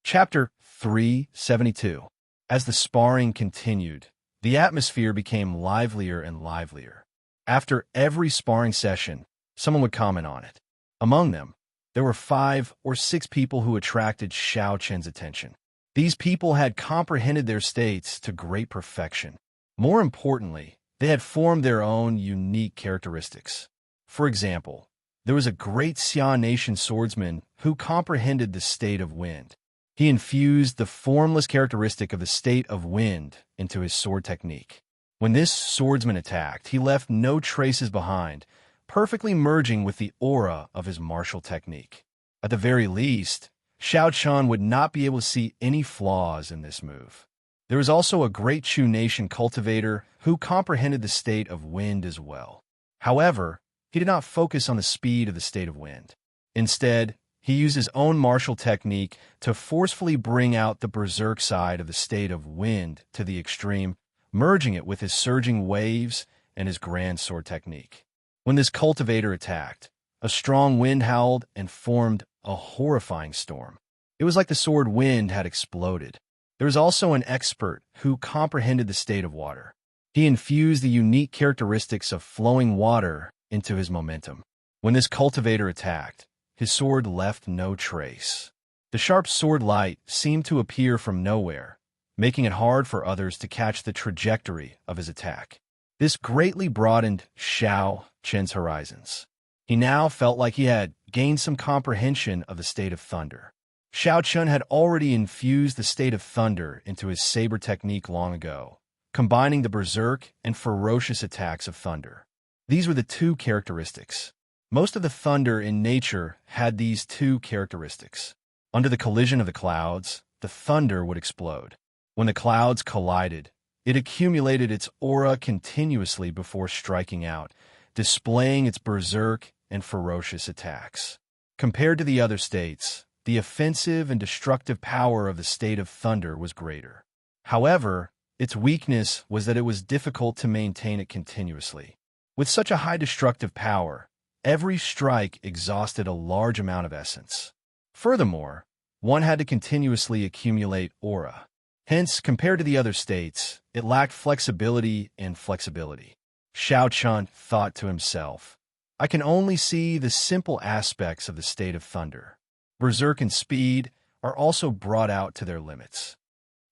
Chapter 372. As the sparring continued, the atmosphere became livelier and livelier. After every sparring session, someone would comment on it. Among them, there were 5 or 6 people who attracted Xiao Chen's attention. These people had comprehended their states to great perfection. More importantly, they had formed their own unique characteristics. For example, there was a great Xia Nation swordsman who comprehended the state of wind. He infused the formless characteristic of the state of wind into his sword technique. When this swordsman attacked, he left no traces behind, perfectly merging with the aura of his martial technique. At the very least, Xiao Chen would not be able to see any flaws in this move. There was also a great Chu Nation cultivator who comprehended the state of wind as well. However, he did not focus on the speed of the state of wind. Instead, he used his own martial technique to forcefully bring out the berserk side of the state of wind to the extreme, merging it with his surging waves and his grand sword technique. When this cultivator attacked, a strong wind howled and formed a horrifying storm. It was like the sword wind had exploded. There was also an expert who comprehended the state of water. He infused the unique characteristics of flowing water into his momentum. When this cultivator attacked, his sword left no trace. The sharp sword light seemed to appear from nowhere, making it hard for others to catch the trajectory of his attack. This greatly broadened Xiao Chen's horizons. He now felt like he had gained some comprehension of the state of thunder. Xiao Chen had already infused the state of thunder into his saber technique long ago, combining the berserk and ferocious attacks of thunder. These were the 2 characteristics. Most of the thunder in nature had these 2 characteristics. Under the collision of the clouds, the thunder would explode. When the clouds collided, it accumulated its aura continuously before striking out, displaying its berserk and ferocious attacks. Compared to the other states, the offensive and destructive power of the state of thunder was greater. However, its weakness was that it was difficult to maintain it continuously. With such a high destructive power, every strike exhausted a large amount of essence. Furthermore, one had to continuously accumulate aura. Hence, compared to the other states, it lacked flexibility and flexibility. Xiao Chen thought to himself, I can only see the simple aspects of the state of thunder. Berserk and speed are also brought out to their limits.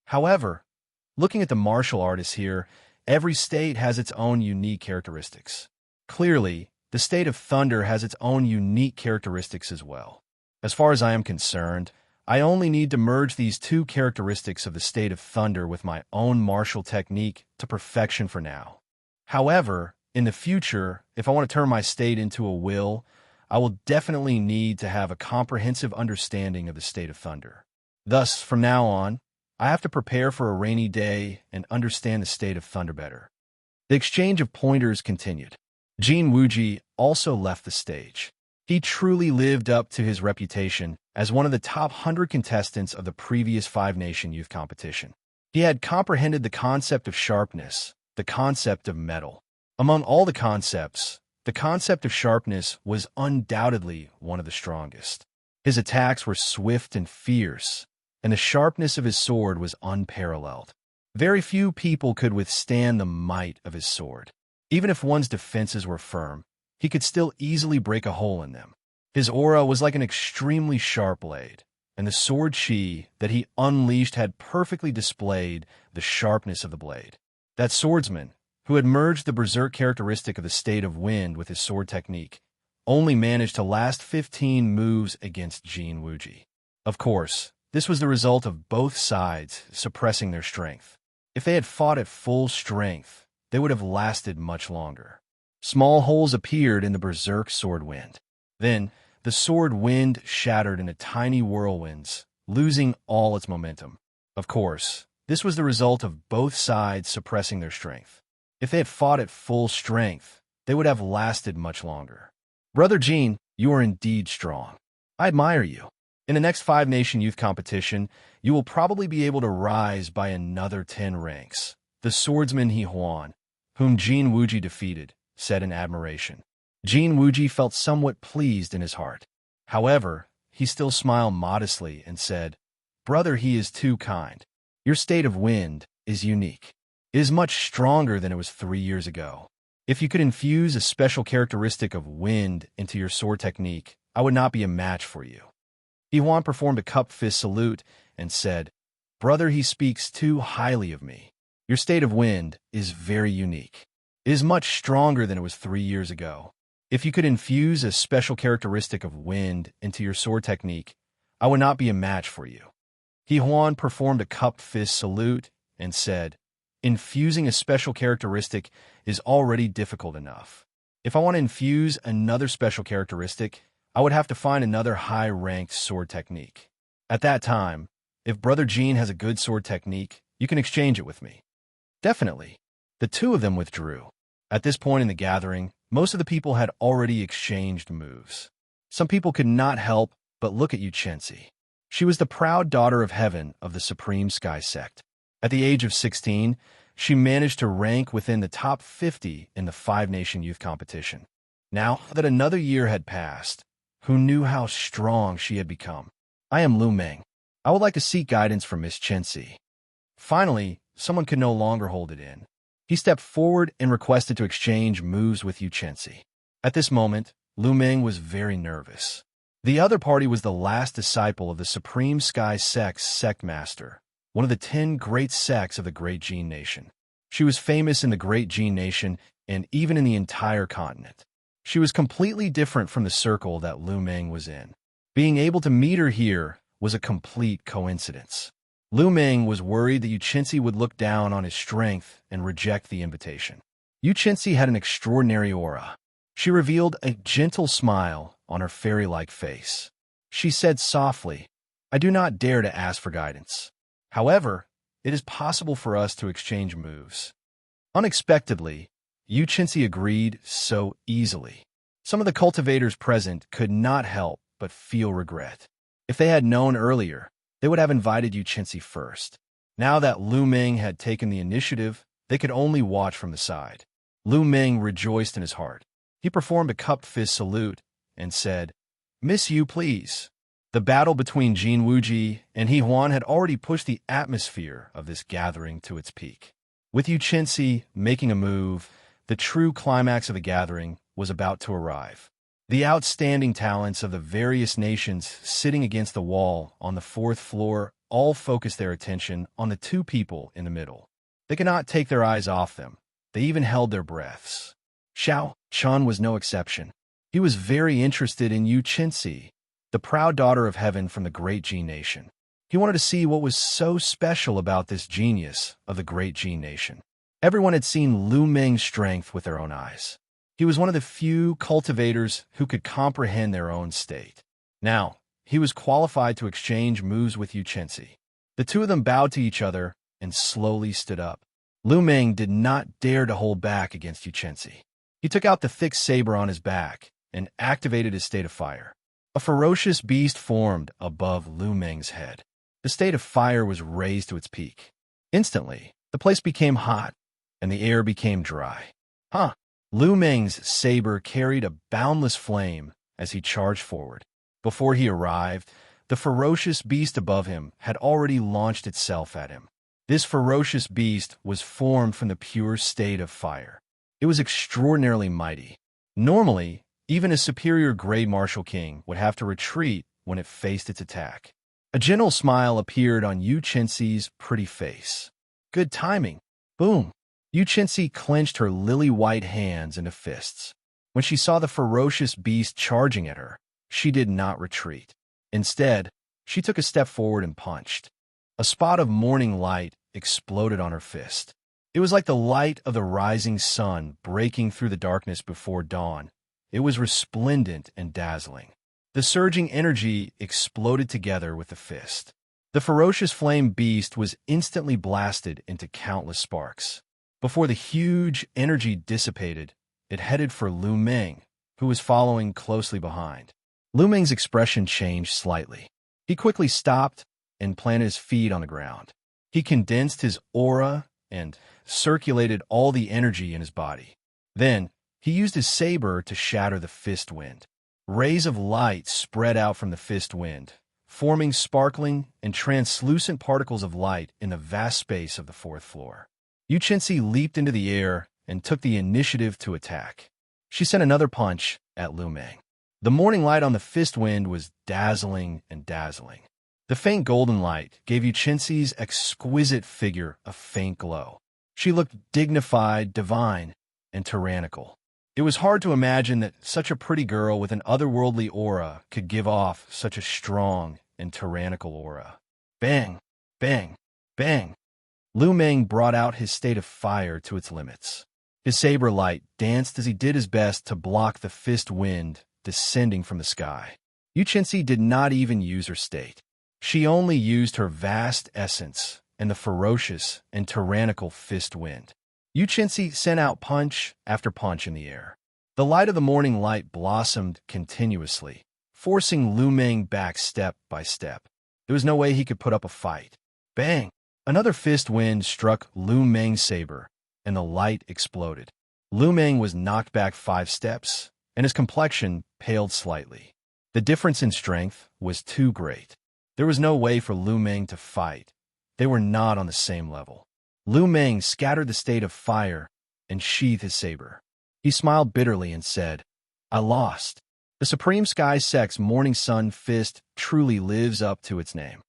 However, looking at the martial artists here, every state has its own unique characteristics. Clearly, the state of thunder has its own unique characteristics as well. As far as I am concerned, I only need to merge these 2 characteristics of the state of thunder with my own martial technique to perfection for now. However, in the future, if I want to turn my state into a will, I will definitely need to have a comprehensive understanding of the state of thunder. Thus, from now on, I have to prepare for a rainy day and understand the state of thunder better. The exchange of pointers continued. Jin Wuji also left the stage. He truly lived up to his reputation as one of the top 100 contestants of the previous 5-nation youth competition. He had comprehended the concept of sharpness, the concept of metal. Among all the concepts, the concept of sharpness was undoubtedly one of the strongest. His attacks were swift and fierce, and the sharpness of his sword was unparalleled. Very few people could withstand the might of his sword. Even if one's defenses were firm, he could still easily break a hole in them. His aura was like an extremely sharp blade, and the sword chi that he unleashed had perfectly displayed the sharpness of the blade. That swordsman, who had merged the berserk characteristic of the state of wind with his sword technique, only managed to last 15 moves against Jin Wuji. Of course, this was the result of both sides suppressing their strength. If they had fought at full strength, they would have lasted much longer. Small holes appeared in the berserk sword wind. Then, the sword wind shattered into tiny whirlwinds, losing all its momentum. Of course, this was the result of both sides suppressing their strength. If they had fought at full strength, they would have lasted much longer. Brother Jin, you are indeed strong. I admire you. In the next 5-nation youth competition, you will probably be able to rise by another 10 ranks. The swordsman He Huan, whom Jin Wuji defeated, said in admiration. Jin Wuji felt somewhat pleased in his heart. However, he still smiled modestly and said, Brother, he is too kind. Your state of wind is unique. It is much stronger than it was 3 years ago. If you could infuse a special characteristic of wind into your sword technique, I would not be a match for you. Iwan performed a cup fist salute and said, Brother, he speaks too highly of me. Your state of wind is very unique. It is much stronger than it was 3 years ago. If you could infuse a special characteristic of wind into your sword technique, I would not be a match for you. Iwan performed a cup fist salute and said, Infusing a special characteristic is already difficult enough. If I want to infuse another special characteristic, I would have to find another high-ranked sword technique. At that time, if Brother Jean has a good sword technique, you can exchange it with me. Definitely. The two of them withdrew. At this point in the gathering, most of the people had already exchanged moves. Some people could not help but look at Yuchensi. She was the proud daughter of heaven of the Supreme Sky Sect. At the age of 16, she managed to rank within the top 50 in the five-nation youth competition. Now that another year had passed, who knew how strong she had become? I am Lu Meng. I would like to seek guidance from Miss Chensi. Finally, someone could no longer hold it in. He stepped forward and requested to exchange moves with Yuchensi. At this moment, Lu Meng was very nervous. The other party was the last disciple of the Supreme Sky Sect's sect master, one of the 10 great sects of the Great Jin Nation. She was famous in the Great Jin Nation and even in the entire continent. She was completely different from the circle that Lu Meng was in. Being able to meet her here was a complete coincidence. Lu Meng was worried that Yuchensi would look down on his strength and reject the invitation. Yuchensi had an extraordinary aura. She revealed a gentle smile on her fairy-like face. She said softly, I do not dare to ask for guidance. However, it is possible for us to exchange moves. Unexpectedly, Yuchensi agreed so easily. Some of the cultivators present could not help but feel regret. If they had known earlier, they would have invited Yuchensi first. Now that Lu Meng had taken the initiative, they could only watch from the side. Lu Meng rejoiced in his heart. He performed a cupped fist salute and said, Miss Yu, please. The battle between Jin Wuji and He Huan had already pushed the atmosphere of this gathering to its peak. With Yuchensi making a move, the true climax of the gathering was about to arrive. The outstanding talents of the various nations sitting against the wall on the 4th floor all focused their attention on the two people in the middle. They could not take their eyes off them. They even held their breaths. Xiao Chun was no exception. He was very interested in Yuchensi, the proud daughter of heaven from the Great Jin Nation. He wanted to see what was so special about this genius of the Great Jin Nation. Everyone had seen Lu Meng's strength with their own eyes. He was one of the few cultivators who could comprehend their own state. Now, he was qualified to exchange moves with Yuchensi. The two of them bowed to each other and slowly stood up. Lu Meng did not dare to hold back against Yuchensi. He took out the thick saber on his back and activated his state of fire. A ferocious beast formed above Lu Meng's head. The state of fire was raised to its peak. Instantly, the place became hot, and the air became dry. Lu Meng's saber carried a boundless flame as he charged forward. Before he arrived, the ferocious beast above him had already launched itself at him. This ferocious beast was formed from the pure state of fire. It was extraordinarily mighty. Normally, even a superior Grey Martial King would have to retreat when it faced its attack. A gentle smile appeared on Yuchensi's pretty face. Good timing. Boom. Yuchensi clenched her lily-white hands into fists. When she saw the ferocious beast charging at her, she did not retreat. Instead, she took a step forward and punched. A spot of morning light exploded on her fist. It was like the light of the rising sun breaking through the darkness before dawn. It was resplendent and dazzling. The surging energy exploded together with the fist. The ferocious flame beast was instantly blasted into countless sparks. Before the huge energy dissipated, it headed for Lu Meng, who was following closely behind. Lu Meng's expression changed slightly. He quickly stopped and planted his feet on the ground. He condensed his aura and circulated all the energy in his body. Then, he used his saber to shatter the fist wind. Rays of light spread out from the fist wind, forming sparkling and translucent particles of light in the vast space of the fourth floor. Yu Qinzi leaped into the air and took the initiative to attack. She sent another punch at Lu Meng. The morning light on the fist wind was dazzling and dazzling. The faint golden light gave Yu Qinzi's exquisite figure a faint glow. She looked dignified, divine, and tyrannical. It was hard to imagine that such a pretty girl with an otherworldly aura could give off such a strong and tyrannical aura. Bang! Bang! Bang! Lu Meng brought out his state of fire to its limits. His saber light danced as he did his best to block the fist wind descending from the sky. Yu Qinzi did not even use her state. She only used her vast essence and the ferocious and tyrannical fist wind. Yu Qinzi sent out punch after punch in the air. The light of the morning light blossomed continuously, forcing Lu Meng back step by step. There was no way he could put up a fight. Bang! Another fist wind struck Lu Meng's saber, and the light exploded. Lu Meng was knocked back 5 steps, and his complexion paled slightly. The difference in strength was too great. There was no way for Lu Meng to fight. They were not on the same level. Lu Meng scattered the state of fire and sheathed his saber. He smiled bitterly and said, "I lost." The Supreme Sky Sect's Morning Sun Fist truly lives up to its name.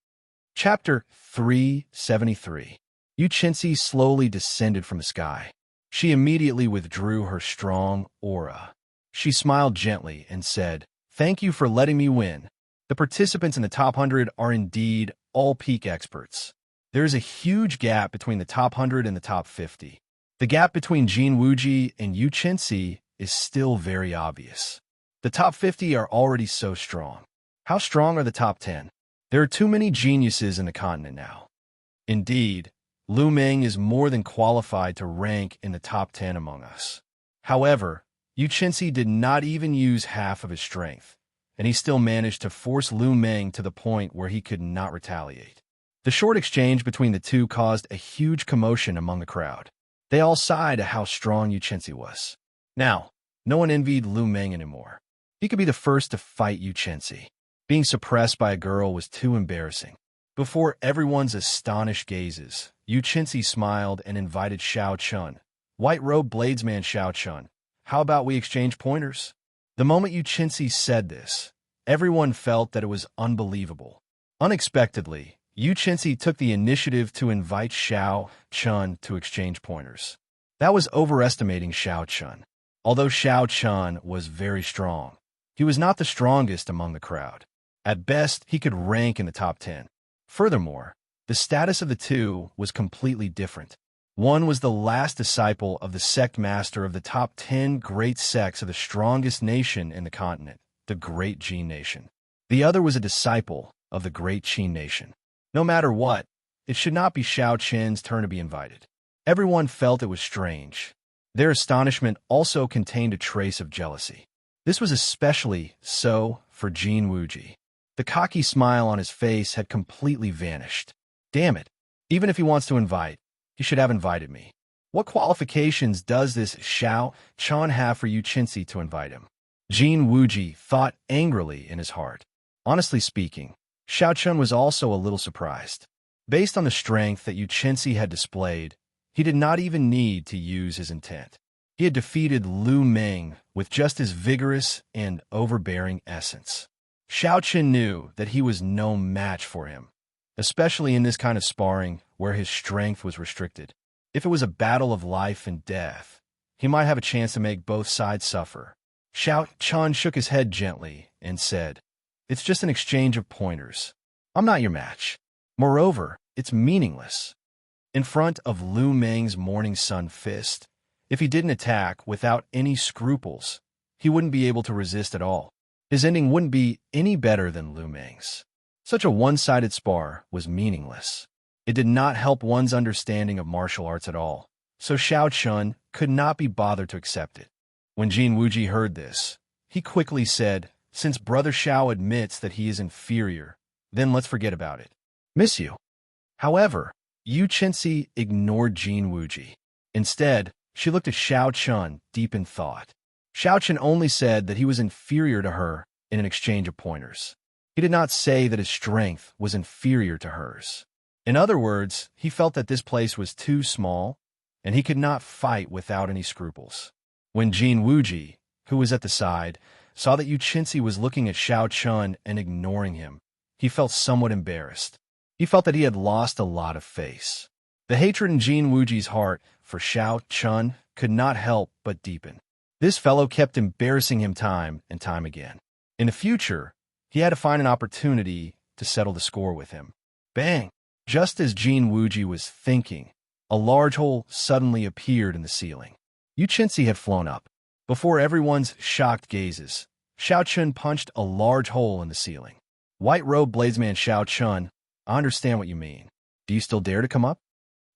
Chapter 373. Yu Qinzi slowly descended from the sky. She immediately withdrew her strong aura. She smiled gently and said, "Thank you for letting me win. The participants in the top 100 are indeed all peak experts. There is a huge gap between the top 100 and the top 50. The gap between Jin Wuji and Yu Qinzi is still very obvious. The top 50 are already so strong. How strong are the top 10? There are too many geniuses in the continent now. Indeed, Lu Meng is more than qualified to rank in the top 10 among us." However, Yu Qinzi did not even use half of his strength, and he still managed to force Lu Meng to the point where he could not retaliate. The short exchange between the two caused a huge commotion among the crowd. They all sighed at how strong Yu Qinzi was. Now, no one envied Lu Meng anymore. He could be the first to fight Yu Qinzi. Being suppressed by a girl was too embarrassing. Before everyone's astonished gazes, Yu Qinzi smiled and invited Xiao Chun. "White-robed bladesman Xiao Chun, how about we exchange pointers?" The moment Yu Qinzi said this, everyone felt that it was unbelievable. Unexpectedly, Yu Qinzi took the initiative to invite Xiao Chun to exchange pointers. That was overestimating Xiao Chun. Although Xiao Chun was very strong, he was not the strongest among the crowd. At best, he could rank in the top 10. Furthermore, the status of the two was completely different. One was the last disciple of the sect master of the top 10 great sects of the strongest nation in the continent, the Great Jin Nation. The other was a disciple of the Great Qin Nation. No matter what, it should not be Xiao Chen's turn to be invited. Everyone felt it was strange. Their astonishment also contained a trace of jealousy. This was especially so for Jin Wuji. The cocky smile on his face had completely vanished. Damn it. Even if he wants to invite, he should have invited me. What qualifications does this Xiao Chun have for Yu Qinzi to invite him? Jin Wuji thought angrily in his heart. Honestly speaking, Xiao Chun was also a little surprised. Based on the strength that Yu Qinzi had displayed, he did not even need to use his intent. He had defeated Lu Meng with just his vigorous and overbearing essence. Xiao Chun knew that he was no match for him, especially in this kind of sparring where his strength was restricted. If it was a battle of life and death, he might have a chance to make both sides suffer. Xiao Chun shook his head gently and said, "It's just an exchange of pointers. I'm not your match. Moreover, it's meaningless." In front of Lu Meng's Morning Sun Fist, if he didn't attack without any scruples, he wouldn't be able to resist at all. His ending wouldn't be any better than Lu Meng's. Such a one-sided spar was meaningless. It did not help one's understanding of martial arts at all, so Xiao Chun could not be bothered to accept it. When Jin Wuji heard this, he quickly said, "Since Brother Xiao admits that he is inferior, then let's forget about it. Miss you." However, Yu Qinzi ignored Jin Wuji. Instead, she looked at Xiao Chun deep in thought. Xiao Chun only said that he was inferior to her in an exchange of pointers. He did not say that his strength was inferior to hers. In other words, he felt that this place was too small, and he could not fight without any scruples. When Jin Wuji, who was at the side, saw that Yu Qinzi was looking at Xiao Chun and ignoring him, he felt somewhat embarrassed. He felt that he had lost a lot of face. The hatred in Jin Wuji's heart for Xiao Chun could not help but deepen. This fellow kept embarrassing him time and time again. In the future, he had to find an opportunity to settle the score with him. Bang! Just as Jin Wuji was thinking, a large hole suddenly appeared in the ceiling. Yu Qinzi had flown up. Before everyone's shocked gazes, Xiao Chun punched a large hole in the ceiling. White-robed bladesman Xiao Chun, I understand what you mean. Do you still dare to come up?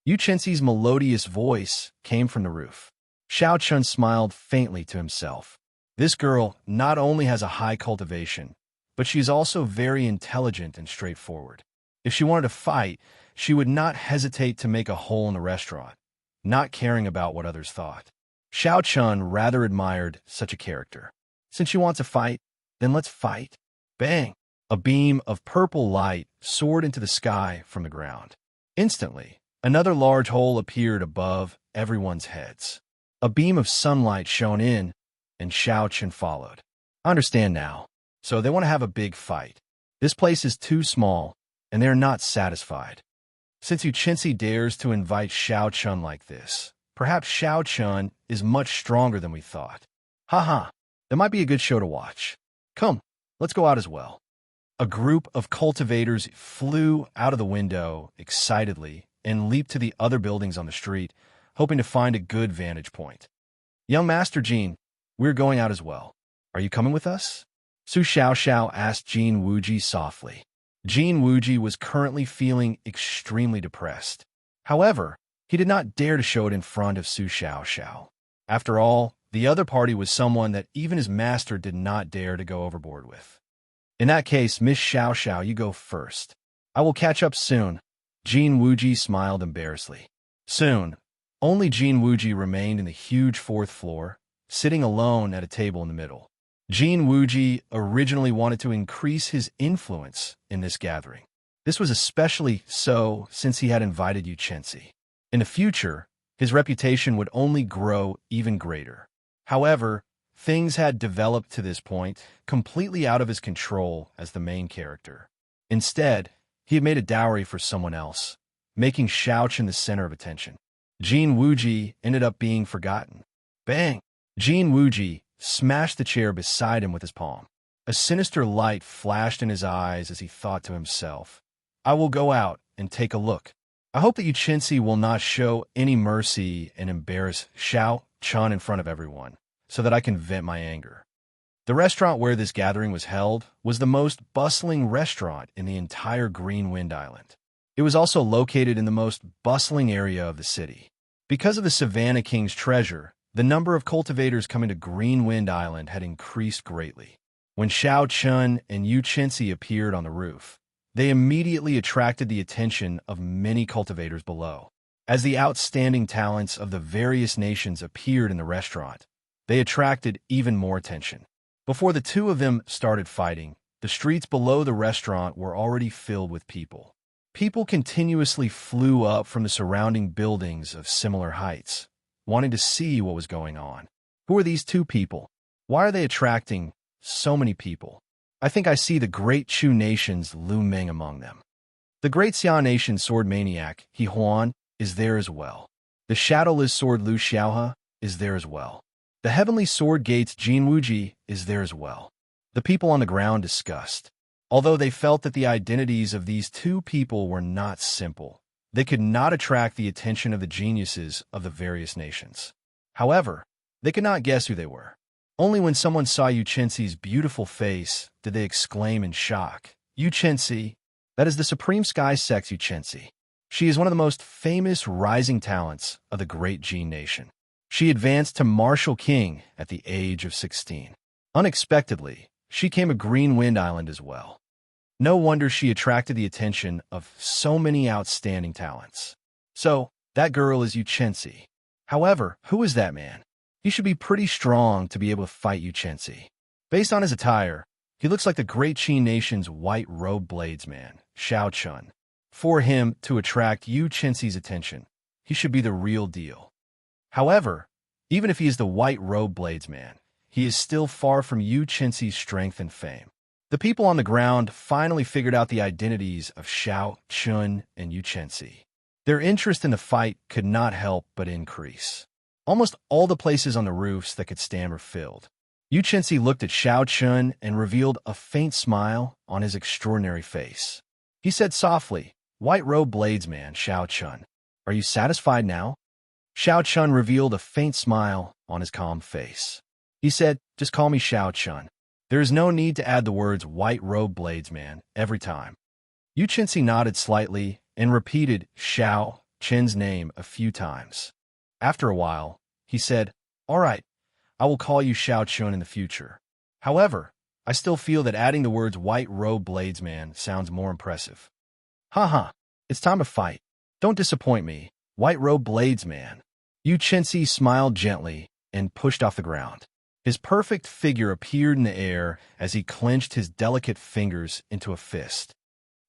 Yu Qinzi's melodious voice came from the roof. Xiao Chun smiled faintly to himself. This girl not only has a high cultivation, but she is also very intelligent and straightforward. If she wanted to fight, she would not hesitate to make a hole in the restaurant, not caring about what others thought. Xiao Chun rather admired such a character. Since you want to fight, then let's fight. Bang! A beam of purple light soared into the sky from the ground. Instantly, another large hole appeared above everyone's heads. A beam of sunlight shone in, and Xiao Chun followed. I understand now. So they want to have a big fight. This place is too small, and they are not satisfied. Since Yu Qinzi dares to invite Xiao Chun like this, perhaps Xiao Chun is much stronger than we thought. Haha, that might be a good show to watch. Come, let's go out as well. A group of cultivators flew out of the window excitedly and leaped to the other buildings on the street, hoping to find a good vantage point. Young Master Jin, we're going out as well. Are you coming with us? Su Xiaoxiao asked Jin Wuji softly. Jin Wuji was currently feeling extremely depressed. However, he did not dare to show it in front of Su Xiaoxiao. After all, the other party was someone that even his master did not dare to go overboard with. In that case, Miss Xiaoxiao, you go first. I will catch up soon. Jin Wuji smiled embarrassedly. Soon, only Jin Wuji remained in the huge fourth floor, sitting alone at a table in the middle. Jin Wuji originally wanted to increase his influence in this gathering. This was especially so since he had invited Yu Qinzi. In the future, his reputation would only grow even greater. However, things had developed to this point completely out of his control as the main character. Instead, he had made a dowry for someone else, making Xiao Chun the center of attention. Jin Wuji ended up being forgotten. Bang! Jin Wuji smashed the chair beside him with his palm. A sinister light flashed in his eyes as he thought to himself, I will go out and take a look. I hope that Yu Qinzi will not show any mercy and embarrass Xiao Chun in front of everyone, so that I can vent my anger. The restaurant where this gathering was held was the most bustling restaurant in the entire Green Wind Island. It was also located in the most bustling area of the city. Because of the Savannah King's treasure, the number of cultivators coming to Green Wind Island had increased greatly. When Xiao Chun and Yu Qinzi appeared on the roof, they immediately attracted the attention of many cultivators below. As the outstanding talents of the various nations appeared in the restaurant, they attracted even more attention. Before the two of them started fighting, the streets below the restaurant were already filled with people. People continuously flew up from the surrounding buildings of similar heights, wanting to see what was going on. Who are these two people? Why are they attracting so many people? I think I see the great Chu nation's Lu Meng among them. The great Xia nation sword maniac, He Huan, is there as well. The shadowless sword Lu Xiaohe is there as well. The heavenly sword gates Jin Wuji is there as well. The people on the ground discussed. Although they felt that the identities of these two people were not simple, they could not attract the attention of the geniuses of the various nations. However, they could not guess who they were. Only when someone saw Yu Qinzi's beautiful face did they exclaim in shock, Yu Qinzi, that is the supreme sky sex Yu Qinzi. She is one of the most famous rising talents of the great Jin nation. She advanced to Martial King at the age of 16. Unexpectedly, she came a Green Wind Island as well. No wonder she attracted the attention of so many outstanding talents. So, that girl is Yu Qinzi. However, who is that man? He should be pretty strong to be able to fight Yu Qinzi. Based on his attire, He looks like the great Qi nation's white-robed bladesman, Shao Chun. For him to attract Yu Qinxi's attention, he should be the real deal. However, even if he is the white-robed bladesman, he is still far from Yu Qinxi's strength and fame. The people on the ground finally figured out the identities of Shao Chun and Yu Qinxi. Their interest in the fight could not help but increase. Almost all the places on the roofs that could stand were filled. Yu Qinxi looked at Shao Chun and revealed a faint smile on his extraordinary face. He said softly, "White-robed bladesman, Shao Chun, are you satisfied now?" Shao Chun revealed a faint smile on his calm face. He said, "Just call me Shao Chun. There is no need to add the words white-robed bladesman every time." Yu Qinxi nodded slightly and repeated Shao Chun's name a few times. After a while, he said, "All right, I will call you Shao Chun in the future. However, I still feel that adding the words white-robed bladesman sounds more impressive." "Haha, it's time to fight. Don't disappoint me, white-robed bladesman." Yu Qinxi smiled gently and pushed off the ground. His perfect figure appeared in the air as he clenched his delicate fingers into a fist.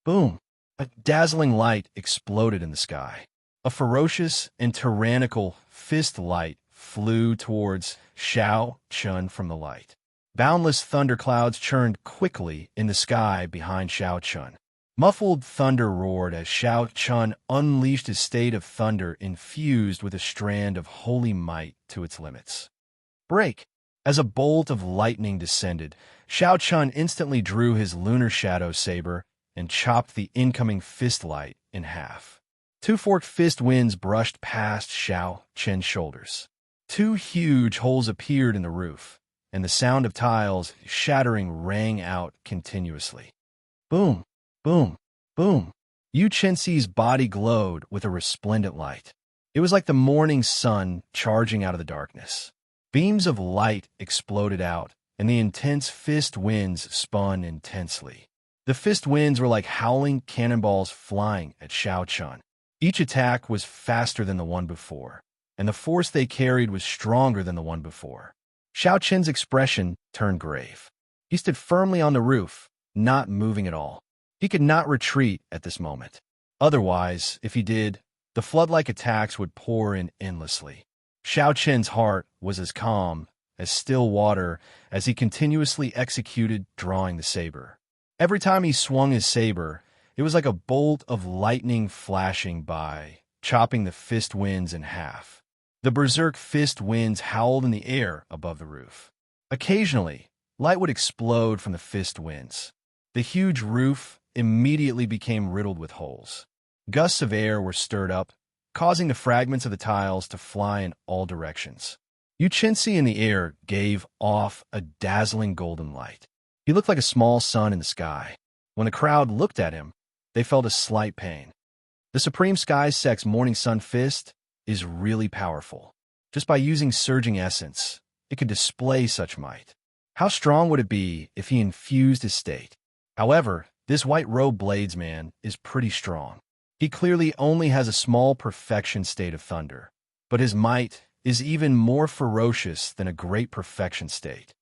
Boom! A dazzling light exploded in the sky. A ferocious and tyrannical fist light flew towards Shao Chun from the light. Boundless thunderclouds churned quickly in the sky behind Shao Chun. Muffled thunder roared as Shao Chun unleashed his state of thunder infused with a strand of holy might to its limits. Break! As a bolt of lightning descended, Shao Chun instantly drew his lunar shadow saber and chopped the incoming fist light in half. Two forked fist winds brushed past Shao Chun's shoulders. Two huge holes appeared in the roof, and the sound of tiles shattering rang out continuously. Boom! Boom! Boom! Yu Qinxi's body glowed with a resplendent light. It was like the morning sun charging out of the darkness. Beams of light exploded out, and the intense fist winds spun intensely. The fist winds were like howling cannonballs flying at Shao Chun. Each attack was faster than the one before, and the force they carried was stronger than the one before. Shao Chun's expression turned grave. He stood firmly on the roof, not moving at all. He could not retreat at this moment. Otherwise, if he did, the flood-like attacks would pour in endlessly. Shao Chun's heart was as calm as still water as he continuously executed drawing the saber. Every time he swung his saber, it was like a bolt of lightning flashing by, chopping the fist winds in half. The berserk fist winds howled in the air above the roof. Occasionally, light would explode from the fist winds. The huge roof immediately became riddled with holes. Gusts of air were stirred up, causing the fragments of the tiles to fly in all directions. Yu Qinxi in the air gave off a dazzling golden light. He looked like a small sun in the sky. When the crowd looked at him, they felt a slight pain. The Supreme Sky Sect's Morning Sun Fist is really powerful. Just by using surging essence, it could display such might. How strong would it be if he infused his state? However, this white-robed bladesman is pretty strong. He clearly only has a small perfection state of thunder, but his might is even more ferocious than a great perfection state.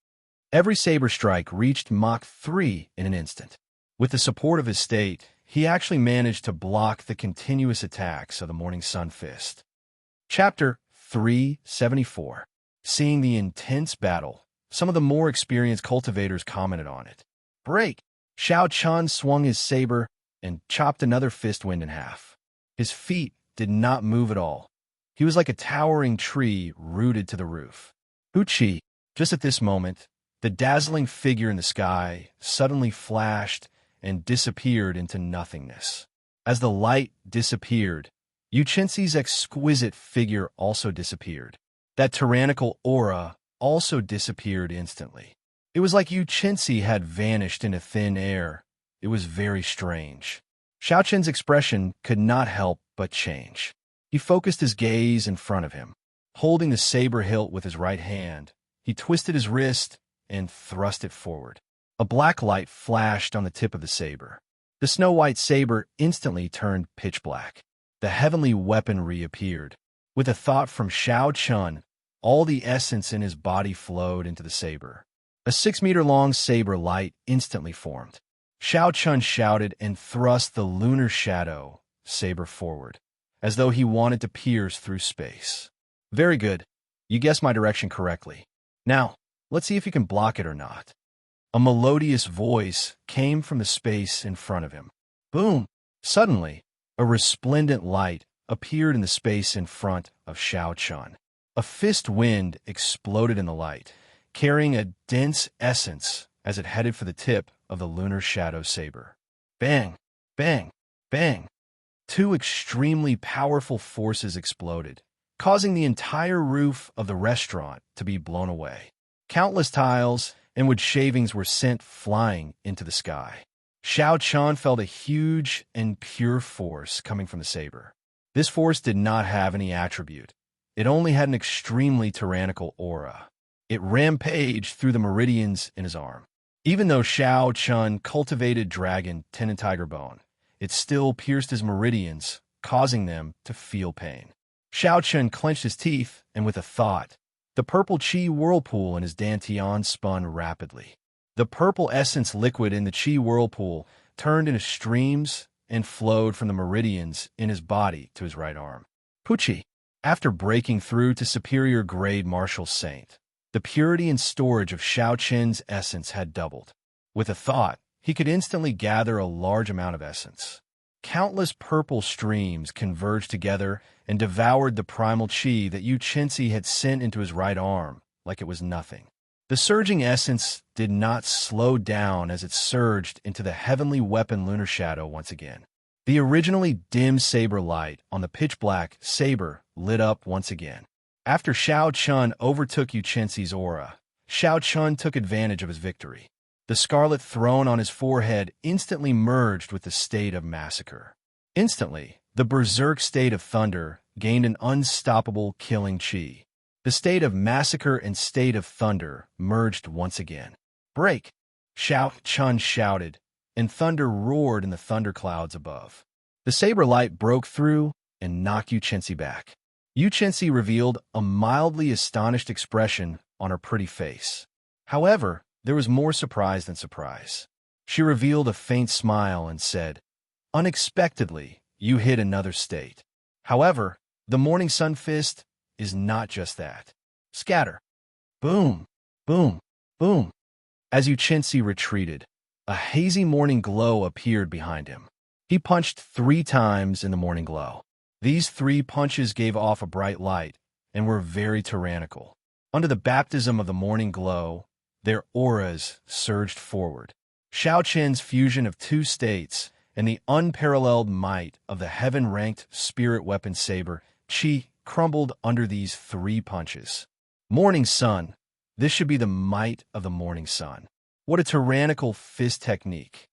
Every saber strike reached Mach 3 in an instant. With the support of his state, he actually managed to block the continuous attacks of the Morning Sun Fist. Chapter 374. Seeing the intense battle, some of the more experienced cultivators commented on it. Break! Shao Chun swung his saber and chopped another fist wind in half. His feet did not move at all. He was like a towering tree rooted to the roof. Uchi, just at this moment, the dazzling figure in the sky suddenly flashed and disappeared into nothingness. As the light disappeared, Yu Qinxi's exquisite figure also disappeared. That tyrannical aura also disappeared instantly. It was like Yu Qinxi had vanished into thin air. It was very strange. Shao Chun's expression could not help but change. He focused his gaze in front of him. Holding the saber hilt with his right hand, he twisted his wrist and thrust it forward. A black light flashed on the tip of the saber. The snow-white saber instantly turned pitch black. The heavenly weapon reappeared. With a thought from Shao Chun, all the essence in his body flowed into the saber. A 6-meter-long saber light instantly formed. Xiao Chun shouted and thrust the lunar shadow saber forward, as though he wanted to pierce through space. Very good. You guessed my direction correctly. Now, let's see if you can block it or not. A melodious voice came from the space in front of him. Boom! Suddenly, a resplendent light appeared in the space in front of Xiao Chun. A fist wind exploded in the light, carrying a dense essence as it headed for the tip of the lunar shadow saber. Bang! Bang! Bang! Two extremely powerful forces exploded, causing the entire roof of the restaurant to be blown away. Countless tiles and wood shavings were sent flying into the sky. Xiao Chun felt a huge and pure force coming from the saber. This force did not have any attribute. It only had an extremely tyrannical aura. It rampaged through the meridians in his arm. Even though Xiao Chun cultivated dragon, tin, and tiger bone, it still pierced his meridians, causing them to feel pain. Xiao Chun clenched his teeth, and with a thought, the purple chi whirlpool in his dantian spun rapidly. The purple essence liquid in the chi whirlpool turned into streams and flowed from the meridians in his body to his right arm. Pucci. After breaking through to superior grade martial saint, the purity and storage of Xiao Chun's essence had doubled. With a thought, he could instantly gather a large amount of essence. Countless purple streams converged together and devoured the primal chi that Yu Chenzi had sent into his right arm like it was nothing. The surging essence did not slow down as it surged into the heavenly weapon lunar shadow once again. The originally dim saber light on the pitch-black saber lit up once again. After Xiao Chun overtook Yu Chenzi's aura, Xiao Chun took advantage of his victory. The scarlet throne on his forehead instantly merged with the state of massacre. Instantly, the berserk state of thunder gained an unstoppable killing chi. The state of massacre and state of thunder merged once again. Break! Xiao Chun shouted, and thunder roared in the thunderclouds above. The saber light broke through and knocked Yu Chenzi back. Yu Chenzi revealed a mildly astonished expression on her pretty face. However, there was more surprise than surprise. She revealed a faint smile and said, "Unexpectedly, you hit another state. However, the morning sun fist is not just that. Scatter." Boom, boom, boom. As Yu Chenzi retreated, a hazy morning glow appeared behind him. He punched 3 times in the morning glow. These 3 punches gave off a bright light and were very tyrannical. Under the baptism of the morning glow, their auras surged forward. Xiao Chen's fusion of 2 states and the unparalleled might of the heaven-ranked spirit weapon saber, Qi, crumbled under these 3 punches. Morning sun. This should be the might of the morning sun. What a tyrannical fist technique.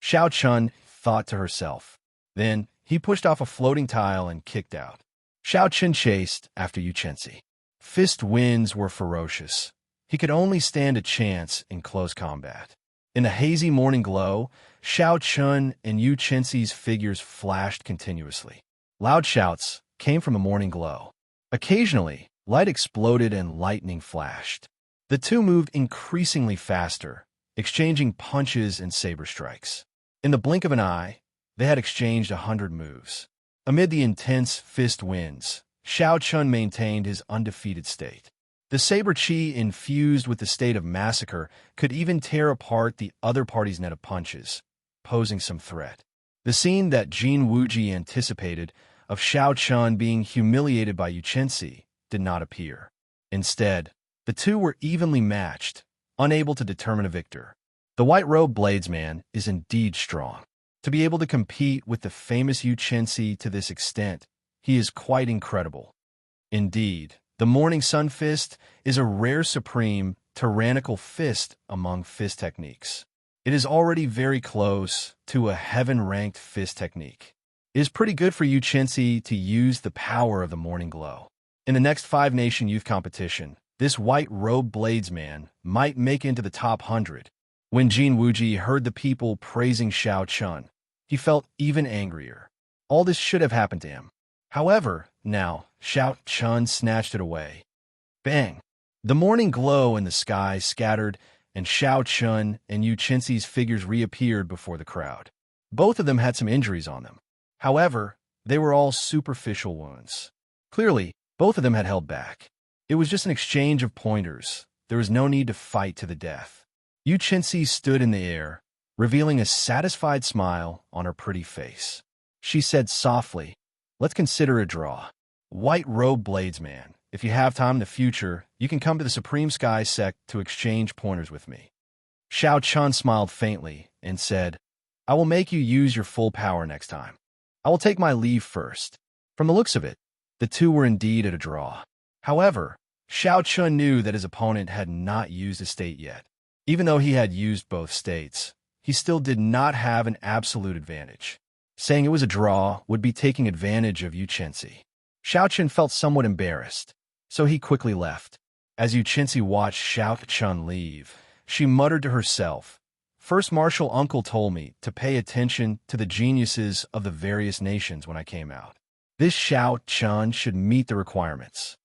Xiao Chun thought to herself. Then, he pushed off a floating tile and kicked out. Xiao Chun chased after Yu Chenzi. Fist winds were ferocious. He could only stand a chance in close combat. In the hazy morning glow, Xiao Chun and Yu Chenzi's figures flashed continuously. Loud shouts came from the morning glow. Occasionally, light exploded and lightning flashed. The two moved increasingly faster, exchanging punches and saber strikes. In the blink of an eye, they had exchanged 100 moves. Amid the intense fist winds, Xiao Chun maintained his undefeated state. The saber chi infused with the state of massacre could even tear apart the other party's net of punches, posing some threat. The scene that Jin Wuji anticipated of Xiao Chun being humiliated by Yu Chenzi did not appear. Instead, the two were evenly matched, unable to determine a victor. The white-robed bladesman is indeed strong. To be able to compete with the famous Yu Chenzi to this extent, he is quite incredible. Indeed, the Morning Sun Fist is a rare supreme, tyrannical fist among fist techniques. It is already very close to a heaven-ranked fist technique. It is pretty good for Yu Chenzi to use the power of the morning glow. In the next 5-nation youth competition, this white-robed bladesman might make it into the top 100. When Jin Wuji heard the people praising Xiao Chun, he felt even angrier. All this should have happened to him. However, now, Xiao Chun snatched it away. Bang! The morning glow in the sky scattered and Xiao Chun and Yu Qinzi's figures reappeared before the crowd. Both of them had some injuries on them. However, they were all superficial wounds. Clearly, both of them had held back. It was just an exchange of pointers. There was no need to fight to the death. Yu Qinzi stood in the air, revealing a satisfied smile on her pretty face. She said softly, "Let's consider a draw. White-robed bladesman, if you have time in the future, you can come to the Supreme Sky Sect to exchange pointers with me." Xiao Chun smiled faintly and said, "I will make you use your full power next time. I will take my leave first." From the looks of it, the two were indeed at a draw. However, Xiao Chun knew that his opponent had not used a state yet. Even though he had used both states, he still did not have an absolute advantage. Saying it was a draw would be taking advantage of Yu Qinzi. Xiao Chun felt somewhat embarrassed, so he quickly left. As Yu Qinzi watched Xiao Chun leave, she muttered to herself, "First Martial Uncle told me to pay attention to the geniuses of the various nations when I came out. This Xiao Chun should meet the requirements."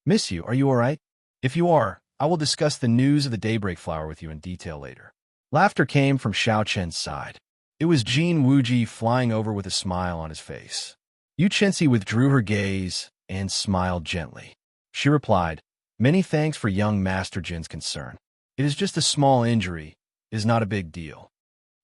"Miss you, are you all right?" "If you are, I will discuss the news of the Daybreak Flower with you in detail later." Laughter came from Xiao Chen's side. It was Jin Wuji flying over with a smile on his face. Yu Qinzi withdrew her gaze and smiled gently. She replied, "Many thanks for young Master Jin's concern. It is just a small injury. It is not a big deal."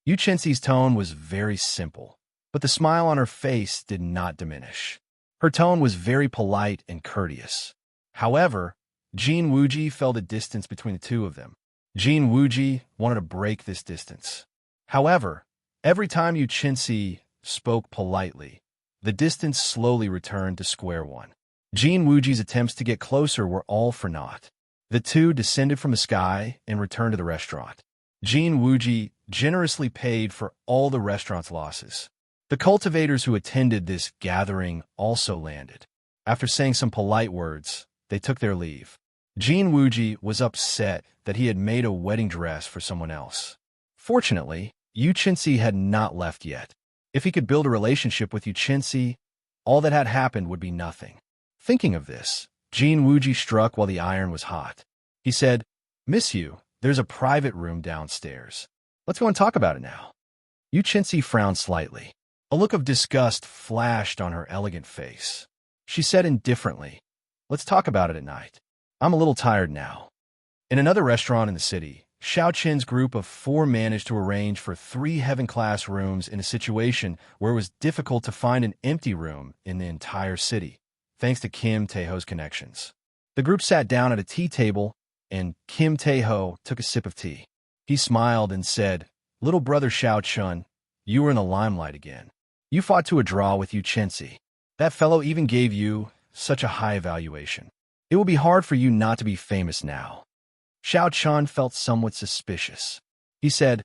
Yu Qinzi's tone was very simple, but the smile on her face did not diminish. Her tone was very polite and courteous. However, Jin Wuji felt a distance between the two of them. Jin Wuji wanted to break this distance. However, every time Yu Qinzi spoke politely, the distance slowly returned to square one. Jin Wuji's attempts to get closer were all for naught. The two descended from the sky and returned to the restaurant. Jin Wuji generously paid for all the restaurant's losses. The cultivators who attended this gathering also landed. After saying some polite words, they took their leave. Jin Wuji was upset that he had made a wedding dress for someone else. Fortunately, Yu Qinzi had not left yet. If he could build a relationship with Yu Qinzi, all that had happened would be nothing. Thinking of this, Jin Wuji struck while the iron was hot. He said, "Miss you, there's a private room downstairs. Let's go and talk about it now." Yu Qinzi frowned slightly. A look of disgust flashed on her elegant face. She said indifferently, "Let's talk about it at night. I'm a little tired now." In another restaurant in the city, Xiao Qin's group of 4 managed to arrange for 3 heaven-class rooms in a situation where it was difficult to find an empty room in the entire city, thanks to Kim Taeho's connections. The group sat down at a tea table, and Kim Taeho took a sip of tea. He smiled and said, "Little brother Xiao Chun, you were in the limelight again. You fought to a draw with Yu Qinzi. That fellow even gave you such a high evaluation. It will be hard for you not to be famous now." Xiao Chun felt somewhat suspicious. He said,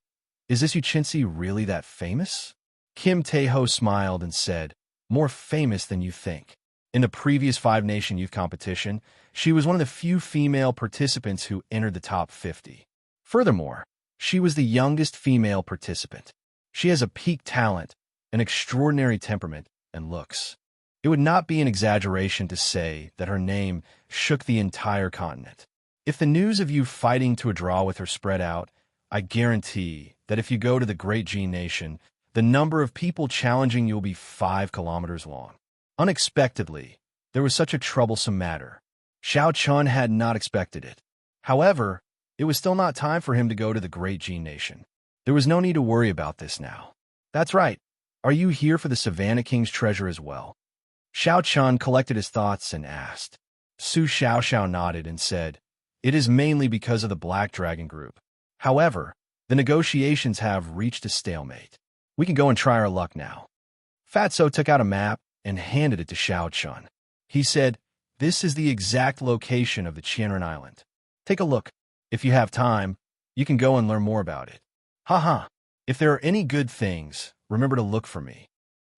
"Is this Yu Qinzi really that famous?" Kim Taeho smiled and said, "More famous than you think. In the previous 5-nation youth competition, she was one of the few female participants who entered the top 50. Furthermore, she was the youngest female participant. She has a peak talent, an extraordinary temperament, and looks. It would not be an exaggeration to say that her name shook the entire continent. If the news of you fighting to a draw with her spread out, I guarantee that if you go to the Great G Nation, the number of people challenging you will be 5 kilometers long." Unexpectedly, there was such a troublesome matter. Xiao Chun had not expected it. However, it was still not time for him to go to the Great G Nation. There was no need to worry about this now. "That's right. Are you here for the Savannah King's treasure as well?" Xiao Chun collected his thoughts and asked. Su Xiaoxiao nodded and said, "It is mainly because of the Black Dragon Group. However, the negotiations have reached a stalemate. We can go and try our luck now." Fatso took out a map and handed it to Xiao Chun. He said, "This is the exact location of the Qianren Island. Take a look. If you have time, you can go and learn more about it. Haha. If there are any good things, remember to look for me."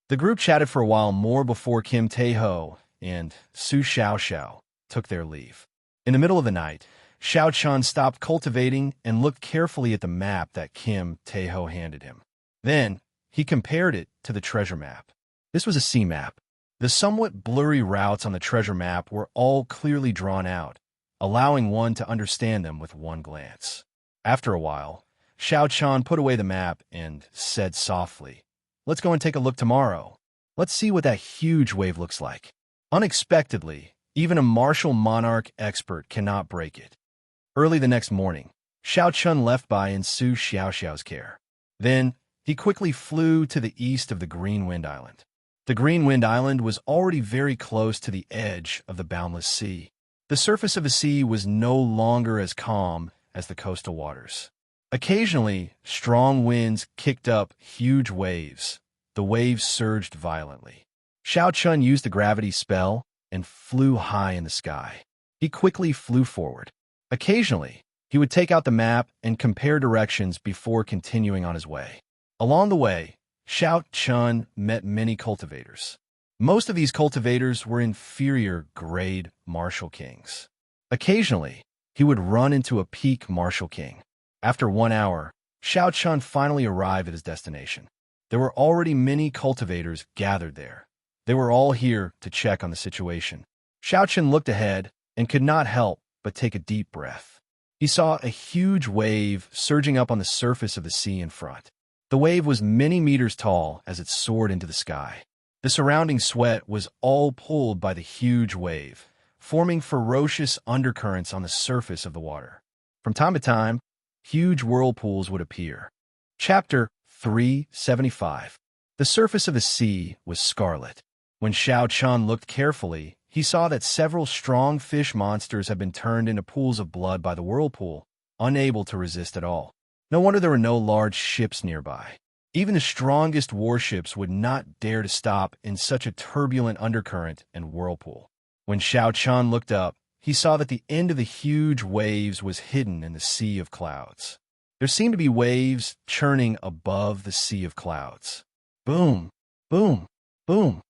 The group chatted for a while more before Kim Taeho and Su Xiaoxiao took their leave. In the middle of the night, Xiao Chun stopped cultivating and looked carefully at the map that Kim Taeho handed him. Then, he compared it to the treasure map. This was a sea map. The somewhat blurry routes on the treasure map were all clearly drawn out, allowing one to understand them with one glance. After a while, Xiao Chan put away the map and said softly, "Let's go and take a look tomorrow. Let's see what that huge wave looks like." Unexpectedly, even a martial monarch expert cannot break it. Early the next morning, Xiao Chun left by Su Xiaoxiao's care. Then, he quickly flew to the east of the Green Wind Island. The Green Wind Island was already very close to the edge of the boundless sea. The surface of the sea was no longer as calm as the coastal waters. Occasionally, strong winds kicked up huge waves. The waves surged violently. Xiao Chun used the gravity spell and flew high in the sky. He quickly flew forward. Occasionally, he would take out the map and compare directions before continuing on his way. Along the way, Xiao Chun met many cultivators. Most of these cultivators were inferior grade martial kings. Occasionally, he would run into a peak martial king. After 1 hour, Xiao Chun finally arrived at his destination. There were already many cultivators gathered there. They were all here to check on the situation. Xiao Chun looked ahead and could not help but take a deep breath. He saw a huge wave surging up on the surface of the sea in front. The wave was many meters tall as it soared into the sky. The surrounding sweat was all pulled by the huge wave, forming ferocious undercurrents on the surface of the water. From time to time, huge whirlpools would appear. Chapter 375. The surface of the sea was scarlet. When Xiao Chun looked carefully, he saw that several strong fish monsters had been turned into pools of blood by the whirlpool, unable to resist at all. No wonder there were no large ships nearby. Even the strongest warships would not dare to stop in such a turbulent undercurrent and whirlpool. When Xiao Chun looked up, he saw that the end of the huge waves was hidden in the sea of clouds. There seemed to be waves churning above the sea of clouds. Boom, boom, boom.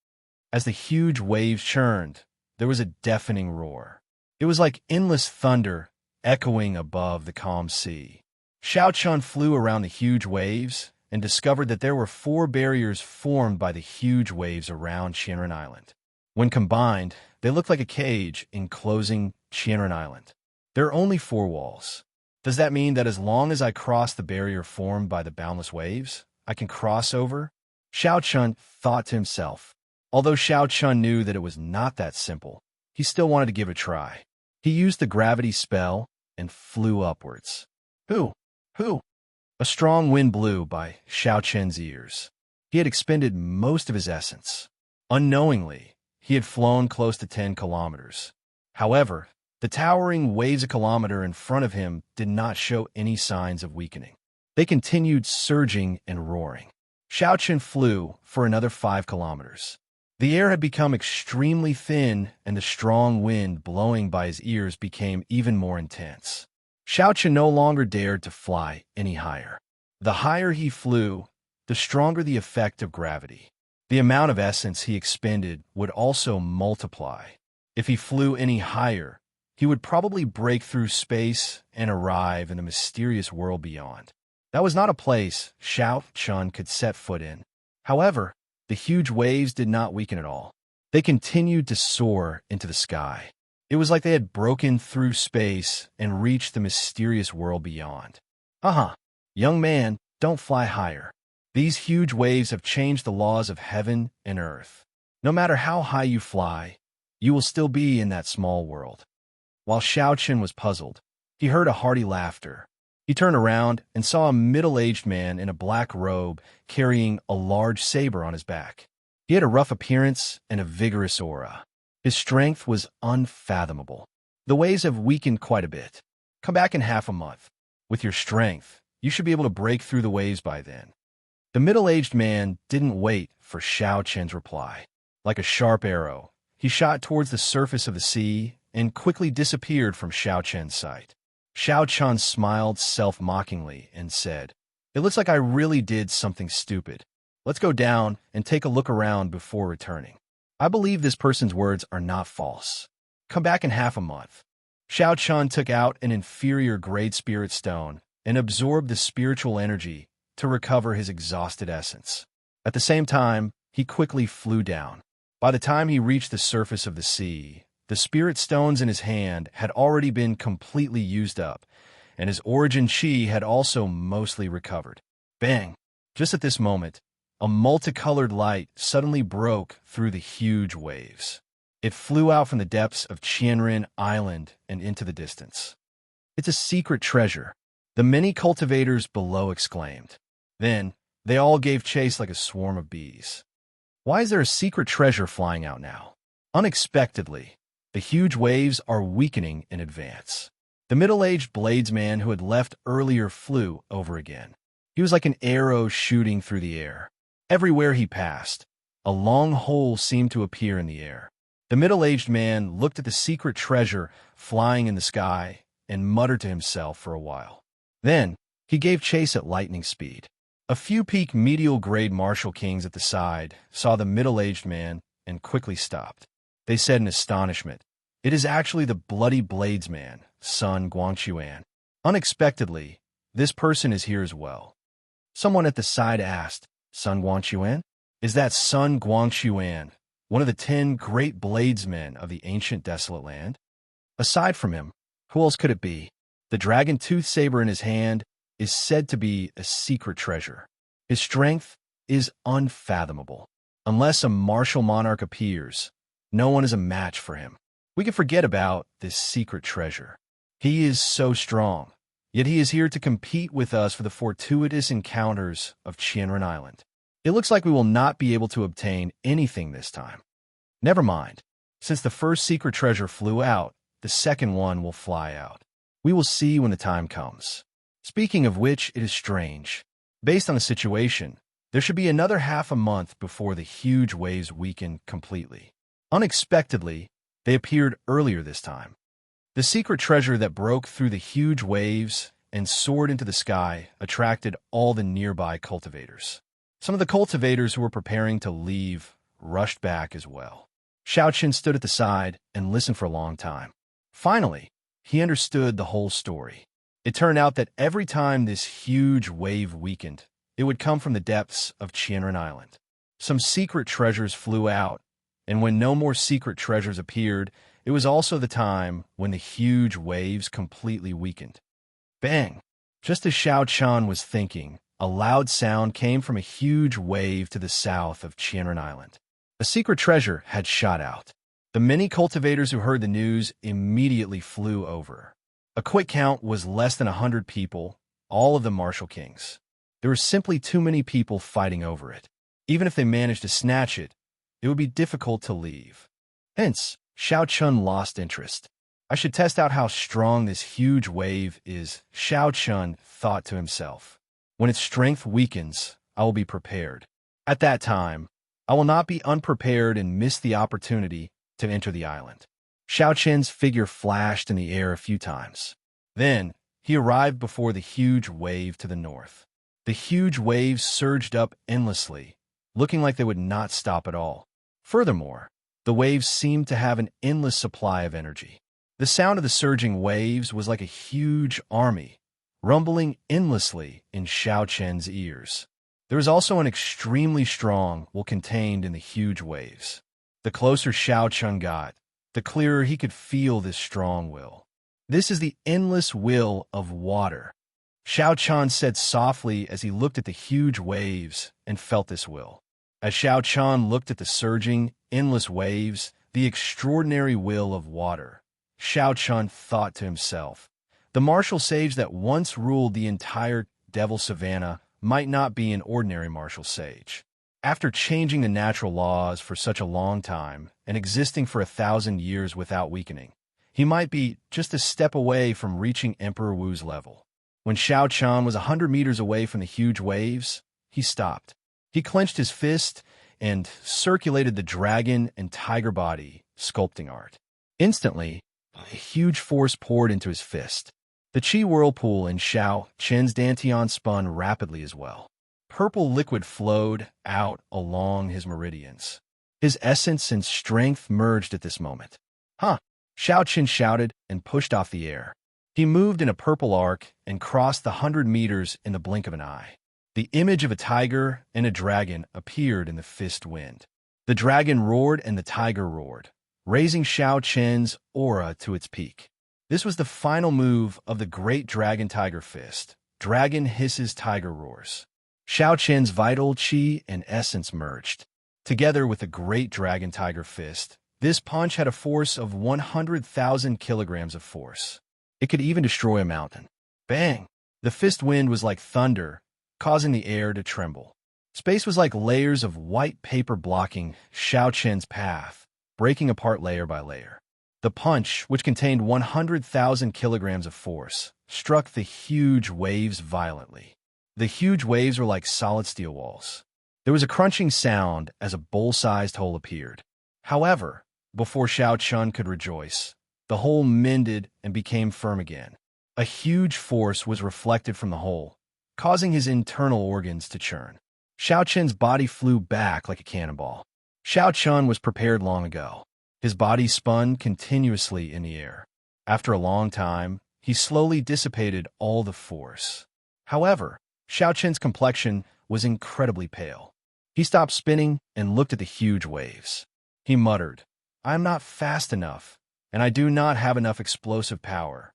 As the huge waves churned, there was a deafening roar. It was like endless thunder echoing above the calm sea. Xiao Chun flew around the huge waves and discovered that there were 4 barriers formed by the huge waves around Qianren Island. When combined, they looked like a cage enclosing Qianren Island. There are only 4 walls. Does that mean that as long as I cross the barrier formed by the boundless waves, I can cross over? Xiao Chun thought to himself. Although Xiao Chun knew that it was not that simple, he still wanted to give it a try. He used the gravity spell and flew upwards. Hoo! Hoo! A strong wind blew by Xiao Chun's ears. He had expended most of his essence. Unknowingly, he had flown close to 10 kilometers. However, the towering waves a kilometer in front of him did not show any signs of weakening. They continued surging and roaring. Xiao Chun flew for another 5 kilometers. The air had become extremely thin, and the strong wind blowing by his ears became even more intense. Xiao Chun no longer dared to fly any higher. The higher he flew, the stronger the effect of gravity. The amount of essence he expended would also multiply. If he flew any higher, he would probably break through space and arrive in the mysterious world beyond. That was not a place Xiao Chun could set foot in. However, the huge waves did not weaken at all. They continued to soar into the sky. It was like they had broken through space and reached the mysterious world beyond. Young man, don't fly higher. These huge waves have changed the laws of heaven and earth. No matter how high you fly, you will still be in that small world. While Xiao Chun was puzzled, he heard a hearty laughter. He turned around and saw a middle-aged man in a black robe carrying a large saber on his back. He had a rough appearance and a vigorous aura. His strength was unfathomable. The waves have weakened quite a bit. Come back in half a month. With your strength, you should be able to break through the waves by then. The middle-aged man didn't wait for Xiao Chun's reply. Like a sharp arrow, he shot towards the surface of the sea and quickly disappeared from Xiao Chun's sight. Xiao Chun smiled self-mockingly and said, "It looks like I really did something stupid. Let's go down and take a look around before returning. I believe this person's words are not false. Come back in half a month." Xiao Chun took out an inferior grade spirit stone and absorbed the spiritual energy to recover his exhausted essence. At the same time, he quickly flew down. By the time he reached the surface of the sea, the spirit stones in his hand had already been completely used up, and his origin chi had also mostly recovered. Bang! Just at this moment, a multicolored light suddenly broke through the huge waves. It flew out from the depths of Serene Island and into the distance. "It's a secret treasure," the many cultivators below exclaimed. Then, they all gave chase like a swarm of bees. Why is there a secret treasure flying out now? Unexpectedly, the huge waves are weakening in advance. The middle-aged bladesman who had left earlier flew over again. He was like an arrow shooting through the air. Everywhere he passed, a long hole seemed to appear in the air. The middle-aged man looked at the secret treasure flying in the sky and muttered to himself for a while. Then, he gave chase at lightning speed. A few peak medial-grade martial kings at the side saw the middle-aged man and quickly stopped. They said in astonishment, "It is actually the bloody bladesman, Sun Guangquan. Unexpectedly, this person is here as well." Someone at the side asked, "Sun Guangquan? Is that Sun Guangquan, one of the 10 great bladesmen of the ancient desolate land? Aside from him, who else could it be? The dragon tooth saber in his hand is said to be a secret treasure. His strength is unfathomable. Unless a martial monarch appears, no one is a match for him. We can forget about this secret treasure. He is so strong, yet he is here to compete with us for the fortuitous encounters of Tianren Island. It looks like we will not be able to obtain anything this time. Never mind. Since the first secret treasure flew out, the second one will fly out. We will see when the time comes. Speaking of which, it is strange. Based on the situation, there should be another half a month before the huge waves weaken completely. Unexpectedly, they appeared earlier this time. The secret treasure that broke through the huge waves and soared into the sky attracted all the nearby cultivators. Some of the cultivators who were preparing to leave rushed back as well. Xiaoqin stood at the side and listened for a long time. Finally, he understood the whole story. It turned out that every time this huge wave weakened, it would come from the depths of Tianren Island. Some secret treasures flew out, and when no more secret treasures appeared, it was also the time when the huge waves completely weakened. Bang! Just as Xiaoqian was thinking, a loud sound came from a huge wave to the south of Tianren Island. A secret treasure had shot out. The many cultivators who heard the news immediately flew over. A quick count was less than 100 people, all of them martial kings. There were simply too many people fighting over it. Even if they managed to snatch it, it would be difficult to leave. Hence, Xiaoqin lost interest. I should test out how strong this huge wave is, Xiaoqin thought to himself. When its strength weakens, I will be prepared. At that time, I will not be unprepared and miss the opportunity to enter the island. Xiaoqin's figure flashed in the air a few times. Then, he arrived before the huge wave to the north. The huge waves surged up endlessly, looking like they would not stop at all. Furthermore, the waves seemed to have an endless supply of energy. The sound of the surging waves was like a huge army, rumbling endlessly in Xiaoqin's ears. There was also an extremely strong will contained in the huge waves. The closer Xiaoqin got, the clearer he could feel this strong will. This is the endless will of water, Xiaoqin said softly as he looked at the huge waves and felt this will. As Xiaoqin looked at the surging, endless waves, the extraordinary will of water, Xiaoqin thought to himself, the martial sage that once ruled the entire Devil Savannah might not be an ordinary martial sage. After changing the natural laws for such a long time and existing for 1,000 years without weakening, he might be just a step away from reaching Emperor Wu's level. When Xiaoqin was 100 meters away from the huge waves, he stopped. He clenched his fist and circulated the dragon and tiger body sculpting art. Instantly, a huge force poured into his fist. The chi whirlpool in Xiaoqin's dantian spun rapidly as well. Purple liquid flowed out along his meridians. His essence and strength merged at this moment. "Huh!" Xiaoqin shouted and pushed off the air. He moved in a purple arc and crossed the 100 meters in the blink of an eye. The image of a tiger and a dragon appeared in the fist wind. The dragon roared and the tiger roared, raising Xiaoqin's aura to its peak. This was the final move of the great dragon tiger fist. Dragon hisses, tiger roars. Xiao Qian's vital qi and essence merged. Together with the great dragon tiger fist, this punch had a force of 100,000 kilograms of force. It could even destroy a mountain. Bang! The fist wind was like thunder, causing the air to tremble. Space was like layers of white paper blocking Xiao Qian's path, breaking apart layer by layer. The punch, which contained 100,000 kilograms of force, struck the huge waves violently. The huge waves were like solid steel walls. There was a crunching sound as a bowl-sized hole appeared. However, before Xiao Qian could rejoice, the hole mended and became firm again. A huge force was reflected from the hole, causing his internal organs to churn. Xiao Qian's body flew back like a cannonball. Xiao Qian was prepared long ago. His body spun continuously in the air. After a long time, he slowly dissipated all the force. However, Xiao Qian's complexion was incredibly pale. He stopped spinning and looked at the huge waves. He muttered, "I am not fast enough, and I do not have enough explosive power.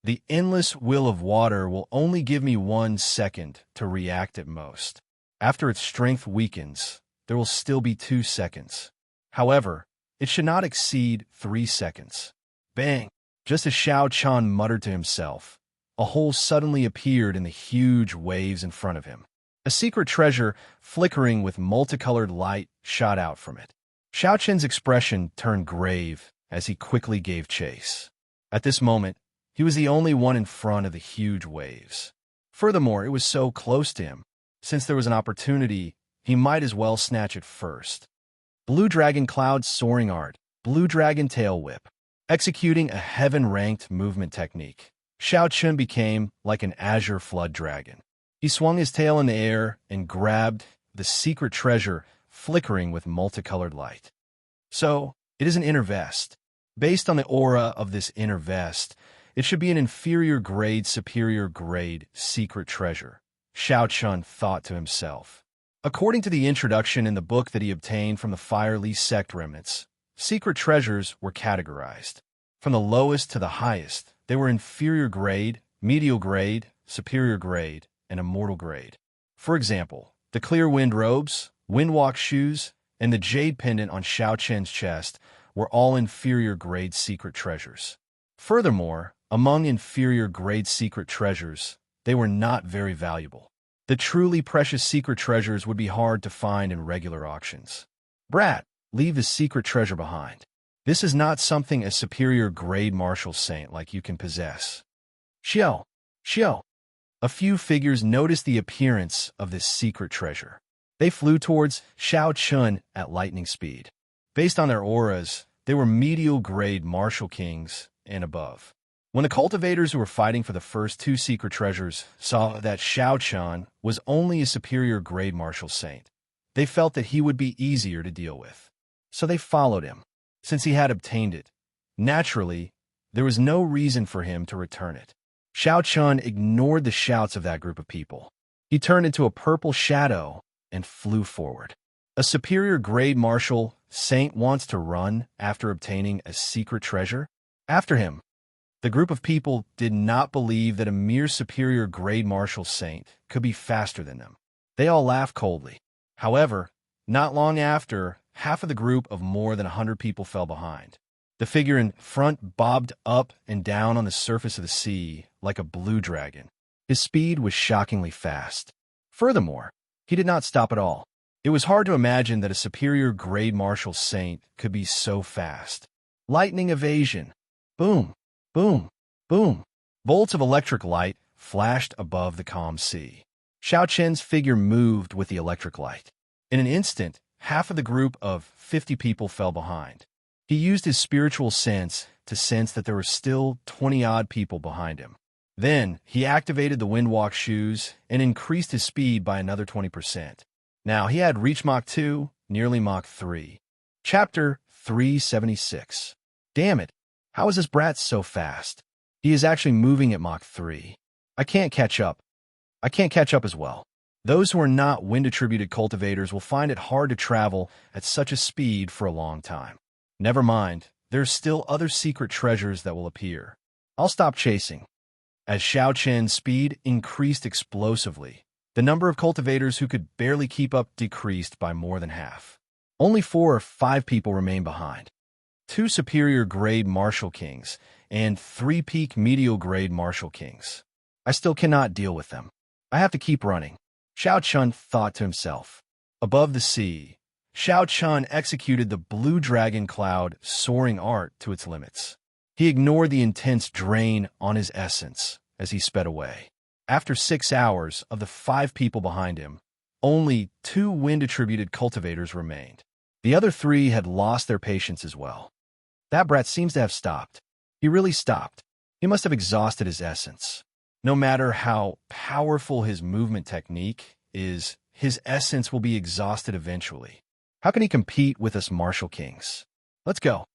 The endless will of water will only give me 1 second to react at most. After its strength weakens, there will still be 2 seconds. However, it should not exceed 3 seconds." Bang! Just as Xiao Qian muttered to himself, a hole suddenly appeared in the huge waves in front of him. A secret treasure, flickering with multicolored light, shot out from it. Xiao Qian's expression turned grave as he quickly gave chase. At this moment, he was the only one in front of the huge waves. Furthermore, it was so close to him. Since there was an opportunity, he might as well snatch it first. Blue Dragon Cloud Soaring Art, Blue Dragon Tail Whip. Executing a heaven-ranked movement technique, Xiao Qian became like an azure flood dragon. He swung his tail in the air and grabbed the secret treasure, flickering with multicolored light. So, it is an inner vest. Based on the aura of this inner vest, it should be an inferior grade, superior grade secret treasure, Xiao Qian thought to himself. According to the introduction in the book that he obtained from the Fire Lee sect remnants, secret treasures were categorized. From the lowest to the highest, they were inferior grade, medial grade, superior grade, and immortal grade. For example, the clear wind robes, windwalk shoes, and the jade pendant on Xiao Qian's chest were all inferior grade secret treasures. Furthermore, among inferior grade secret treasures, they were not very valuable. The truly precious secret treasures would be hard to find in regular auctions. Brat, leave the secret treasure behind. This is not something a superior grade martial saint like you can possess. Xiao, Xiao. A few figures noticed the appearance of this secret treasure. They flew towards Xiao Qian at lightning speed. Based on their auras, they were medial grade martial kings and above. When the cultivators who were fighting for the first 2 secret treasures saw that Xiao Qian was only a superior grade martial saint, they felt that he would be easier to deal with. So they followed him. Since he had obtained it, naturally, there was no reason for him to return it. Xiao Qian ignored the shouts of that group of people. He turned into a purple shadow and flew forward. A superior grade martial saint wants to run after obtaining a secret treasure? After him. The group of people did not believe that a mere superior grade martial saint could be faster than them. They all laughed coldly. However, not long after, half of the group of more than 100 people fell behind. The figure in front bobbed up and down on the surface of the sea like a blue dragon. His speed was shockingly fast. Furthermore, he did not stop at all. It was hard to imagine that a superior grade martial saint could be so fast. Lightning evasion. Boom, boom, boom. Bolts of electric light flashed above the calm sea. Xiao Qian's figure moved with the electric light. In an instant, half of the group of 50 people fell behind. He used his spiritual sense to sense that there were still 20-odd people behind him. Then, he activated the windwalk shoes and increased his speed by another 20%. Now, he had reached Mach 2, nearly Mach 3. Chapter 376. Damn it, how is this brat so fast? He is actually moving at Mach 3. I can't catch up. I can't catch up as well. Those who are not wind-attributed cultivators will find it hard to travel at such a speed for a long time. Never mind, there are still other secret treasures that will appear. I'll stop chasing. As Xiao Qian's speed increased explosively, the number of cultivators who could barely keep up decreased by more than half. Only 4 or 5 people remained behind. 2 superior-grade martial kings and 3 peak medial-grade martial kings. I still cannot deal with them. I have to keep running. Xiao Chun thought to himself. Above the sea, Xiao Chun executed the blue dragon cloud soaring art to its limits. He ignored the intense drain on his essence as he sped away. After 6 hours of the 5 people behind him, only 2 wind-attributed cultivators remained. The other 3 had lost their patience as well. That brat seems to have stopped. He really stopped. He must have exhausted his essence. No matter how powerful his movement technique is, his essence will be exhausted eventually. How can he compete with us martial kings? Let's go.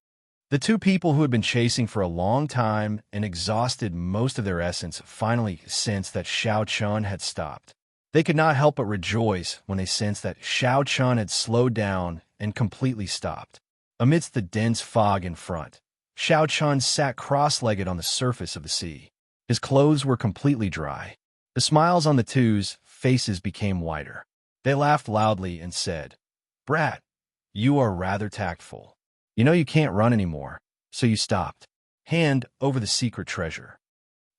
The 2 people who had been chasing for a long time and exhausted most of their essence finally sensed that Xiao Chun had stopped. They could not help but rejoice when they sensed that Xiao Chun had slowed down and completely stopped. Amidst the dense fog in front, Xiao Chun sat cross-legged on the surface of the sea. His clothes were completely dry. The smiles on the two's faces became wider. They laughed loudly and said, "Brat, you are rather tactful. You know you can't run anymore, so you stopped. Hand over the secret treasure.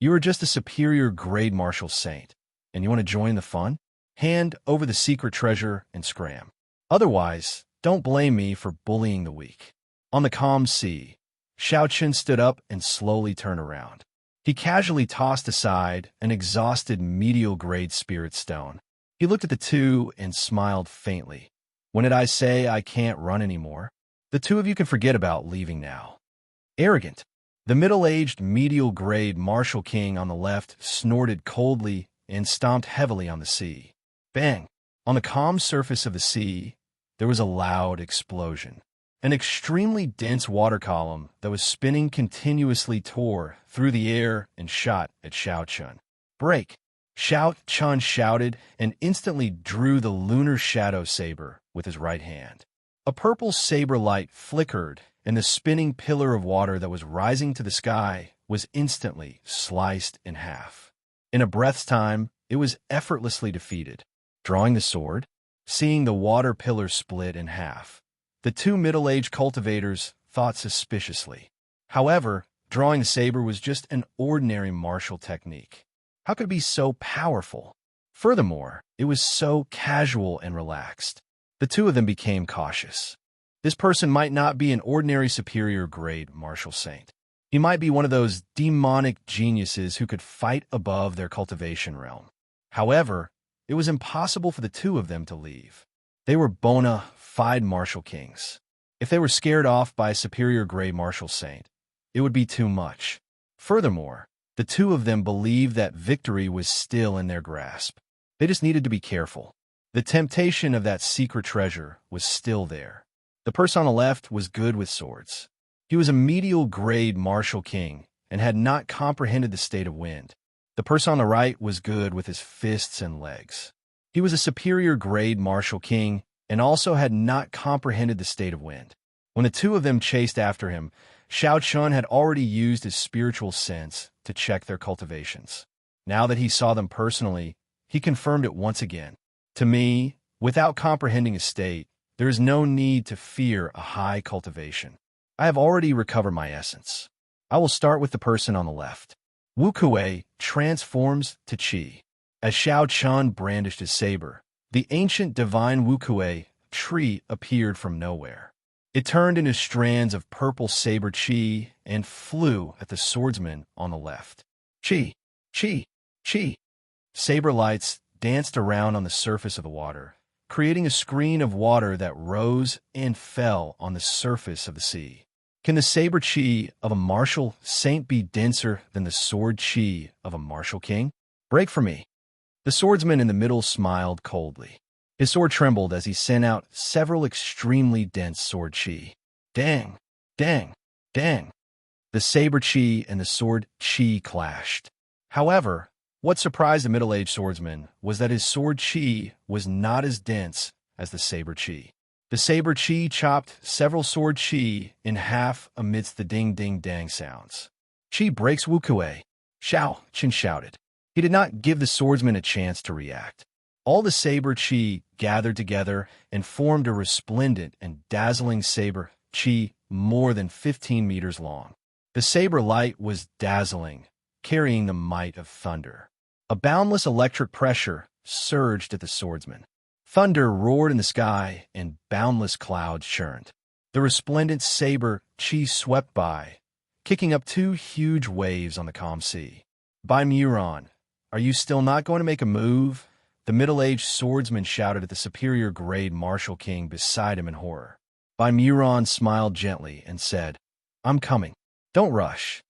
You are just a superior grade martial saint, and you want to join the fun? Hand over the secret treasure and scram. Otherwise, don't blame me for bullying the weak." On the calm sea, Xiao Chun stood up and slowly turned around. He casually tossed aside an exhausted medial-grade spirit stone. He looked at the 2 and smiled faintly. "When did I say I can't run anymore? The 2 of you can forget about leaving now." Arrogant. The middle-aged medial-grade martial king on the left snorted coldly and stomped heavily on the sea. Bang! On the calm surface of the sea, there was a loud explosion. An extremely dense water column that was spinning continuously tore through the air and shot at Xiao Chun. "Break!" Xiao Chun shouted and instantly drew the lunar shadow saber with his right hand. A purple saber light flickered, and the spinning pillar of water that was rising to the sky was instantly sliced in half. In a breath's time, it was effortlessly defeated. Drawing the sword, seeing the water pillar split in half, the 2 middle-aged cultivators thought suspiciously. However, drawing the saber was just an ordinary martial technique. How could it be so powerful? Furthermore, it was so casual and relaxed. The 2 of them became cautious. This person might not be an ordinary superior-grade martial saint. He might be one of those demonic geniuses who could fight above their cultivation realm. However, it was impossible for the 2 of them to leave. They were bona fide martial kings. If they were scared off by a superior-grade martial saint, it would be too much. Furthermore, the 2 of them believed that victory was still in their grasp. They just needed to be careful. The temptation of that secret treasure was still there. The person on the left was good with swords. He was a medial-grade martial king and had not comprehended the state of wind. The person on the right was good with his fists and legs. He was a superior-grade martial king and also had not comprehended the state of wind. When the 2 of them chased after him, Xiao Chun had already used his spiritual sense to check their cultivations. Now that he saw them personally, he confirmed it once again. To me, without comprehending a state, there is no need to fear a high cultivation. I have already recovered my essence. I will start with the person on the left. Wu Kuei transforms to Qi. As Xiao Chun brandished his saber, the ancient divine Wu Kuei tree appeared from nowhere. It turned into strands of purple saber Qi and flew at the swordsman on the left. Qi, Qi, Qi. Saber lights danced around on the surface of the water, creating a screen of water that rose and fell on the surface of the sea. Can the saber Qi of a martial saint be denser than the sword Qi of a martial king? Break for me. The swordsman in the middle smiled coldly. His sword trembled as he sent out several extremely dense sword Qi. Dang, dang, dang. The saber Qi and the sword Qi clashed. However, what surprised the middle-aged swordsman was that his sword Qi was not as dense as the saber Qi. The saber Qi chopped several sword Qi in half amidst the ding-ding-dang sounds. Chi breaks Wukue, Xiao Qin shouted. He did not give the swordsman a chance to react. All the saber chi gathered together and formed a resplendent and dazzling saber chi more than 15 meters long. The saber light was dazzling, carrying the might of thunder. A boundless electric pressure surged at the swordsman. Thunder roared in the sky and boundless clouds churned. The resplendent saber chi swept by, kicking up 2 huge waves on the calm sea. By Muron, are you still not going to make a move? The middle-aged swordsman shouted at the superior-grade martial king beside him in horror. By Muron smiled gently and said, I'm coming. Don't rush.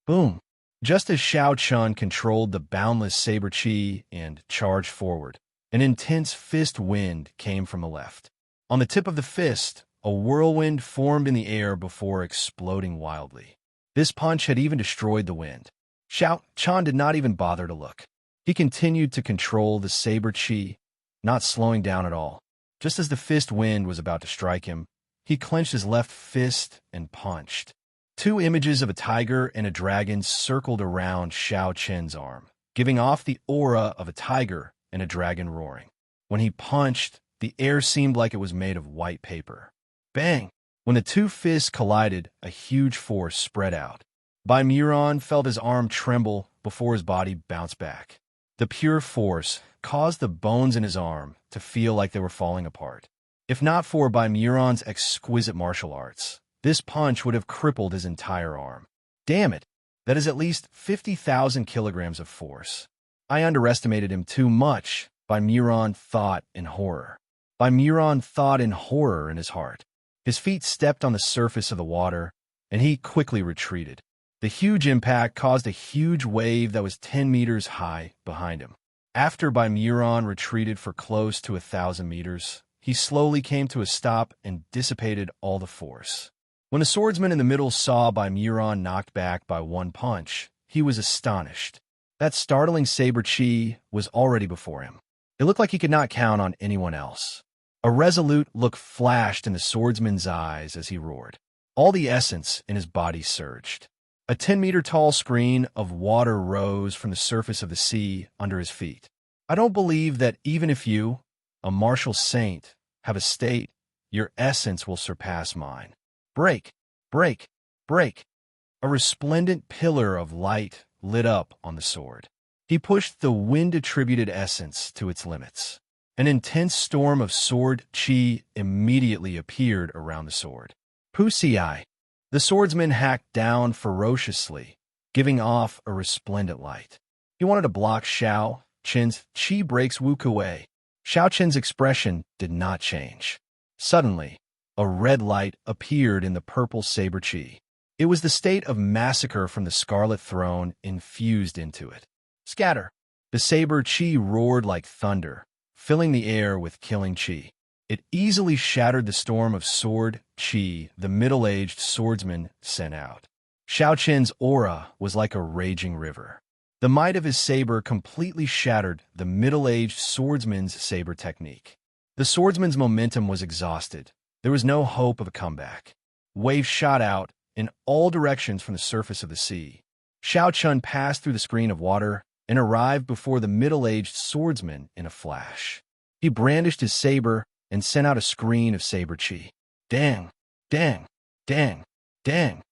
Boom. Just as Xiao Chun controlled the boundless saber chi and charged forward, an intense fist wind came from the left. On the tip of the fist, a whirlwind formed in the air before exploding wildly. This punch had even destroyed the wind. Xiao Chun did not even bother to look. He continued to control the saber chi, not slowing down at all. Just as the fist wind was about to strike him, he clenched his left fist and punched. 2 images of a tiger and a dragon circled around Xiao Chen's arm, giving off the aura of a tiger and a dragon roaring. When he punched, the air seemed like it was made of white paper. Bang! When the 2 fists collided, a huge force spread out. Bai Muron felt his arm tremble before his body bounced back. The pure force caused the bones in his arm to feel like they were falling apart. If not for Bai Muron's exquisite martial arts, this punch would have crippled his entire arm. Damn it! That is at least 50,000 kilograms of force. I underestimated him too much, Bai Muron thought in horror. Bai Muron thought in horror in his heart. His feet stepped on the surface of the water, and he quickly retreated. The huge impact caused a huge wave that was 10 meters high behind him. After Bai Muron retreated for close to 1,000 meters, he slowly came to a stop and dissipated all the force. When the swordsman in the middle saw Bai Muron knocked back by 1 punch, he was astonished. That startling saber chi was already before him. It looked like he could not count on anyone else. A resolute look flashed in the swordsman's eyes as he roared. All the essence in his body surged. A 10-meter-tall screen of water rose from the surface of the sea under his feet. I don't believe that even if you, a martial saint, have a state, your essence will surpass mine. Break, break, break. A resplendent pillar of light lit up on the sword. He pushed the wind-attributed essence to its limits. An intense storm of sword chi immediately appeared around the sword. Pusi. The swordsman hacked down ferociously, giving off a resplendent light. He wanted to block Xiao Chen's chi breaks Wukue. Xiao Chen's expression did not change. Suddenly, a red light appeared in the purple saber chi. It was the state of massacre from the Scarlet Throne infused into it. Scatter! The saber chi roared like thunder, filling the air with killing chi. It easily shattered the storm of sword chi the middle-aged swordsman sent out. Xiao Chen's aura was like a raging river. The might of his saber completely shattered the middle-aged swordsman's saber technique. The swordsman's momentum was exhausted. There was no hope of a comeback. Waves shot out in all directions from the surface of the sea. Xiao Chun passed through the screen of water and arrived before the middle-aged swordsman in a flash. He brandished his saber and sent out a screen of saber chi. Dang, dang, dang, dang.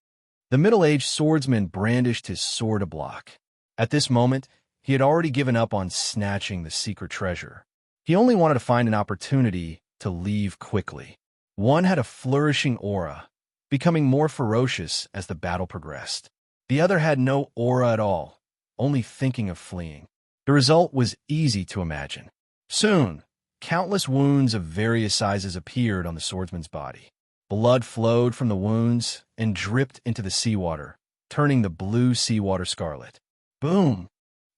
The middle-aged swordsman brandished his sword to block. At this moment, he had already given up on snatching the secret treasure. He only wanted to find an opportunity to leave quickly. One had a flourishing aura, becoming more ferocious as the battle progressed. The other had no aura at all, only thinking of fleeing. The result was easy to imagine. Soon, countless wounds of various sizes appeared on the swordsman's body. Blood flowed from the wounds and dripped into the seawater, turning the blue seawater scarlet. Boom!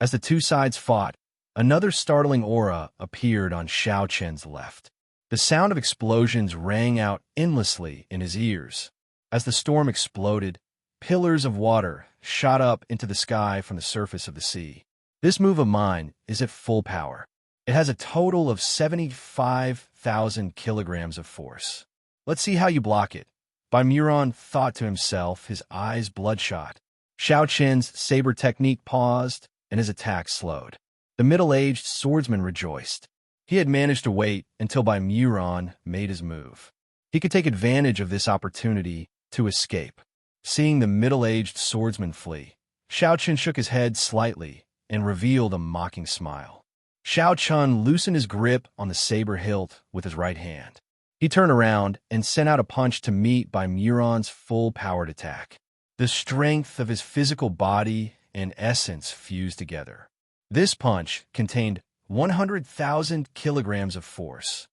As the 2 sides fought, another startling aura appeared on Xiao Chen's left. The sound of explosions rang out endlessly in his ears. As the storm exploded, pillars of water shot up into the sky from the surface of the sea. This move of mine is at full power. It has a total of 75,000 kilograms of force. Let's see how you block it. Bai Muron thought to himself, his eyes bloodshot. Xiao Qin's saber technique paused, and his attack slowed. The middle-aged swordsman rejoiced. He had managed to wait until Baimuran made his move. He could take advantage of this opportunity to escape. Seeing the middle-aged swordsman flee, Xiao Qin shook his head slightly and revealed a mocking smile. Xiao Qin loosened his grip on the saber hilt with his right hand. He turned around and sent out a punch to meet Baimuran's full-powered attack. The strength of his physical body and essence fused together. This punch contained 100,000 kilograms of force.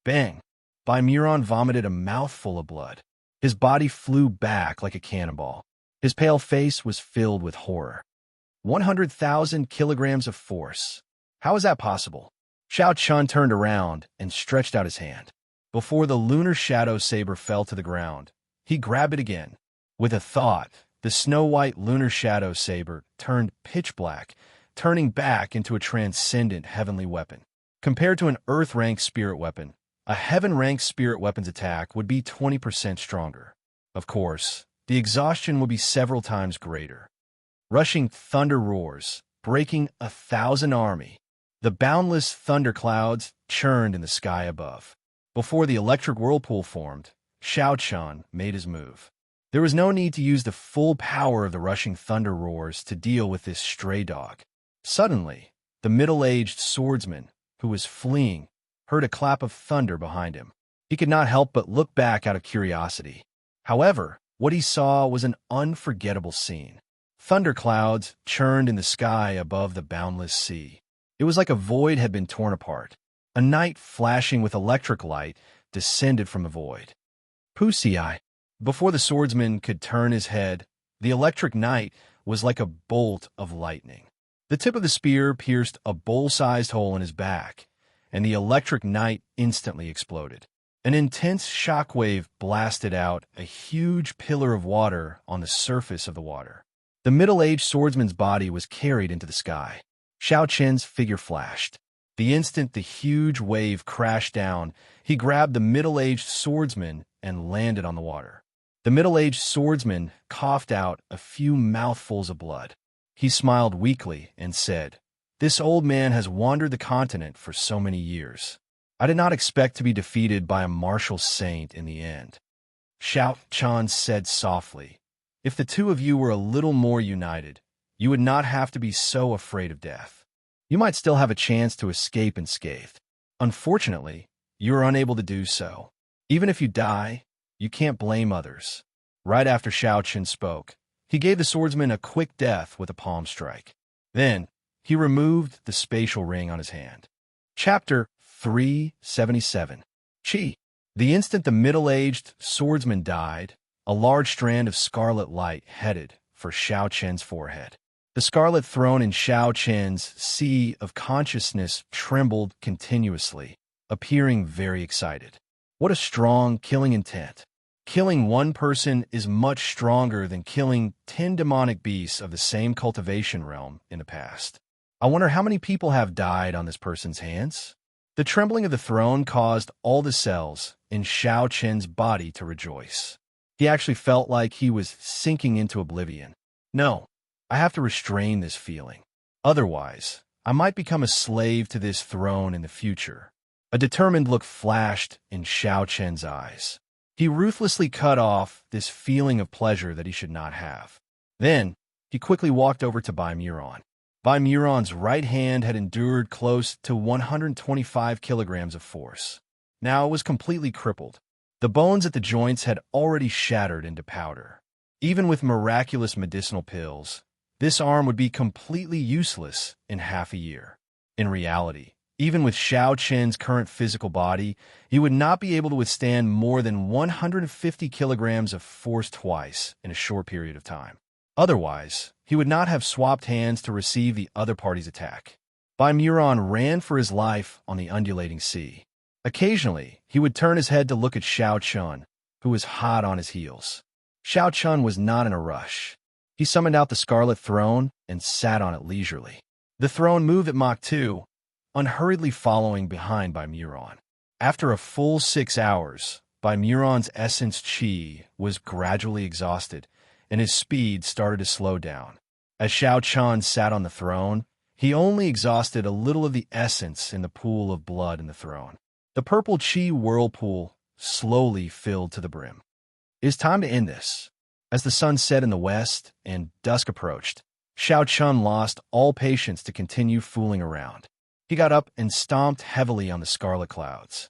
Bang! Baimuran vomited a mouthful of blood. His body flew back like a cannonball. His pale face was filled with horror. 100,000 kilograms of force. How is that possible? Xiao Qin turned around and stretched out his hand. Before the lunar shadow saber fell to the ground, he grabbed it again. With a thought, the snow-white lunar shadow saber turned pitch black, turning back into a transcendent heavenly weapon. Compared to an earth-ranked spirit weapon, a heaven-ranked spirit weapon's attack would be 20% stronger. Of course, the exhaustion would be several times greater. Rushing thunder roars, breaking 1,000 army. The boundless thunder clouds churned in the sky above. Before the electric whirlpool formed, Xiao Qin made his move. There was no need to use the full power of the rushing thunder roars to deal with this stray dog. Suddenly, the middle-aged swordsman, who was fleeing, heard a clap of thunder behind him. He could not help but look back out of curiosity. However, what he saw was an unforgettable scene. Thunderclouds churned in the sky above the boundless sea. It was like a void had been torn apart. A knight flashing with electric light descended from the void. Pusii. Before the swordsman could turn his head, the electric knight was like a bolt of lightning. The tip of the spear pierced a bowl-sized hole in his back, and the electric knight instantly exploded. An intense shockwave blasted out a huge pillar of water on the surface of the water. The middle-aged swordsman's body was carried into the sky. Xiao Qin's figure flashed. The instant the huge wave crashed down, he grabbed the middle-aged swordsman and landed on the water. The middle-aged swordsman coughed out a few mouthfuls of blood. He smiled weakly and said, "This old man has wandered the continent for so many years. I did not expect to be defeated by a martial saint in the end." Xiao Qin said softly, "If the two of you were a little more united, you would not have to be so afraid of death. You might still have a chance to escape unscathed. Unfortunately, you are unable to do so. Even if you die, you can't blame others." Right after Xiao Qin spoke, he gave the swordsman a quick death with a palm strike. Then, he removed the spatial ring on his hand. Chapter 377. Qi. The instant the middle-aged swordsman died, a large strand of scarlet light headed for Xiao Qin's forehead. The scarlet throne in Xiao Qin's sea of consciousness trembled continuously, appearing very excited. What a strong killing intent. Killing one person is much stronger than killing 10 demonic beasts of the same cultivation realm in the past. I wonder how many people have died on this person's hands? The trembling of the throne caused all the cells in Xiao Qin's body to rejoice. He actually felt like he was sinking into oblivion. No, I have to restrain this feeling. Otherwise, I might become a slave to this throne in the future. A determined look flashed in Xiao Qin's eyes. He ruthlessly cut off this feeling of pleasure that he should not have. Then, he quickly walked over to Baimuran. Baimuran's right hand had endured close to 125 kilograms of force. Now it was completely crippled. The bones at the joints had already shattered into powder. Even with miraculous medicinal pills, this arm would be completely useless in half a year. In reality, even with Xiao Qin's current physical body, he would not be able to withstand more than 150 kilograms of force twice in a short period of time. Otherwise, he would not have swapped hands to receive the other party's attack. Baimuran ran for his life on the undulating sea. Occasionally, he would turn his head to look at Xiao Qin, who was hot on his heels. Xiao Qin was not in a rush. He summoned out the scarlet throne and sat on it leisurely. The throne moved at Mach 2, unhurriedly following behind Baimuran. After a full 6 hours, Baimuran's essence qi was gradually exhausted, and his speed started to slow down. As Xiao Chun sat on the throne, he only exhausted a little of the essence in the pool of blood in the throne. The purple chi whirlpool slowly filled to the brim. It is time to end this. As the sun set in the west and dusk approached, Xiao Chun lost all patience to continue fooling around. He got up and stomped heavily on the scarlet clouds.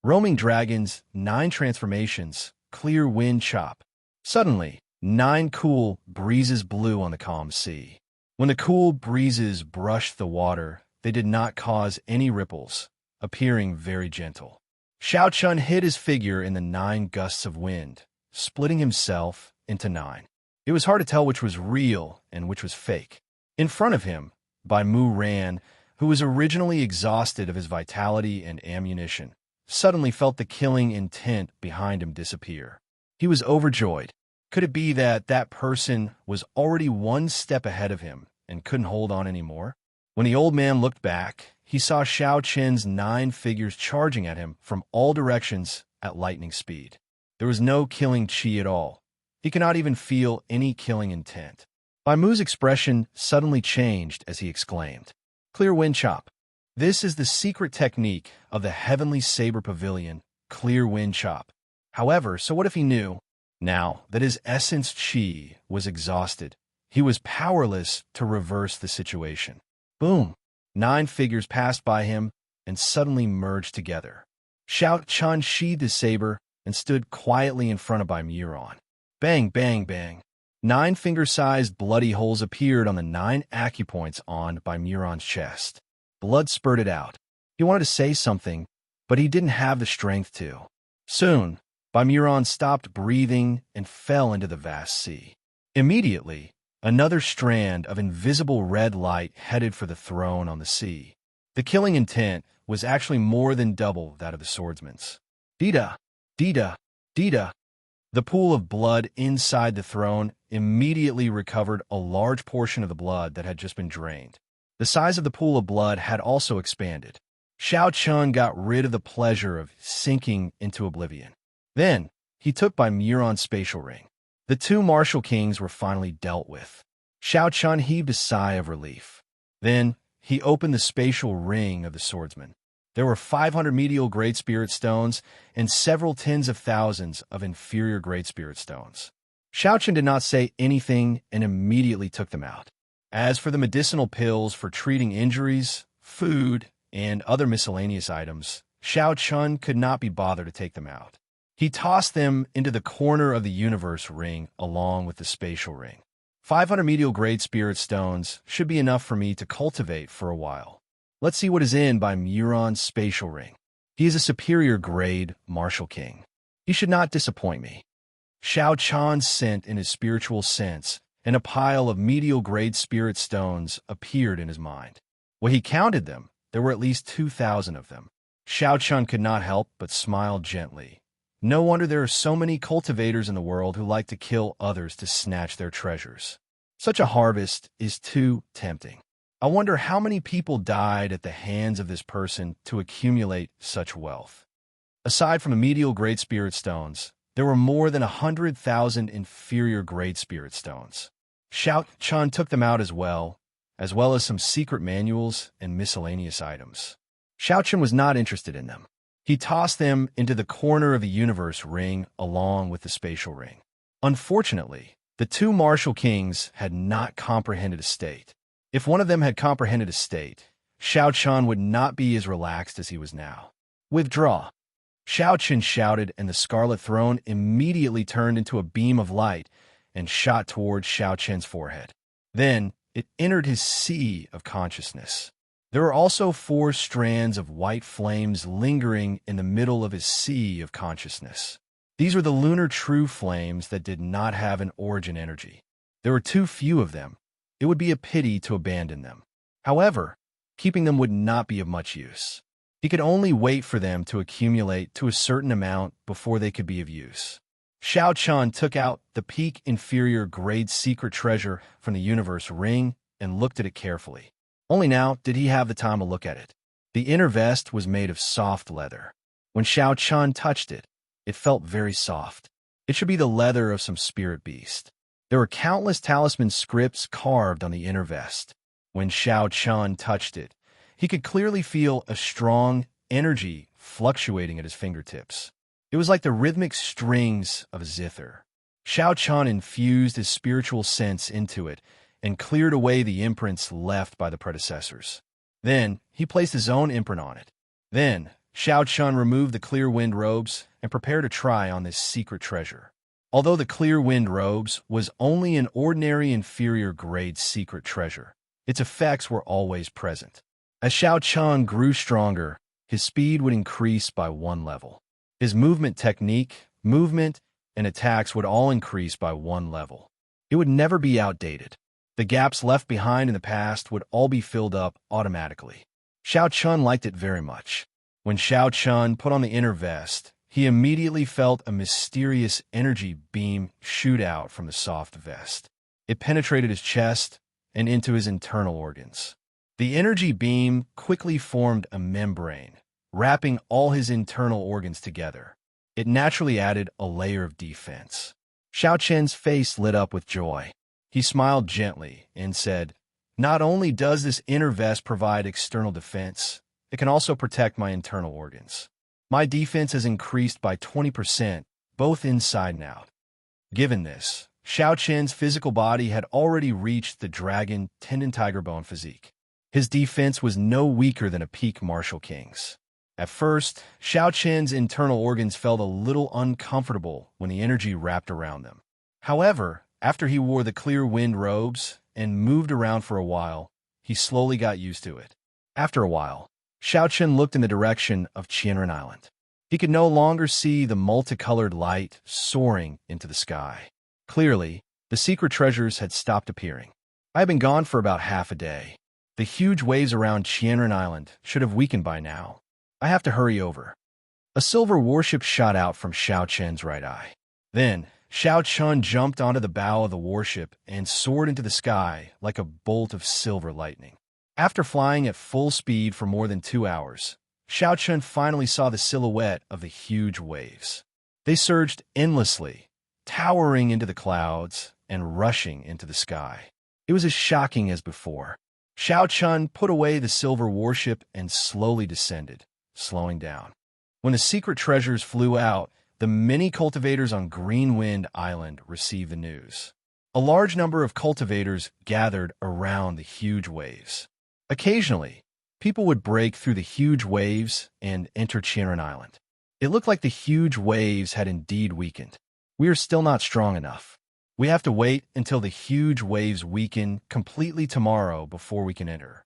Roaming dragons, 9 transformations, clear wind chop. Suddenly, 9 cool breezes blew on the calm sea. When the cool breezes brushed the water, they did not cause any ripples, appearing very gentle. Xiao Chun hid his figure in the 9 gusts of wind, splitting himself into 9. It was hard to tell which was real and which was fake. In front of him, Bai Mu Ran, who was originally exhausted of his vitality and ammunition, suddenly felt the killing intent behind him disappear. He was overjoyed. Could it be that that person was already 1 step ahead of him and couldn't hold on anymore? When the old man looked back, he saw Xiao Chen's 9 figures charging at him from all directions at lightning speed. There was no killing chi at all. He could not even feel any killing intent. Bai Mu's expression suddenly changed as he exclaimed, "Clear wind chop. This is the secret technique of the Heavenly Saber Pavilion, clear wind chop." However, so what if he knew? Now that his essence chi was exhausted, he was powerless to reverse the situation. Boom! 9 figures passed by him and suddenly merged together. Xiao Chun sheathed his saber and stood quietly in front of Bai Muron. Bang, bang, bang. 9 finger-sized bloody holes appeared on the 9 acupoints on Bai Muron's chest. Blood spurted out. He wanted to say something, but he didn't have the strength to. Soon, Bai Muron stopped breathing and fell into the vast sea. Immediately, another strand of invisible red light headed for the throne on the sea. The killing intent was actually more than double that of the swordsman's. Dida, Dida, Dida. The pool of blood inside the throne immediately recovered a large portion of the blood that had just been drained. The size of the pool of blood had also expanded. Xiao Chun got rid of the pleasure of sinking into oblivion. Then, he took Bai Muron's spatial ring. The 2 martial kings were finally dealt with. Xiao Chun heaved a sigh of relief. Then, he opened the spatial ring of the swordsman. There were 500 medial Great Spirit Stones and several tens of thousands of inferior Great Spirit Stones. Xiao Chun did not say anything and immediately took them out. As for the medicinal pills for treating injuries, food, and other miscellaneous items, Xiao Chun could not be bothered to take them out. He tossed them into the corner of the universe ring along with the spatial ring. 500 medial Great Spirit Stones should be enough for me to cultivate for a while. Let's see what is in Bai Muron's spatial ring. He is a superior grade martial king. He should not disappoint me. Xiao Chun sent in his spiritual sense, and a pile of medial grade spirit stones appeared in his mind. When he counted them, there were at least 2,000 of them. Xiao Chun could not help but smile gently. No wonder there are so many cultivators in the world who like to kill others to snatch their treasures. Such a harvest is too tempting. I wonder how many people died at the hands of this person to accumulate such wealth. Aside from the medial Great Spirit Stones, there were more than 100,000 inferior Great Spirit Stones. Xiao Chun took them out as well as some secret manuals and miscellaneous items. Xiao Chun was not interested in them. He tossed them into the corner of the universe ring along with the spatial ring. Unfortunately, the 2 martial kings had not comprehended a state. If one of them had comprehended a state, Xiao Chun would not be as relaxed as he was now. Withdraw. Xiao Chun shouted, and the scarlet throne immediately turned into a beam of light and shot towards Xiao Chun's forehead. Then it entered his sea of consciousness. There were also 4 strands of white flames lingering in the middle of his sea of consciousness. These were the lunar true flames that did not have an origin energy. There were too few of them. It would be a pity to abandon them. However, keeping them would not be of much use. He could only wait for them to accumulate to a certain amount before they could be of use. Xiao Chun took out the peak inferior grade secret treasure from the universe ring and looked at it carefully. Only now did he have the time to look at it. The inner vest was made of soft leather. When Xiao Chun touched it, it felt very soft. It should be the leather of some spirit beast. There were countless talisman scripts carved on the inner vest. When Xiao Chun touched it, he could clearly feel a strong energy fluctuating at his fingertips. It was like the rhythmic strings of a zither. Xiao Chun infused his spiritual sense into it and cleared away the imprints left by the predecessors. Then, he placed his own imprint on it. Then, Xiao Chun removed the clear wind robes and prepared to try on this secret treasure. Although the clear wind robes was only an ordinary inferior grade secret treasure, its effects were always present. As Xiao Chun grew stronger, his speed would increase by 1 level. His movement technique, movement, and attacks would all increase by 1 level. It would never be outdated. The gaps left behind in the past would all be filled up automatically. Xiao Chun liked it very much. When Xiao Chun put on the inner vest, he immediately felt a mysterious energy beam shoot out from the soft vest. It penetrated his chest and into his internal organs. The energy beam quickly formed a membrane, wrapping all his internal organs together. It naturally added a layer of defense. Xiao Chen's face lit up with joy. He smiled gently and said, "Not only does this inner vest provide external defense, it can also protect my internal organs. My defense has increased by 20%, both inside and out." Given this, Xiao Chen's physical body had already reached the dragon tendon tiger bone physique. His defense was no weaker than a peak martial king's. At first, Xiao Chen's internal organs felt a little uncomfortable when the energy wrapped around them. However, after he wore the clear wind robes and moved around for a while, he slowly got used to it. After a while, Xiao Chen looked in the direction of Qianren Island. He could no longer see the multicolored light soaring into the sky. Clearly, the secret treasures had stopped appearing. I had been gone for about half a day. The huge waves around Qianren Island should have weakened by now. I have to hurry over. A silver warship shot out from Xiao Chen's right eye. Then, Xiao Chun jumped onto the bow of the warship and soared into the sky like a bolt of silver lightning. After flying at full speed for more than 2 hours, Xiao Chun finally saw the silhouette of the huge waves. They surged endlessly, towering into the clouds and rushing into the sky. It was as shocking as before. Xiao Chun put away the silver warship and slowly descended, slowing down. When the secret treasures flew out, the many cultivators on Greenwind Island received the news. A large number of cultivators gathered around the huge waves. Occasionally, people would break through the huge waves and enter Qianren Island. It looked like the huge waves had indeed weakened. We are still not strong enough. We have to wait until the huge waves weaken completely tomorrow before we can enter.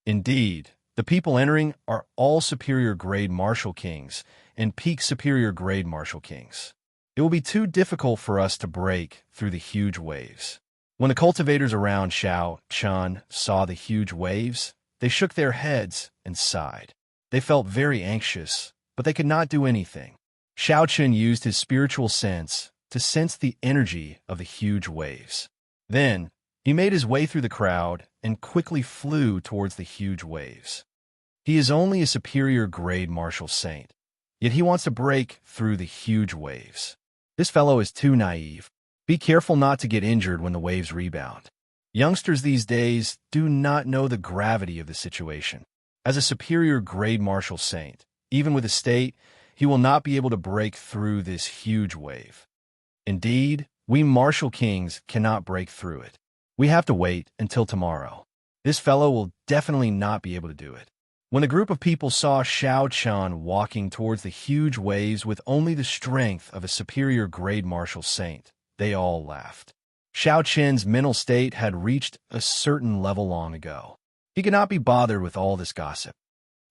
Indeed, the people entering are all superior grade martial kings and peak superior grade martial kings. It will be too difficult for us to break through the huge waves. When the cultivators around Xiao Chun saw the huge waves, they shook their heads and sighed. They felt very anxious, but they could not do anything. Xiao Chun used his spiritual sense to sense the energy of the huge waves. Then, he made his way through the crowd and quickly flew towards the huge waves. He is only a superior grade martial saint, yet he wants to break through the huge waves. This fellow is too naive. Be careful not to get injured when the waves rebound. Youngsters these days do not know the gravity of the situation. As a superior grade martial saint, even with a state, he will not be able to break through this huge wave. Indeed, we martial kings cannot break through it. We have to wait until tomorrow. This fellow will definitely not be able to do it. When the group of people saw Xiao Chun walking towards the huge waves with only the strength of a superior grade martial saint, they all laughed. Xiao Chen's mental state had reached a certain level long ago. He could not be bothered with all this gossip.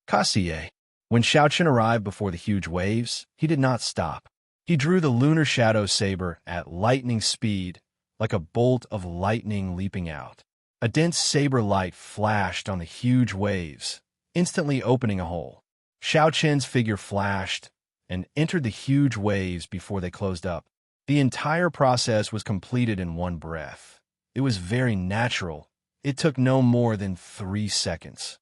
Kassier. When Xiao Chen arrived before the huge waves, he did not stop. He drew the lunar shadow saber at lightning speed, like a bolt of lightning leaping out. A dense saber light flashed on the huge waves, instantly opening a hole. Xiao Chen's figure flashed and entered the huge waves before they closed up. The entire process was completed in one breath. It was very natural. It took no more than 3 seconds.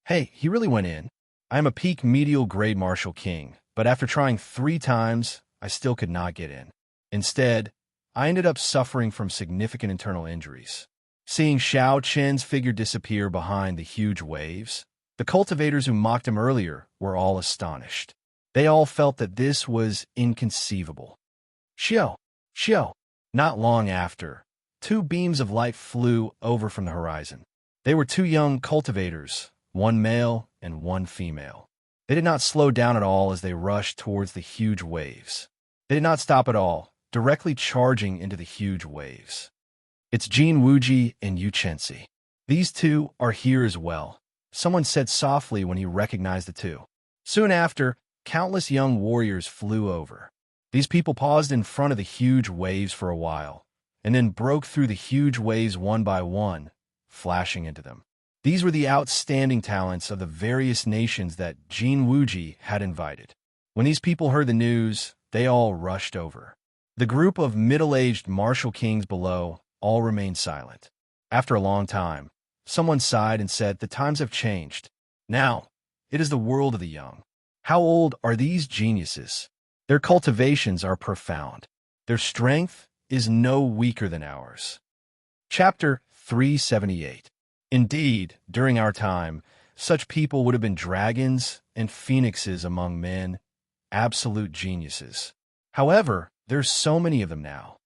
Hey, he really went in. I am a peak medial grade martial king, but after trying 3 times, I still could not get in. Instead, I ended up suffering from significant internal injuries. Seeing Xiao Chen's figure disappear behind the huge waves, the cultivators who mocked him earlier were all astonished. They all felt that this was inconceivable. Xiao! Xiao! Not long after, two beams of light flew over from the horizon. They were two young cultivators, one male and one female. They did not slow down at all as they rushed towards the huge waves. They did not stop at all, directly charging into the huge waves. It's Jin Wuji and Yu Chensi. These two are here as well, someone said softly when he recognized the two. Soon after, countless young warriors flew over. These people paused in front of the huge waves for a while, and then broke through the huge waves one by one, flashing into them. These were the outstanding talents of the various nations that Jin Wuji had invited. When these people heard the news, they all rushed over. The group of middle-aged martial kings below all remained silent. After a long time, someone sighed and said, "The times have changed. Now, it is the world of the young. How old are these geniuses? Their cultivations are profound. Their strength is no weaker than ours." Chapter 378. Indeed, during our time, such people would have been dragons and phoenixes among men, absolute geniuses. However, there's so many of them now.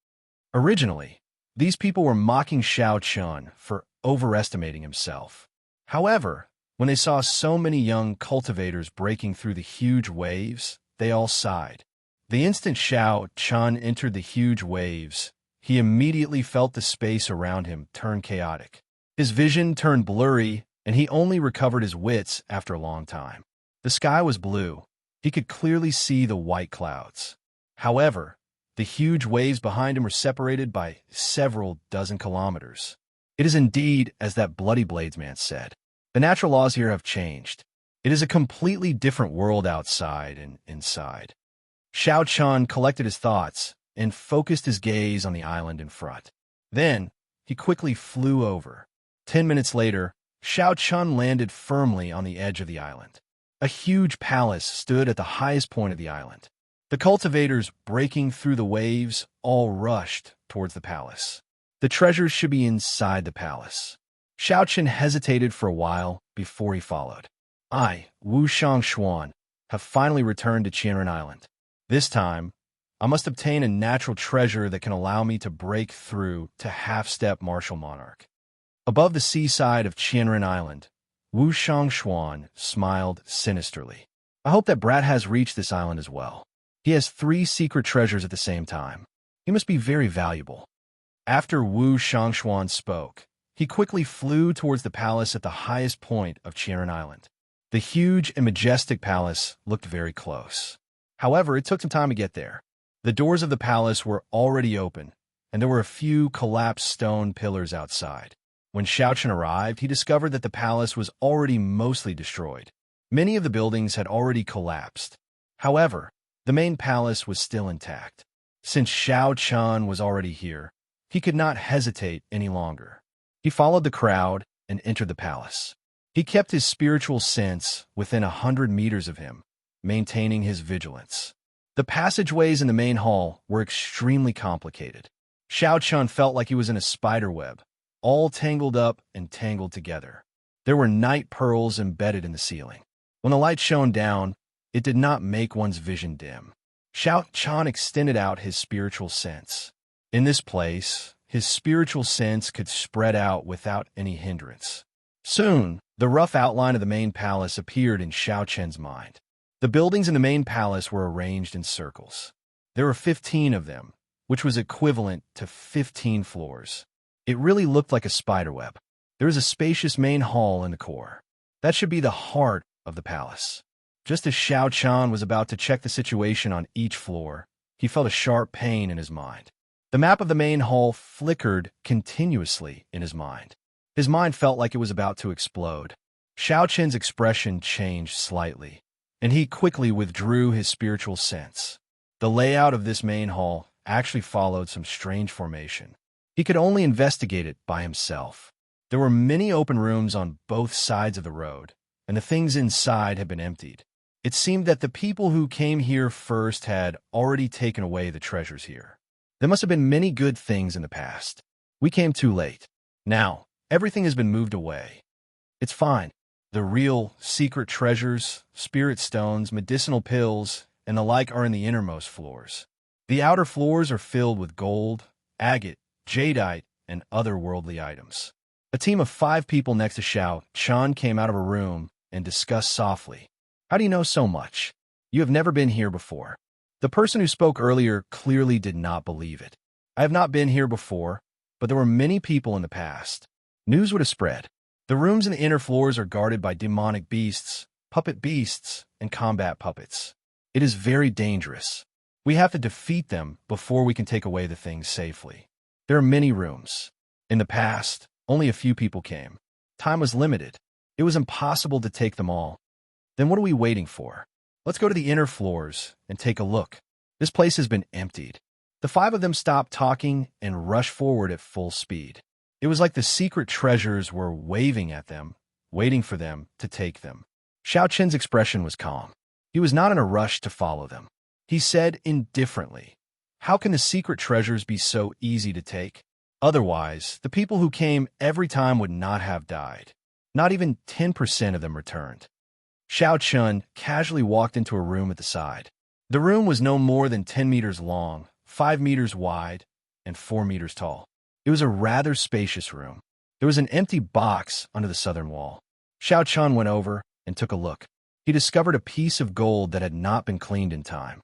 Originally, these people were mocking Xiao Chun for overestimating himself. However, when they saw so many young cultivators breaking through the huge waves, they all sighed. The instant Xiao Chun entered the huge waves, he immediately felt the space around him turn chaotic. His vision turned blurry, and he only recovered his wits after a long time. The sky was blue. He could clearly see the white clouds. However, the huge waves behind him were separated by several dozen kilometers. It is indeed as that Bloody Bladesman said. The natural laws here have changed. It is a completely different world outside and inside. Xiao Chun collected his thoughts and focused his gaze on the island in front. Then, he quickly flew over. 10 minutes later, Xiao Chun landed firmly on the edge of the island. A huge palace stood at the highest point of the island. The cultivators, breaking through the waves, all rushed towards the palace. The treasures should be inside the palace. Xiao Chun hesitated for a while before he followed. I, Wu Shangshuan, have finally returned to Qianren Island. This time, I must obtain a natural treasure that can allow me to break through to half-step martial monarch. Above the seaside of Qianren Island, Wu Shangshuan smiled sinisterly. I hope that Brat has reached this island as well. He has 3 secret treasures at the same time. He must be very valuable. After Wu Shangshuan spoke, he quickly flew towards the palace at the highest point of Qianren Island. The huge and majestic palace looked very close. However, it took some time to get there. The doors of the palace were already open, and there were a few collapsed stone pillars outside. When Xiao Chun arrived, he discovered that the palace was already mostly destroyed. Many of the buildings had already collapsed. However, the main palace was still intact. Since Xiao Chun was already here, he could not hesitate any longer. He followed the crowd and entered the palace. He kept his spiritual sense within 100 meters of him, maintaining his vigilance. The passageways in the main hall were extremely complicated. Xiao Chun felt like he was in a spider web, all tangled up and tangled together. There were night pearls embedded in the ceiling. When the light shone down, it did not make one's vision dim. Xiao Chun extended out his spiritual sense. In this place, his spiritual sense could spread out without any hindrance. Soon, the rough outline of the main palace appeared in Xiao Chen's mind. The buildings in the main palace were arranged in circles. There were 15 of them, which was equivalent to 15 floors. It really looked like a spiderweb. There is a spacious main hall in the core. That should be the heart of the palace. Just as Xiao Chun was about to check the situation on each floor, he felt a sharp pain in his mind. The map of the main hall flickered continuously in his mind. His mind felt like it was about to explode. Xiao Chen's expression changed slightly, and he quickly withdrew his spiritual sense. The layout of this main hall actually followed some strange formation. He could only investigate it by himself. There were many open rooms on both sides of the road, and the things inside had been emptied. It seemed that the people who came here first had already taken away the treasures here. There must have been many good things in the past. We came too late. Now, everything has been moved away. It's fine. The real secret treasures, spirit stones, medicinal pills, and the like are in the innermost floors. The outer floors are filled with gold, agate, jadeite, and other worldly items. A team of 5 people next to Xiao Chun came out of a room and discussed softly. How do you know so much? You have never been here before. The person who spoke earlier clearly did not believe it. I have not been here before, but there were many people in the past. News would have spread. The rooms in the inner floors are guarded by demonic beasts, puppet beasts, and combat puppets. It is very dangerous. We have to defeat them before we can take away the things safely. There are many rooms. In the past, only a few people came. Time was limited. It was impossible to take them all. Then what are we waiting for? Let's go to the inner floors and take a look. This place has been emptied. The 5 of them stopped talking and rushed forward at full speed. It was like the secret treasures were waving at them, waiting for them to take them. Xiao Qin's expression was calm. He was not in a rush to follow them. He said indifferently, "How can the secret treasures be so easy to take? Otherwise, the people who came every time would not have died. Not even 10% of them returned." Xiao Chun casually walked into a room at the side. The room was no more than 10 meters long, 5 meters wide, and 4 meters tall. It was a rather spacious room. There was an empty box under the southern wall. Xiao Chun went over and took a look. He discovered a piece of gold that had not been cleaned in time.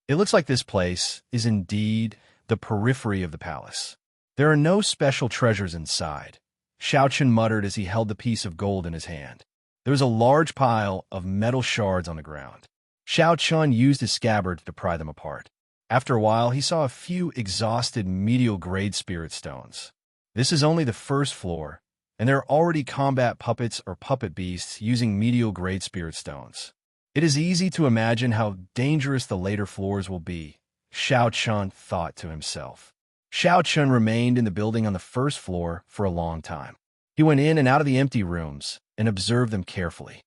It looks like this place is indeed the periphery of the palace. There are no special treasures inside, Xiao Chun muttered as he held the piece of gold in his hand. There was a large pile of metal shards on the ground. Xiao Chun used his scabbard to pry them apart. After a while, he saw a few exhausted medial-grade spirit stones. This is only the first floor, and there are already combat puppets or puppet beasts using medial-grade spirit stones. It is easy to imagine how dangerous the later floors will be, Xiao Chun thought to himself. Xiao Chun remained in the building on the first floor for a long time. He went in and out of the empty rooms and observed them carefully.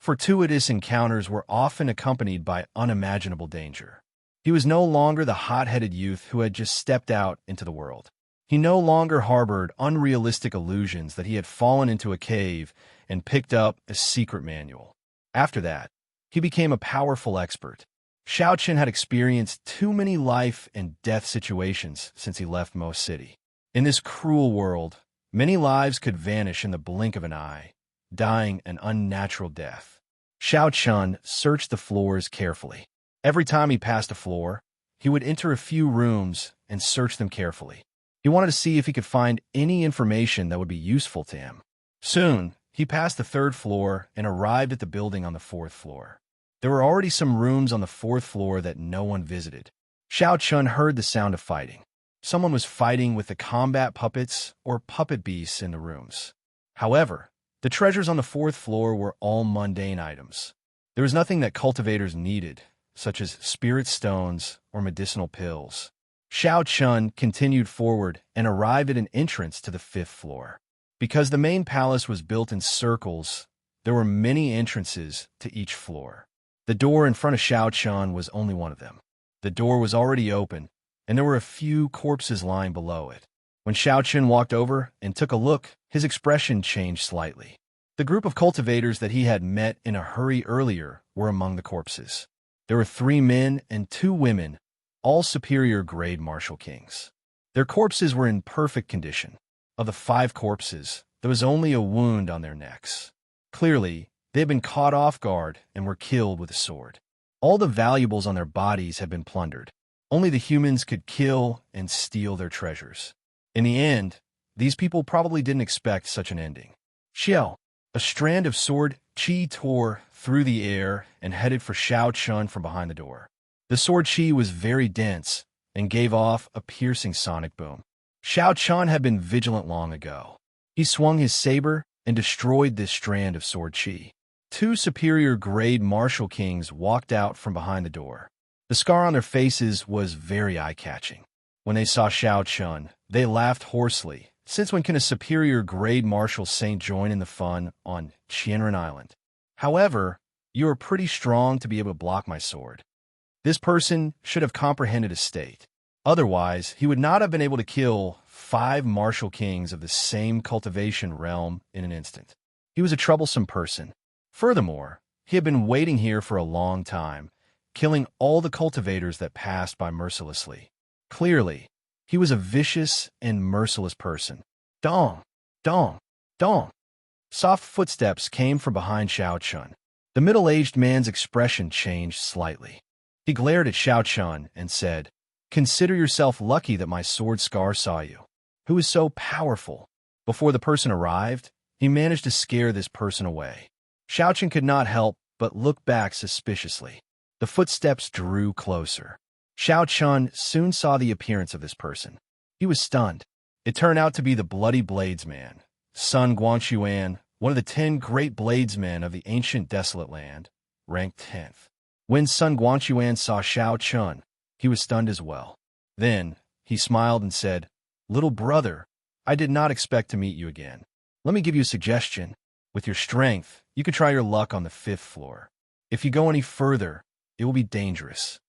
Fortuitous encounters were often accompanied by unimaginable danger. He was no longer the hot-headed youth who had just stepped out into the world. He no longer harbored unrealistic illusions that he had fallen into a cave and picked up a secret manual. After that, he became a powerful expert. Xiao Qin had experienced too many life and death situations since he left Mo City. In this cruel world, many lives could vanish in the blink of an eye, dying an unnatural death. Xiao Chun searched the floors carefully. Every time he passed a floor, he would enter a few rooms and search them carefully. He wanted to see if he could find any information that would be useful to him. Soon, he passed the 3rd floor and arrived at the building on the 4th floor. There were already some rooms on the 4th floor that no one visited. Xiao Chun heard the sound of fighting. Someone was fighting with the combat puppets or puppet beasts in the rooms. However, the treasures on the 4th floor were all mundane items. There was nothing that cultivators needed, such as spirit stones or medicinal pills. Xiao Chun continued forward and arrived at an entrance to the 5th floor. Because the main palace was built in circles, there were many entrances to each floor. The door in front of Xiao Chun was only one of them. The door was already open, and there were a few corpses lying below it. When Xiao Chun walked over and took a look, his expression changed slightly. The group of cultivators that he had met in a hurry earlier were among the corpses. There were 3 men and 2 women, all superior-grade martial kings. Their corpses were in perfect condition. Of the 5 corpses, there was only a wound on their necks. Clearly, they had been caught off guard and were killed with a sword. All the valuables on their bodies had been plundered. Only the humans could kill and steal their treasures. In the end, these people probably didn't expect such an ending. Xiao, a strand of sword chi tore through the air and headed for Xiao Chun from behind the door. The sword chi was very dense and gave off a piercing sonic boom. Xiao Chun had been vigilant long ago. He swung his saber and destroyed this strand of sword chi. 2 superior-grade martial kings walked out from behind the door. The scar on their faces was very eye-catching. When they saw Xiao Chun, they laughed hoarsely. Since when can a superior-grade martial saint join in the fun on Qianren Island? However, you are pretty strong to be able to block my sword. This person should have comprehended his state. Otherwise, he would not have been able to kill 5 martial kings of the same cultivation realm in an instant. He was a troublesome person. Furthermore, he had been waiting here for a long time, killing all the cultivators that passed by mercilessly. Clearly, he was a vicious and merciless person. Dong! Dong! Dong! Soft footsteps came from behind Xiao Chun. The middle-aged man's expression changed slightly. He glared at Xiao Chun and said, "Consider yourself lucky that my sword scar saw you. Who is so powerful?" Before the person arrived, he managed to scare this person away. Xiao Chun could not help but look back suspiciously. The footsteps drew closer. Xiao Chun soon saw the appearance of this person. He was stunned. It turned out to be the Bloody Bladesman, Sun Guangxuan, one of the 10 great bladesmen of the ancient desolate land, ranked 10th. When Sun Guangxuan saw Xiao Chun, he was stunned as well. Then, he smiled and said, "Little brother, I did not expect to meet you again. Let me give you a suggestion. With your strength, you could try your luck on the 5th floor. If you go any further, it will be dangerous."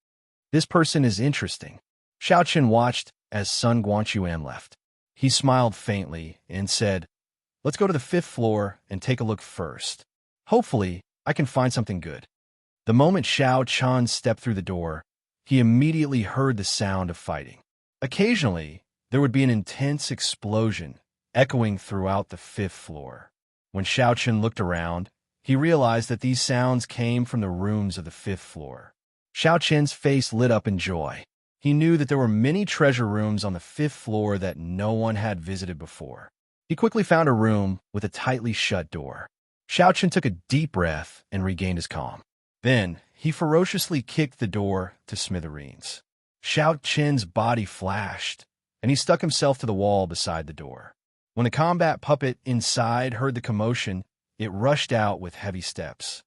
This person is interesting. Xiao Chun watched as Sun Guangxuan left. He smiled faintly and said, "Let's go to the 5th floor and take a look first. Hopefully, I can find something good." The moment Xiao Chun stepped through the door, he immediately heard the sound of fighting. Occasionally, there would be an intense explosion echoing throughout the 5th floor. When Xiao Chun looked around, he realized that these sounds came from the rooms of the 5th floor. Xiao Chun's face lit up in joy. He knew that there were many treasure rooms on the 5th floor that no one had visited before. He quickly found a room with a tightly shut door. Xiao Chun took a deep breath and regained his calm. Then, he ferociously kicked the door to smithereens. Xiao Chun's body flashed, and he stuck himself to the wall beside the door. When the combat puppet inside heard the commotion, it rushed out with heavy steps.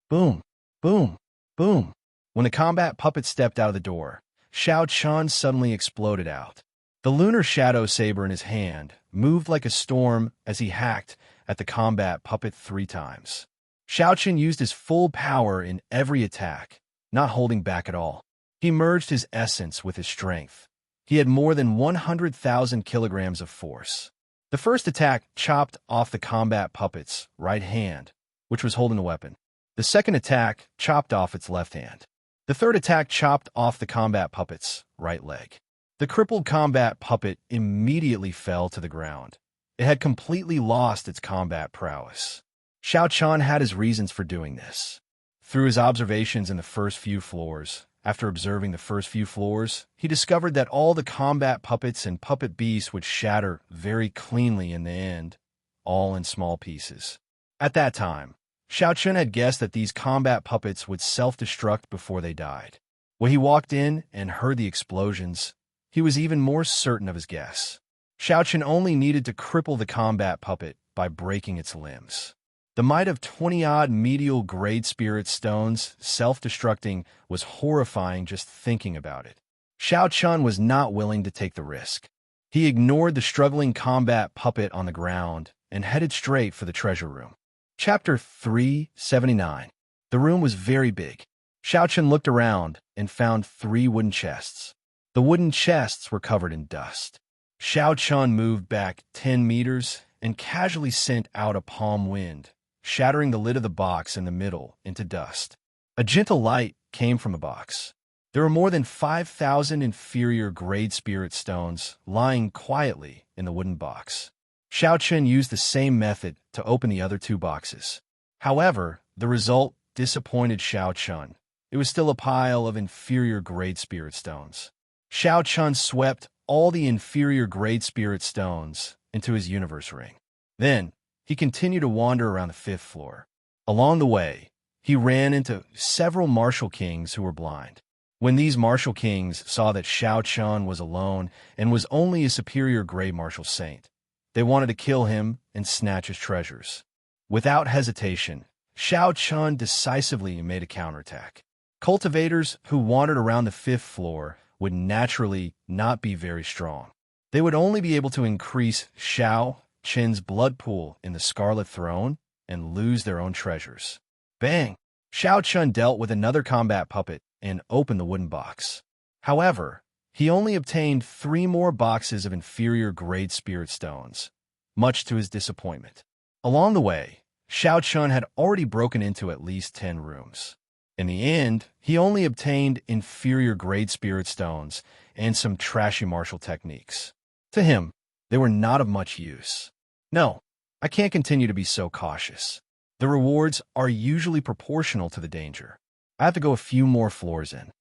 Boom! Boom! Boom! When the combat puppet stepped out of the door, Xiao Chun suddenly exploded out. The lunar shadow saber in his hand moved like a storm as he hacked at the combat puppet 3 times. Xiao Chun used his full power in every attack, not holding back at all. He merged his essence with his strength. He had more than 100,000 kilograms of force. The first attack chopped off the combat puppet's right hand, which was holding the weapon. The second attack chopped off its left hand. The third attack chopped off the combat puppet's right leg. The crippled combat puppet immediately fell to the ground. It had completely lost its combat prowess. Xiao Chun had his reasons for doing this. Through his observations in the first few floors, after observing the first few floors, he discovered that all the combat puppets and puppet beasts would shatter very cleanly in the end, all in small pieces. At that time, Xiao Chun had guessed that these combat puppets would self-destruct before they died. When he walked in and heard the explosions, he was even more certain of his guess. Xiao Chun only needed to cripple the combat puppet by breaking its limbs. The might of 20-odd medial grade spirit stones self-destructing was horrifying just thinking about it. Xiao Chun was not willing to take the risk. He ignored the struggling combat puppet on the ground and headed straight for the treasure room. Chapter 379. The room was very big. Xiao Chun looked around and found 3 wooden chests. The wooden chests were covered in dust. Xiao Chun moved back 10 meters and casually sent out a palm wind, shattering the lid of the box in the middle into dust. A gentle light came from the box. There were more than 5,000 inferior grade spirit stones lying quietly in the wooden box. Xiao Chun used the same method to open the other 2 boxes. However, the result disappointed Xiao Chun. It was still a pile of inferior grade spirit stones. Xiao Chun swept all the inferior grade spirit stones into his universe ring. Then, he continued to wander around the 5th floor. Along the way, he ran into several martial kings who were blind. When these martial kings saw that Xiao Chun was alone and was only a superior grade martial saint, they wanted to kill him and snatch his treasures. Without hesitation, Xiao Chun decisively made a counterattack. Cultivators who wandered around the 5th floor would naturally not be very strong. They would only be able to increase Xiao Chun's blood pool in the Scarlet Throne and lose their own treasures. Bang! Xiao Chun dealt with another combat puppet and opened the wooden box. However, he only obtained 3 more boxes of inferior-grade spirit stones, much to his disappointment. Along the way, Xiao Chun had already broken into at least 10 rooms. In the end, he only obtained inferior-grade spirit stones and some trashy martial techniques. To him, they were not of much use. No, I can't continue to be so cautious. The rewards are usually proportional to the danger. I have to go a few more floors in.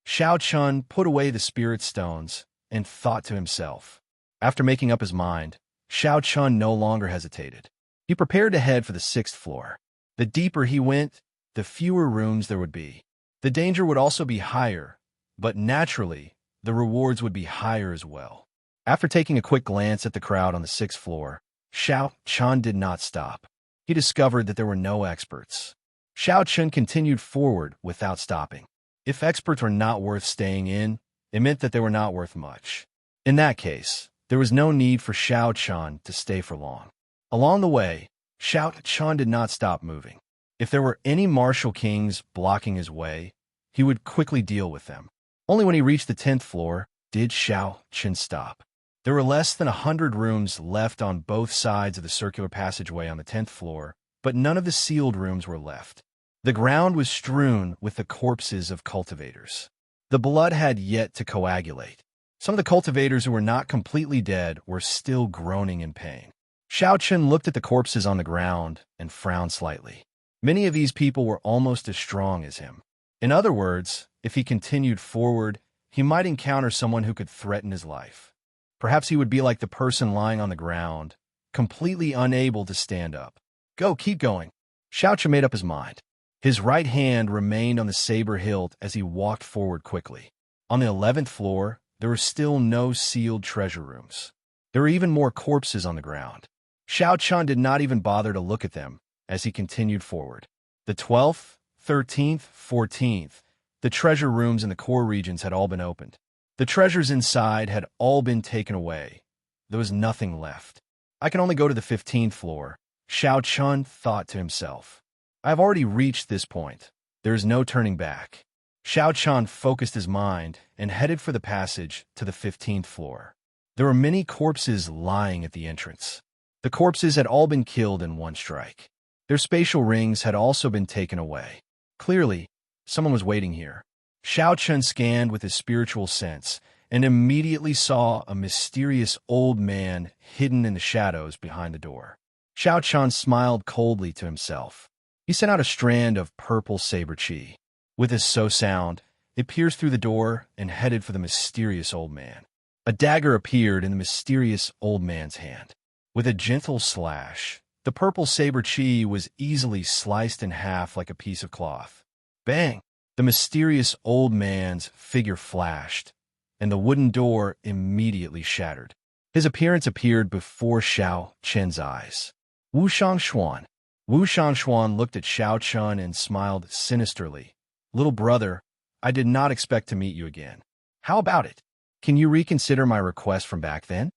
Xiao Chun put away the spirit stones and thought to himself. After making up his mind, Xiao Chun no longer hesitated. He prepared to head for the 6th floor. The deeper he went, the fewer rooms there would be. The danger would also be higher, but naturally, the rewards would be higher as well. After taking a quick glance at the crowd on the 6th floor, Xiao Chun did not stop. He discovered that there were no experts. Xiao Chun continued forward without stopping. If experts were not worth staying in, it meant that they were not worth much. In that case, there was no need for Xiao Chun to stay for long. Along the way, Xiao Chun did not stop moving. If there were any martial kings blocking his way, he would quickly deal with them. Only when he reached the 10th floor did Xiao Chun stop. There were less than 100 rooms left on both sides of the circular passageway on the 10th floor, but none of the sealed rooms were left. The ground was strewn with the corpses of cultivators. The blood had yet to coagulate. Some of the cultivators who were not completely dead were still groaning in pain. Xiao Chun looked at the corpses on the ground and frowned slightly. Many of these people were almost as strong as him. In other words, if he continued forward, he might encounter someone who could threaten his life. Perhaps he would be like the person lying on the ground, completely unable to stand up. Go, keep going. Xiao Chun made up his mind. His right hand remained on the saber hilt as he walked forward quickly. On the 11th floor, there were still no sealed treasure rooms. There were even more corpses on the ground. Xiao Chun did not even bother to look at them as he continued forward. The 12th, 13th, 14th, the treasure rooms in the core regions had all been opened. The treasures inside had all been taken away. There was nothing left. I can only go to the 15th floor, Xiao Chun thought to himself. I have already reached this point. There is no turning back. Xiao Chun focused his mind and headed for the passage to the 15th floor. There were many corpses lying at the entrance. The corpses had all been killed in one strike. Their spatial rings had also been taken away. Clearly, someone was waiting here. Xiao Chun scanned with his spiritual sense and immediately saw a mysterious old man hidden in the shadows behind the door. Xiao Chun smiled coldly to himself. He sent out a strand of purple saber chi. With his so sound, it pierced through the door and headed for the mysterious old man. A dagger appeared in the mysterious old man's hand. With a gentle slash, the purple saber chi was easily sliced in half like a piece of cloth. Bang! The mysterious old man's figure flashed, and the wooden door immediately shattered. His appearance appeared before Xiao Chun's eyes. Wu Shangshuan. Wu Shangshuan looked at Xiao Chun and smiled sinisterly. Little brother, I did not expect to meet you again. How about it? Can you reconsider my request from back then?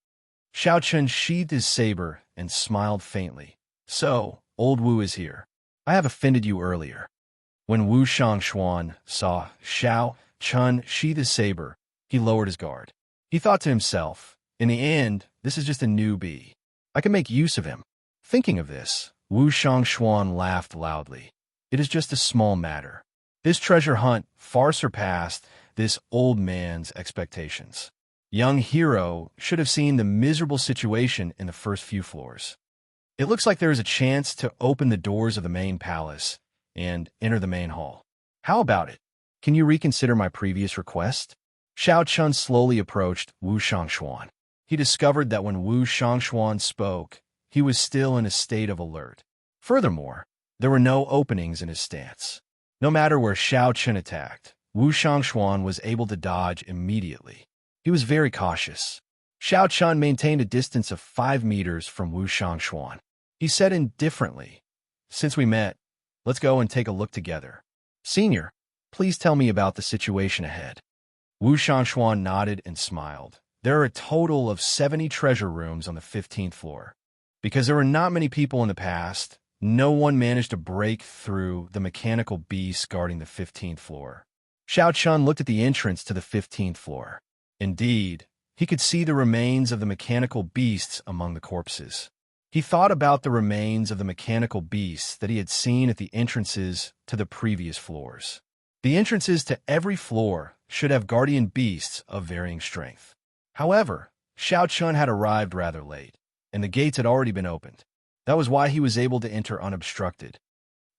Xiao Chun sheathed his saber and smiled faintly. So, old Wu is here. I have offended you earlier. When Wu Shangshuan saw Xiao Chun sheath his saber, he lowered his guard. He thought to himself, in the end, this is just a newbie. I can make use of him. Thinking of this, Wu Shangshuan laughed loudly. It is just a small matter. This treasure hunt far surpassed this old man's expectations. Young hero should have seen the miserable situation in the first few floors. It looks like there is a chance to open the doors of the main palace and enter the main hall. How about it? Can you reconsider my previous request? Xiao Chun slowly approached Wu Shangshuan. He discovered that when Wu Shangshuan spoke, he was still in a state of alert. Furthermore, there were no openings in his stance. No matter where Xiao Chun attacked, Wu Shangshuan was able to dodge immediately. He was very cautious. Xiao Chun maintained a distance of 5 meters from Wu Shangshuan. He said indifferently, "Since we met, let's go and take a look together. Senior, please tell me about the situation ahead." Wu Shangshuan nodded and smiled. There are a total of 70 treasure rooms on the 15th floor. Because there were not many people in the past, no one managed to break through the mechanical beasts guarding the 15th floor. Xiao Chun looked at the entrance to the 15th floor. Indeed, he could see the remains of the mechanical beasts among the corpses. He thought about the remains of the mechanical beasts that he had seen at the entrances to the previous floors. The entrances to every floor should have guardian beasts of varying strength. However, Xiao Chun had arrived rather late, and the gates had already been opened. That was why he was able to enter unobstructed.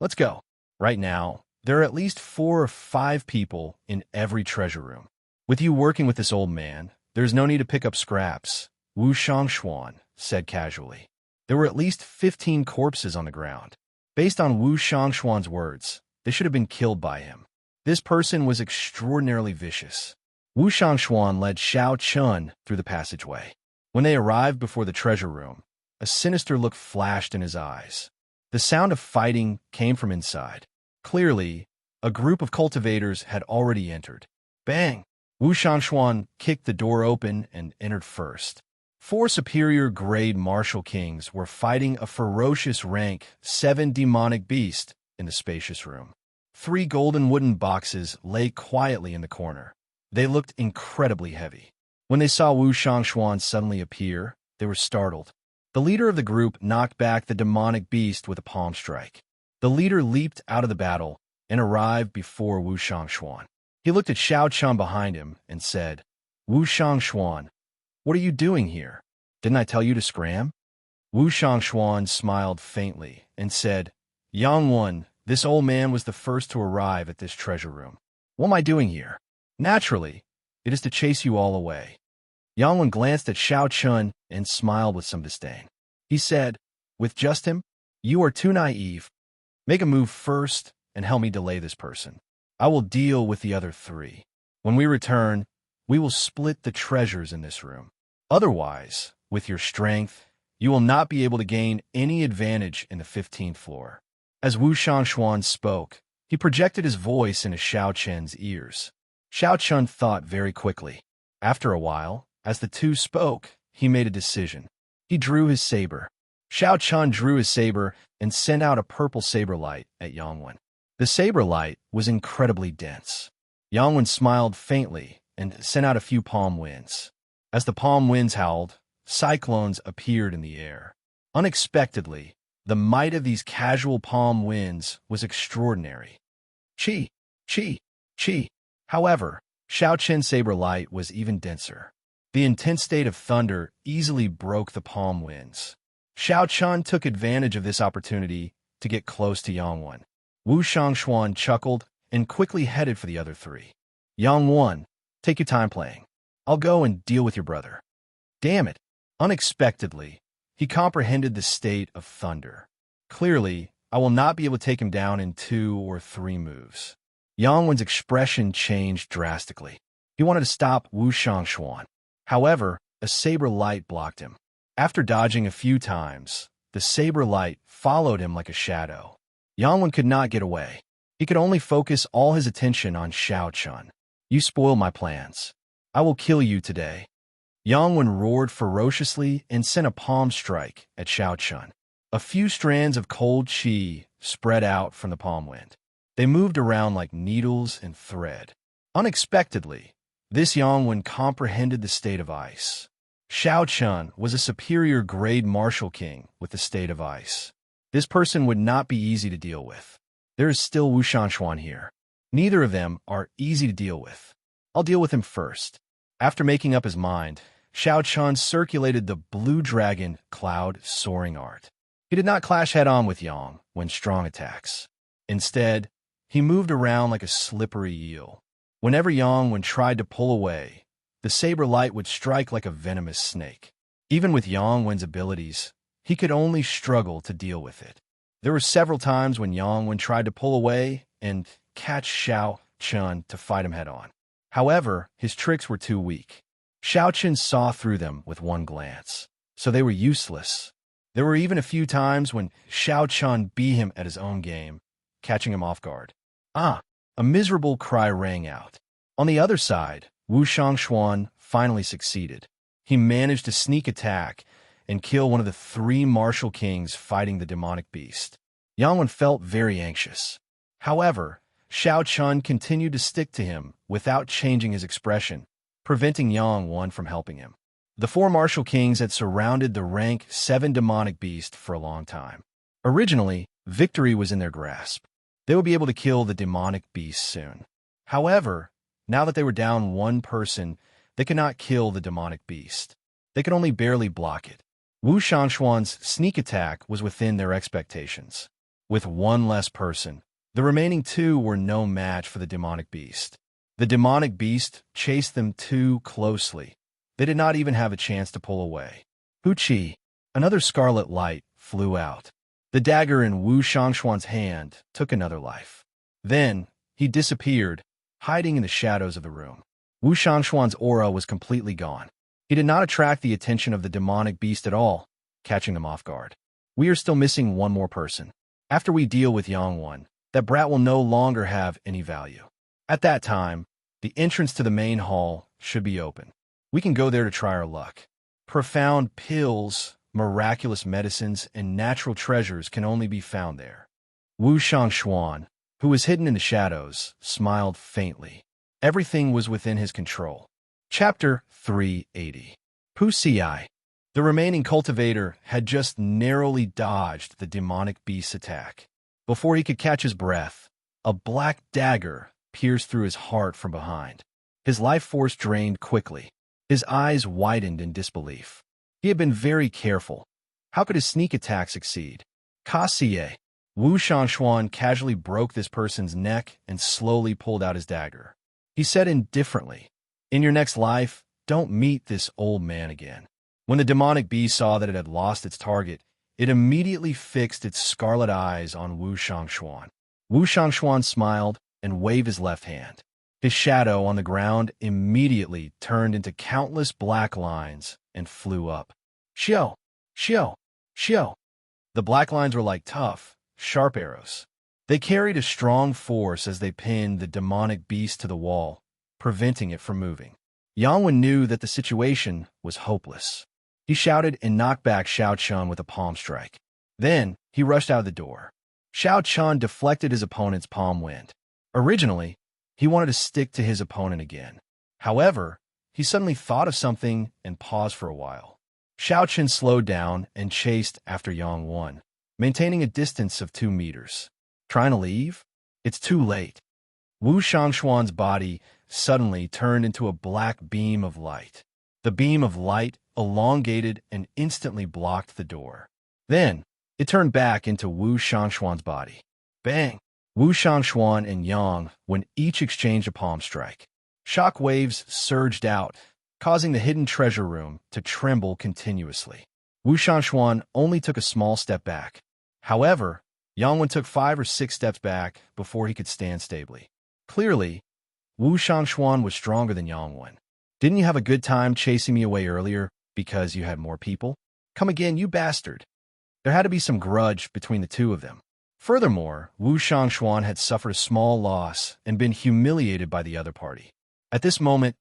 Let's go. Right now, there are at least 4 or 5 people in every treasure room. With you working with this old man, there's no need to pick up scraps, Wu Shangxuan said casually. There were at least 15 corpses on the ground. Based on Wu Shangxuan's words, they should have been killed by him. This person was extraordinarily vicious. Wu Shangxuan led Xiao Chun through the passageway. When they arrived before the treasure room, a sinister look flashed in his eyes. The sound of fighting came from inside. Clearly, a group of cultivators had already entered. Bang! Wu Shangxuan kicked the door open and entered first. 4 superior-grade martial kings were fighting a ferocious rank 7 demonic beast in the spacious room. 3 golden wooden boxes lay quietly in the corner. They looked incredibly heavy. When they saw Wu Shangxuan suddenly appear, they were startled. The leader of the group knocked back the demonic beast with a palm strike. The leader leaped out of the battle and arrived before Wu Shangxuan. He looked at Xiao Chun behind him and said, Wu Shangxuan, what are you doing here? Didn't I tell you to scram? Wu Shangxuan smiled faintly and said, Young one, this old man was the first to arrive at this treasure room. What am I doing here? Naturally, it is to chase you all away. Yang Wen glanced at Xiao Chun and smiled with some disdain. He said, with just him, you are too naive. Make a move first and help me delay this person. I will deal with the other 3. When we return, we will split the treasures in this room. Otherwise, with your strength, you will not be able to gain any advantage in the 15th floor. As Wu Shangxuan spoke, he projected his voice into Xiao Chun's ears. Xiao Chun thought very quickly. After a while, as the two spoke, he made a decision. He drew his saber. Xiao Chun drew his saber and sent out a purple saber light at Yang Wen. The saber light was incredibly dense. Yang Wen smiled faintly and sent out a few palm winds. As the palm winds howled, cyclones appeared in the air. Unexpectedly, the might of these casual palm winds was extraordinary. Chi, chi, chi. However, Xiao Chen's saber light was even denser. The intense state of thunder easily broke the palm winds. Xiao Chun took advantage of this opportunity to get close to Yang Wen. Wu Shangxuan chuckled and quickly headed for the other 3. Yang Wen, take your time playing. I'll go and deal with your brother. Damn it. Unexpectedly, he comprehended the state of thunder. Clearly, I will not be able to take him down in 2 or 3 moves. Yang Wen's expression changed drastically. He wanted to stop Wu Shangxuan. However, a saber light blocked him. After dodging a few times, the saber light followed him like a shadow. Yang Wen could not get away. He could only focus all his attention on Xiao Chun. You spoiled my plans. I will kill you today. Yang Wen roared ferociously and sent a palm strike at Xiao Chun. A few strands of cold qi spread out from the palm wind. They moved around like needles and thread. Unexpectedly, this Yang Wen comprehended the state of ice. Xiao Chun was a superior grade martial king with the state of ice. This person would not be easy to deal with. There is still Wu Shangxuan here. Neither of them are easy to deal with. I'll deal with him first. After making up his mind, Xiao Chun circulated the blue dragon cloud soaring art. He did not clash head-on with Yang Wen's strong attacks. Instead, he moved around like a slippery eel. Whenever Yang Wen tried to pull away, the saber light would strike like a venomous snake. Even with Yang Wen's abilities, he could only struggle to deal with it. There were several times when Yang Wen tried to pull away and catch Xiao Chun to fight him head-on. However, his tricks were too weak. Xiao Chun saw through them with one glance, so they were useless. There were even a few times when Xiao Chun beat him at his own game, catching him off guard. Ah! A miserable cry rang out. On the other side, Wu Shangxuan finally succeeded. He managed to sneak attack and kill one of the 3 martial kings fighting the demonic beast. Yang Wen felt very anxious. However, Xiao Chun continued to stick to him without changing his expression, preventing Yang Wan from helping him. The four martial kings had surrounded the rank 7 demonic beast for a long time. Originally, victory was in their grasp. They would be able to kill the demonic beast soon. However, now that they were down one person, they could not kill the demonic beast. They could only barely block it. Wu Shangxuan's sneak attack was within their expectations. With one less person, the remaining two were no match for the demonic beast. The demonic beast chased them too closely. They did not even have a chance to pull away. Hu Qi, another scarlet light, flew out. The dagger in Wu Shangxuan's hand took another life. Then, he disappeared, hiding in the shadows of the room. Wu Shangxuan's aura was completely gone. He did not attract the attention of the demonic beast at all, catching them off guard. We are still missing one more person. After we deal with Yang Wan, that brat will no longer have any value. At that time, the entrance to the main hall should be open. We can go there to try our luck. Profound pills, miraculous medicines, and natural treasures can only be found there. Wu Shangxuan, who was hidden in the shadows, smiled faintly. Everything was within his control. Chapter 380. Pu Ci. The remaining cultivator had just narrowly dodged the demonic beast's attack. Before he could catch his breath, a black dagger pierced through his heart from behind. His life force drained quickly. His eyes widened in disbelief. He had been very careful. How could his sneak attack succeed? Ka Xie. Wu Shangxuan casually broke this person's neck and slowly pulled out his dagger. He said indifferently, "In your next life, don't meet this old man again." When the demonic beast saw that it had lost its target, it immediately fixed its scarlet eyes on Wu Shangxuan. Wu Shangxuan smiled and waved his left hand. His shadow on the ground immediately turned into countless black lines and flew up. Xiao! Xiao! Xiao! The black lines were like tough, sharp arrows. They carried a strong force as they pinned the demonic beast to the wall, preventing it from moving. Yang Wan knew that the situation was hopeless. He shouted and knocked back Xiao Chun with a palm strike. Then, he rushed out of the door. Xiao Chun deflected his opponent's palm wind. Originally, he wanted to stick to his opponent again. However, he suddenly thought of something and paused for a while. Xiao Chun slowed down and chased after Yang Wan, maintaining a distance of 2 meters. Trying to leave? It's too late. Wu Shangxuan's body suddenly turned into a black beam of light. The beam of light elongated and instantly blocked the door. Then, it turned back into Wu Shangxuan's body. Bang! Wu Shangxuan and Yang Wan each exchanged a palm strike. Shock waves surged out, causing the hidden treasure room to tremble continuously. Wu Shangxuan only took a small step back. However, Yang Wan took 5 or 6 steps back before he could stand stably. Clearly, Wu Shangxuan was stronger than Yang Wan. Didn't you have a good time chasing me away earlier because you had more people? Come again, you bastard. There had to be some grudge between the two of them. Furthermore, Wu Shangxuan had suffered a small loss and been humiliated by the other party. At this moment,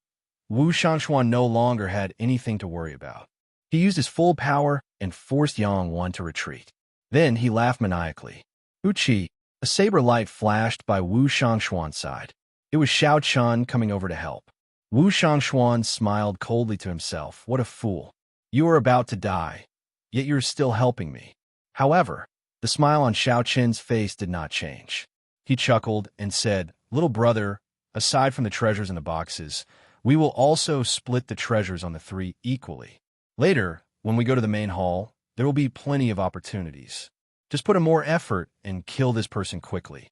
Wu Shangxuan no longer had anything to worry about. He used his full power and forced Yang Wan to retreat. Then he laughed maniacally. Hu Qi, a saber light flashed by Wu Shangxuan's side. It was Xiao Chun coming over to help. Wu Shangxuan smiled coldly to himself. What a fool. You are about to die, yet you're still helping me. However, the smile on Xiao Chun's face did not change. He chuckled and said, "Little brother, aside from the treasures in the boxes, we will also split the treasures on the 3 equally. Later, when we go to the main hall, there will be plenty of opportunities. Just put in more effort and kill this person quickly."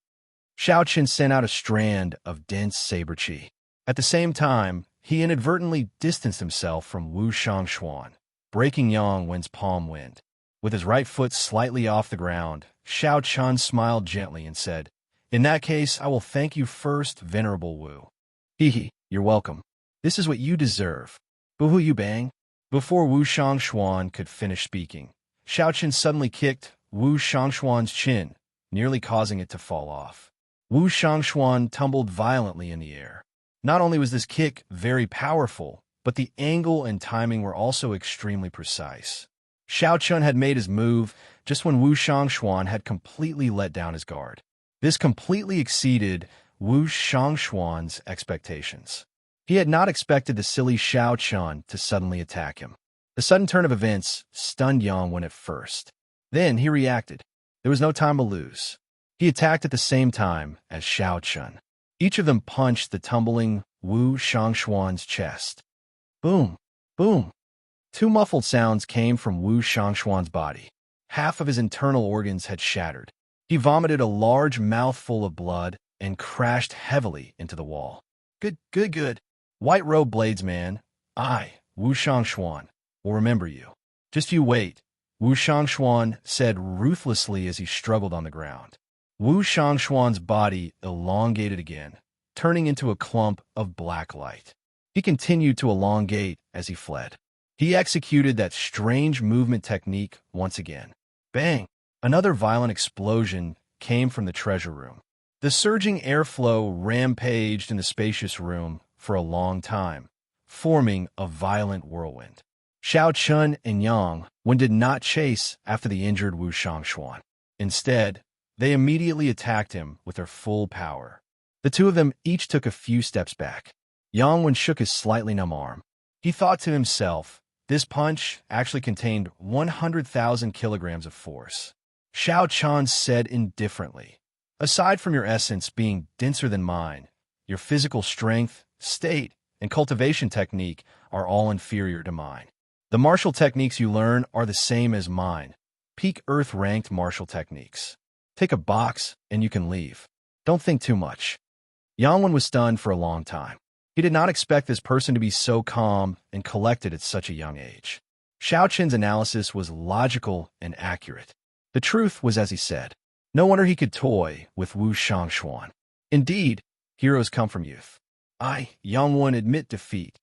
Xiao Chun sent out a strand of dense saber qi. At the same time, he inadvertently distanced himself from Wu Shangxuan, breaking Yang Wan's palm wind. With his right foot slightly off the ground, Xiao Chun smiled gently and said, "In that case, I will thank you first, Venerable Wu." "Hee, you're welcome. This is what you deserve. Boo-hoo you bang." Before Wu Shangxuan could finish speaking, Xiao Chun suddenly kicked Wu Shangxuan's chin, nearly causing it to fall off. Wu Shangxuan tumbled violently in the air. Not only was this kick very powerful, but the angle and timing were also extremely precise. Xiao Chun had made his move just when Wu Shangxuan had completely let down his guard. This completely exceeded Wu Shangxuan's expectations. He had not expected the silly Xiao Chun to suddenly attack him. The sudden turn of events stunned Yangwen at first. Then he reacted. There was no time to lose. He attacked at the same time as Xiao Chun. Each of them punched the tumbling Wu Shangxuan's chest. Boom! Boom! Two muffled sounds came from Wu Shangxuan's body. Half of his internal organs had shattered. He vomited a large mouthful of blood and crashed heavily into the wall. Good. White Robe Bladesman, I, Wu Shangxuan, will remember you. Just you wait, Wu Shangxuan said ruthlessly as he struggled on the ground. Wu Shangxuan's body elongated again, turning into a clump of black light. He continued to elongate as he fled. He executed that strange movement technique once again. Bang! Another violent explosion came from the treasure room. The surging airflow rampaged in the spacious room for a long time, forming a violent whirlwind. Xiao Chun and Yangwen did not chase after the injured Wu Shangxuan. Instead, they immediately attacked him with their full power. The two of them each took a few steps back. Yangwen shook his slightly numb arm. He thought to himself, this punch actually contained 100,000 kilograms of force. Xiao Chun said indifferently, aside from your essence being denser than mine, your physical strength, state, and cultivation technique are all inferior to mine. The martial techniques you learn are the same as mine, peak Earth-ranked martial techniques. Take a box, and you can leave. Don't think too much. Yangwen was stunned for a long time. He did not expect this person to be so calm and collected at such a young age. Xiao Chen's analysis was logical and accurate. The truth was as he said. No wonder he could toy with Wu Shangxuan. Indeed, heroes come from youth. Yangwen, admit defeat.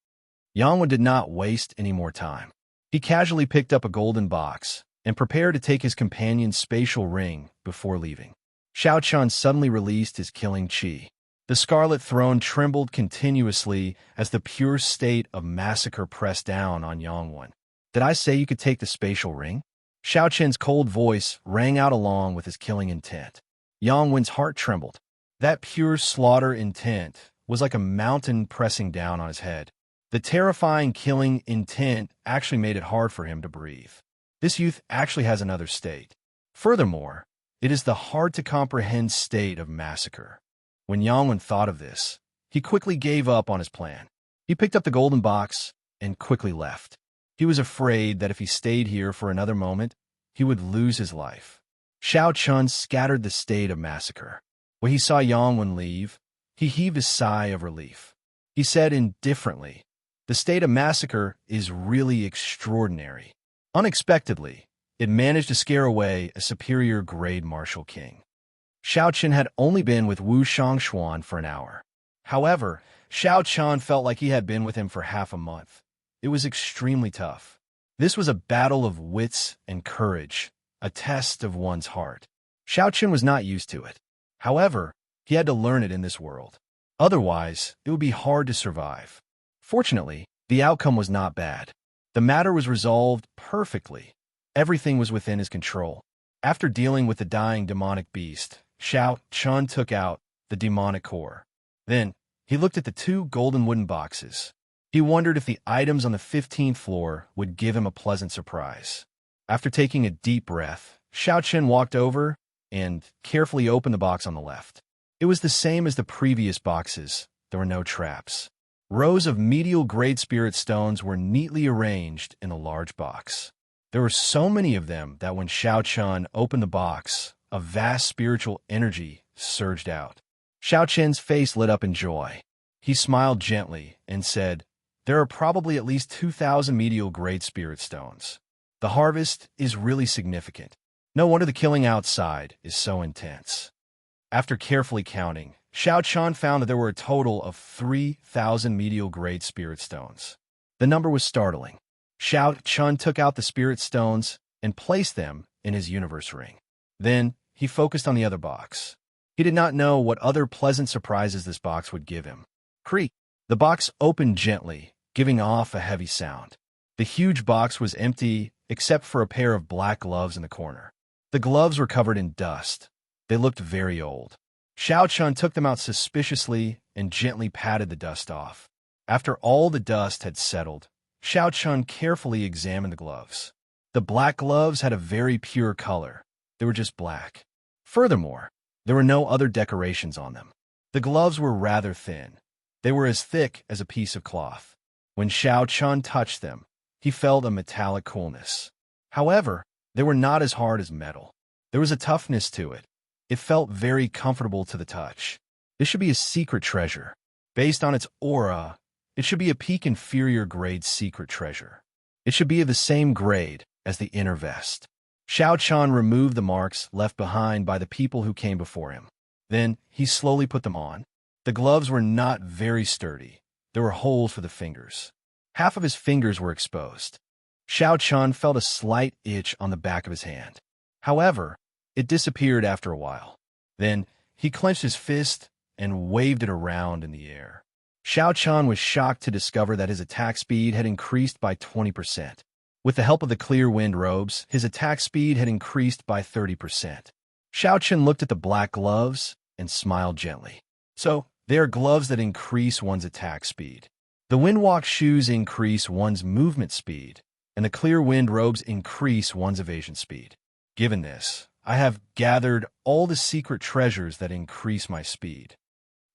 Yangwen did not waste any more time. He casually picked up a golden box and prepared to take his companion's spatial ring before leaving. Xiao Chun suddenly released his killing qi. The Scarlet Throne trembled continuously as the pure state of massacre pressed down on Yangwen. Did I say you could take the spatial ring? Xiao Chen's cold voice rang out along with his killing intent. Yangwen's heart trembled. That pure slaughter intent was like a mountain pressing down on his head. The terrifying killing intent actually made it hard for him to breathe. This youth actually has another state. Furthermore, it is the hard-to-comprehend state of massacre. When Yangwen thought of this, he quickly gave up on his plan. He picked up the golden box and quickly left. He was afraid that if he stayed here for another moment, he would lose his life. Xiao Chun scattered the state of massacre. When he saw Yangwen leave, he heaved a sigh of relief. He said indifferently, the state of massacre is really extraordinary. Unexpectedly, it managed to scare away a superior grade martial king. Xiao Chun had only been with Wu Shangxuan for an hour. However, Xiao Chun felt like he had been with him for half a month. It was extremely tough. This was a battle of wits and courage, a test of one's heart. Xiao Chun was not used to it. However, he had to learn it in this world. Otherwise, it would be hard to survive. Fortunately, the outcome was not bad. The matter was resolved perfectly. Everything was within his control. After dealing with the dying demonic beast, Xiao Chun took out the demonic core. Then, he looked at the two golden wooden boxes. He wondered if the items on the 15th floor would give him a pleasant surprise. After taking a deep breath, Xiao Chun walked over and carefully opened the box on the left. It was the same as the previous boxes. There were no traps. Rows of medial grade spirit stones were neatly arranged in a large box. There were so many of them that when Xiao Chun opened the box, a vast spiritual energy surged out. Xiao Chun's face lit up in joy. He smiled gently and said, there are probably at least 2,000 medial grade spirit stones. The harvest is really significant. No wonder the killing outside is so intense. After carefully counting, Xiao Chun found that there were a total of 3,000 medial grade spirit stones. The number was startling. Xiao Chun took out the spirit stones and placed them in his universe ring. Then, he focused on the other box. He did not know what other pleasant surprises this box would give him. Creak! The box opened gently, giving off a heavy sound. The huge box was empty except for a pair of black gloves in the corner. The gloves were covered in dust. They looked very old. Xiao Chun took them out suspiciously and gently patted the dust off. After all the dust had settled, Xiao Chun carefully examined the gloves. The black gloves had a very pure color. They were just black. Furthermore, there were no other decorations on them. The gloves were rather thin. They were as thick as a piece of cloth. When Xiao Chun touched them, he felt a metallic coolness. However, they were not as hard as metal. There was a toughness to it. It felt very comfortable to the touch. This should be a secret treasure. Based on its aura, it should be a peak inferior grade secret treasure. It should be of the same grade as the inner vest. Xiao Chun removed the marks left behind by the people who came before him. Then he slowly put them on. The gloves were not very sturdy. There were holes for the fingers. Half of his fingers were exposed. Xiao Chun felt a slight itch on the back of his hand. However, it disappeared after a while. Then he clenched his fist and waved it around in the air. Xiao Chun was shocked to discover that his attack speed had increased by 20%. With the help of the clear wind robes, his attack speed had increased by 30%. Xiao Chun looked at the black gloves and smiled gently. So, they are gloves that increase one's attack speed. The windwalk shoes increase one's movement speed, and the clear wind robes increase one's evasion speed. Given this, I have gathered all the secret treasures that increase my speed.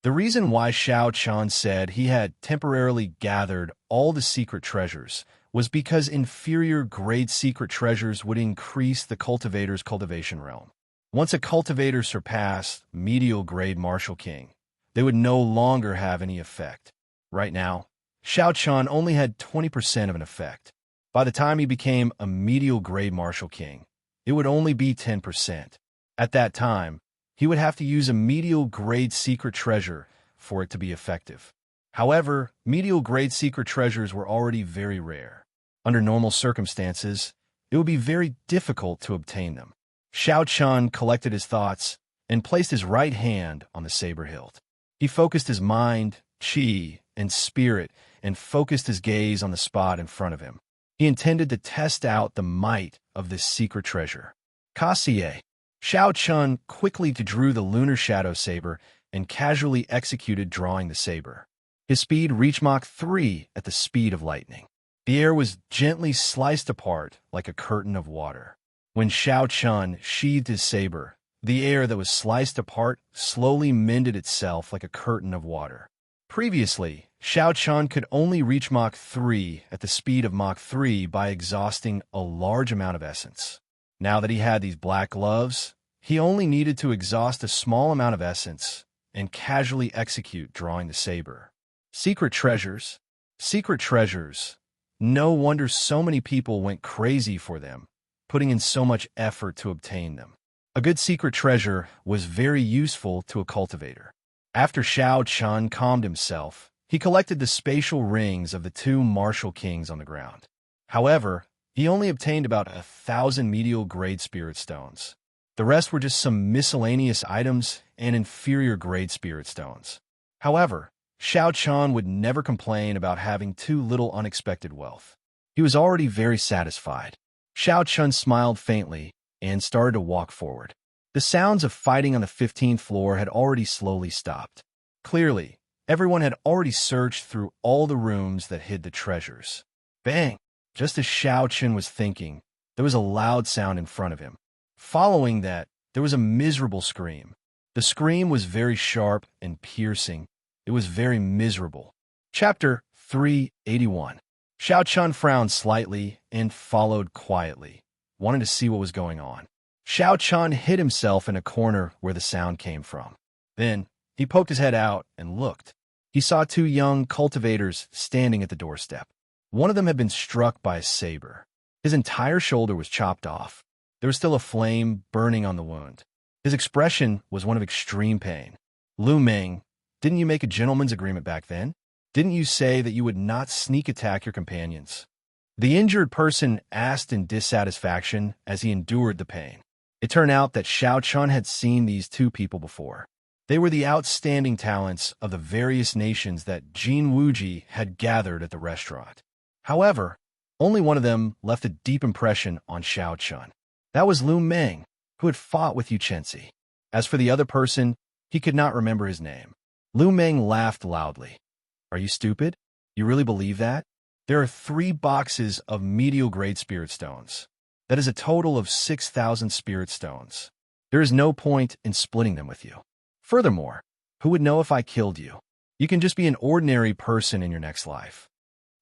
The reason why Xiao Chun said he had temporarily gathered all the secret treasures was because inferior grade secret treasures would increase the cultivator's cultivation realm. Once a cultivator surpassed medial grade Martial King, they would no longer have any effect. Right now, Xiao Chun only had 20% of an effect. By the time he became a medial grade Martial King, it would only be 10%. At that time, he would have to use a medial grade secret treasure for it to be effective. However, medial grade secret treasures were already very rare. Under normal circumstances, it would be very difficult to obtain them. Xiao Chun collected his thoughts and placed his right hand on the saber hilt. He focused his mind, chi, and spirit and focused his gaze on the spot in front of him. He intended to test out the might of this secret treasure. Kasie. Xiao Chun quickly drew the lunar shadow saber and casually executed drawing the saber. His speed reached Mach 3 at the speed of lightning. The air was gently sliced apart like a curtain of water. When Xiao Chun sheathed his saber, the air that was sliced apart slowly mended itself like a curtain of water. Previously, Xiao Chun could only reach Mach 3 at the speed of Mach 3 by exhausting a large amount of essence. Now that he had these black gloves, he only needed to exhaust a small amount of essence and casually execute drawing the saber. Secret treasures. Secret treasures. No wonder so many people went crazy for them, putting in so much effort to obtain them. A good secret treasure was very useful to a cultivator. After Xiao Chun calmed himself, he collected the spatial rings of the two martial kings on the ground. However, he only obtained about 1,000 medial grade spirit stones. The rest were just some miscellaneous items and inferior grade spirit stones. However, Xiao Chun would never complain about having too little unexpected wealth. He was already very satisfied. Xiao Chun smiled faintly and started to walk forward. The sounds of fighting on the 15th floor had already slowly stopped. Clearly, everyone had already searched through all the rooms that hid the treasures. Bang! Just as Xiao Chun was thinking, there was a loud sound in front of him. Following that, there was a miserable scream. The scream was very sharp and piercing. It was very miserable. Chapter 381. Xiao Chun frowned slightly and followed quietly, wanting to see what was going on. Xiao Chun hid himself in a corner where the sound came from. Then, he poked his head out and looked. He saw two young cultivators standing at the doorstep. One of them had been struck by a saber. His entire shoulder was chopped off. There was still a flame burning on the wound. His expression was one of extreme pain. Lu Meng, didn't you make a gentleman's agreement back then? Didn't you say that you would not sneak attack your companions? The injured person asked in dissatisfaction as he endured the pain. It turned out that Xiao Chun had seen these two people before. They were the outstanding talents of the various nations that Jin Wuji had gathered at the restaurant. However, only one of them left a deep impression on Xiao Chun. That was Lu Meng, who had fought with Yu Chenzi. As for the other person, he could not remember his name. Lu Meng laughed loudly. Are you stupid? You really believe that? There are 3 boxes of medial-grade spirit stones. That is a total of 6,000 spirit stones. There is no point in splitting them with you. Furthermore, who would know if I killed you? You can just be an ordinary person in your next life.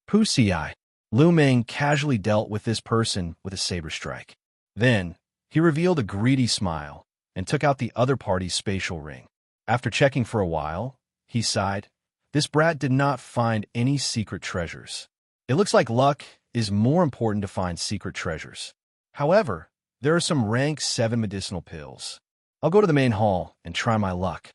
Pussy eye. Lu Meng casually dealt with this person with a saber strike. Then, he revealed a greedy smile and took out the other party's spatial ring. After checking for a while, he sighed. This brat did not find any secret treasures. It looks like luck is more important to find secret treasures. However, there are some rank 7 medicinal pills. I'll go to the main hall and try my luck.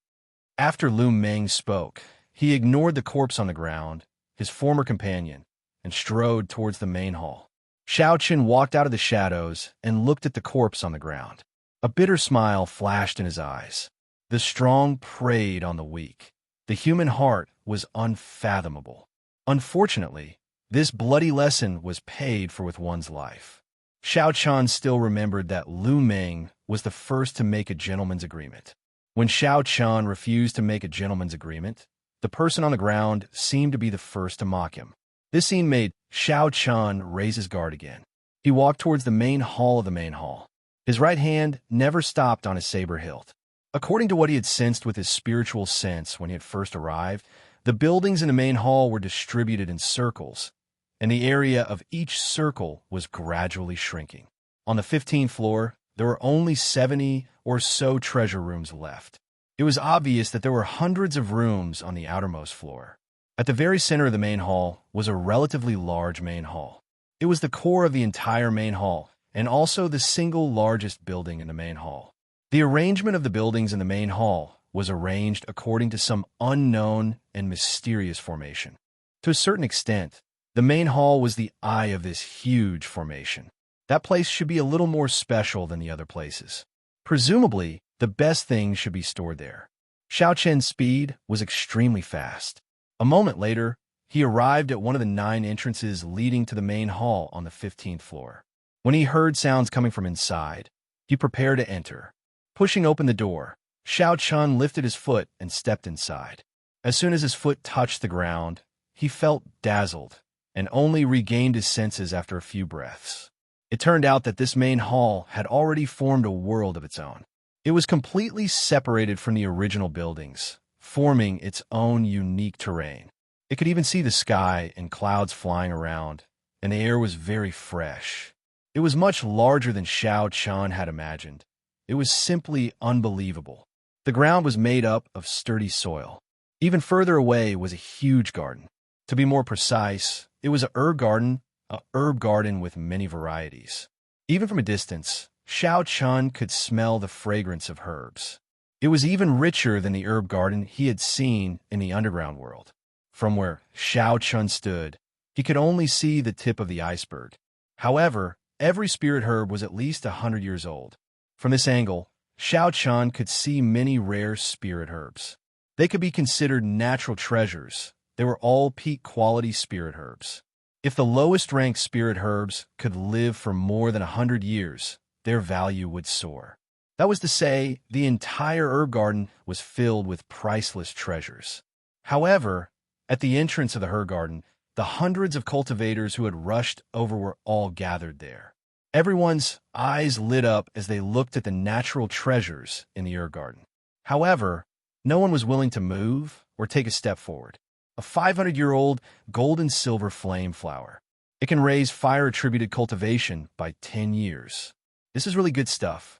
After Lu Meng spoke, he ignored the corpse on the ground, his former companion, and strode towards the main hall. Xiao Chen walked out of the shadows and looked at the corpse on the ground. A bitter smile flashed in his eyes. The strong preyed on the weak. The human heart was unfathomable. Unfortunately, this bloody lesson was paid for with one's life. Xiao Chen still remembered that Lu Meng was the first to make a gentleman's agreement. When Xiao Chen refused to make a gentleman's agreement, the person on the ground seemed to be the first to mock him. This scene made Xiao Chen raise his guard again. He walked towards the main hall of the main hall. His right hand never stopped on his saber hilt. According to what he had sensed with his spiritual sense when he had first arrived, the buildings in the main hall were distributed in circles, and the area of each circle was gradually shrinking. On the 15th floor, there were only 70 or so treasure rooms left. It was obvious that there were hundreds of rooms on the outermost floor. At the very center of the main hall was a relatively large main hall. It was the core of the entire main hall, and also the single largest building in the main hall. The arrangement of the buildings in the main hall was arranged according to some unknown and mysterious formation. To a certain extent, the main hall was the eye of this huge formation. That place should be a little more special than the other places. Presumably, the best things should be stored there. Xiao Chen's speed was extremely fast. A moment later, he arrived at one of the 9 entrances leading to the main hall on the 15th floor. When he heard sounds coming from inside, he prepared to enter. Pushing open the door, Xiao Chen lifted his foot and stepped inside. As soon as his foot touched the ground, he felt dazzled and only regained his senses after a few breaths. It turned out that this main hall had already formed a world of its own. It was completely separated from the original buildings, forming its own unique terrain. It could even see the sky and clouds flying around, and the air was very fresh. It was much larger than Xiao Chen had imagined. It was simply unbelievable. The ground was made up of sturdy soil. Even further away was a huge garden. To be more precise, it was a herb garden with many varieties. Even from a distance, Xiao Chen could smell the fragrance of herbs. It was even richer than the herb garden he had seen in the underground world. From where Xiao Chen stood, he could only see the tip of the iceberg. However, every spirit herb was at least 100 years old. From this angle, Xiao Chen could see many rare spirit herbs. They could be considered natural treasures. They were all peak-quality spirit herbs. If the lowest-ranked spirit herbs could live for more than 100 years, their value would soar. That was to say, the entire herb garden was filled with priceless treasures. However, at the entrance of the herb garden, the hundreds of cultivators who had rushed over were all gathered there. Everyone's eyes lit up as they looked at the natural treasures in the herb garden. However, no one was willing to move or take a step forward. A 500-year-old gold and silver flame flower. It can raise fire-attributed cultivation by 10 years. This is really good stuff.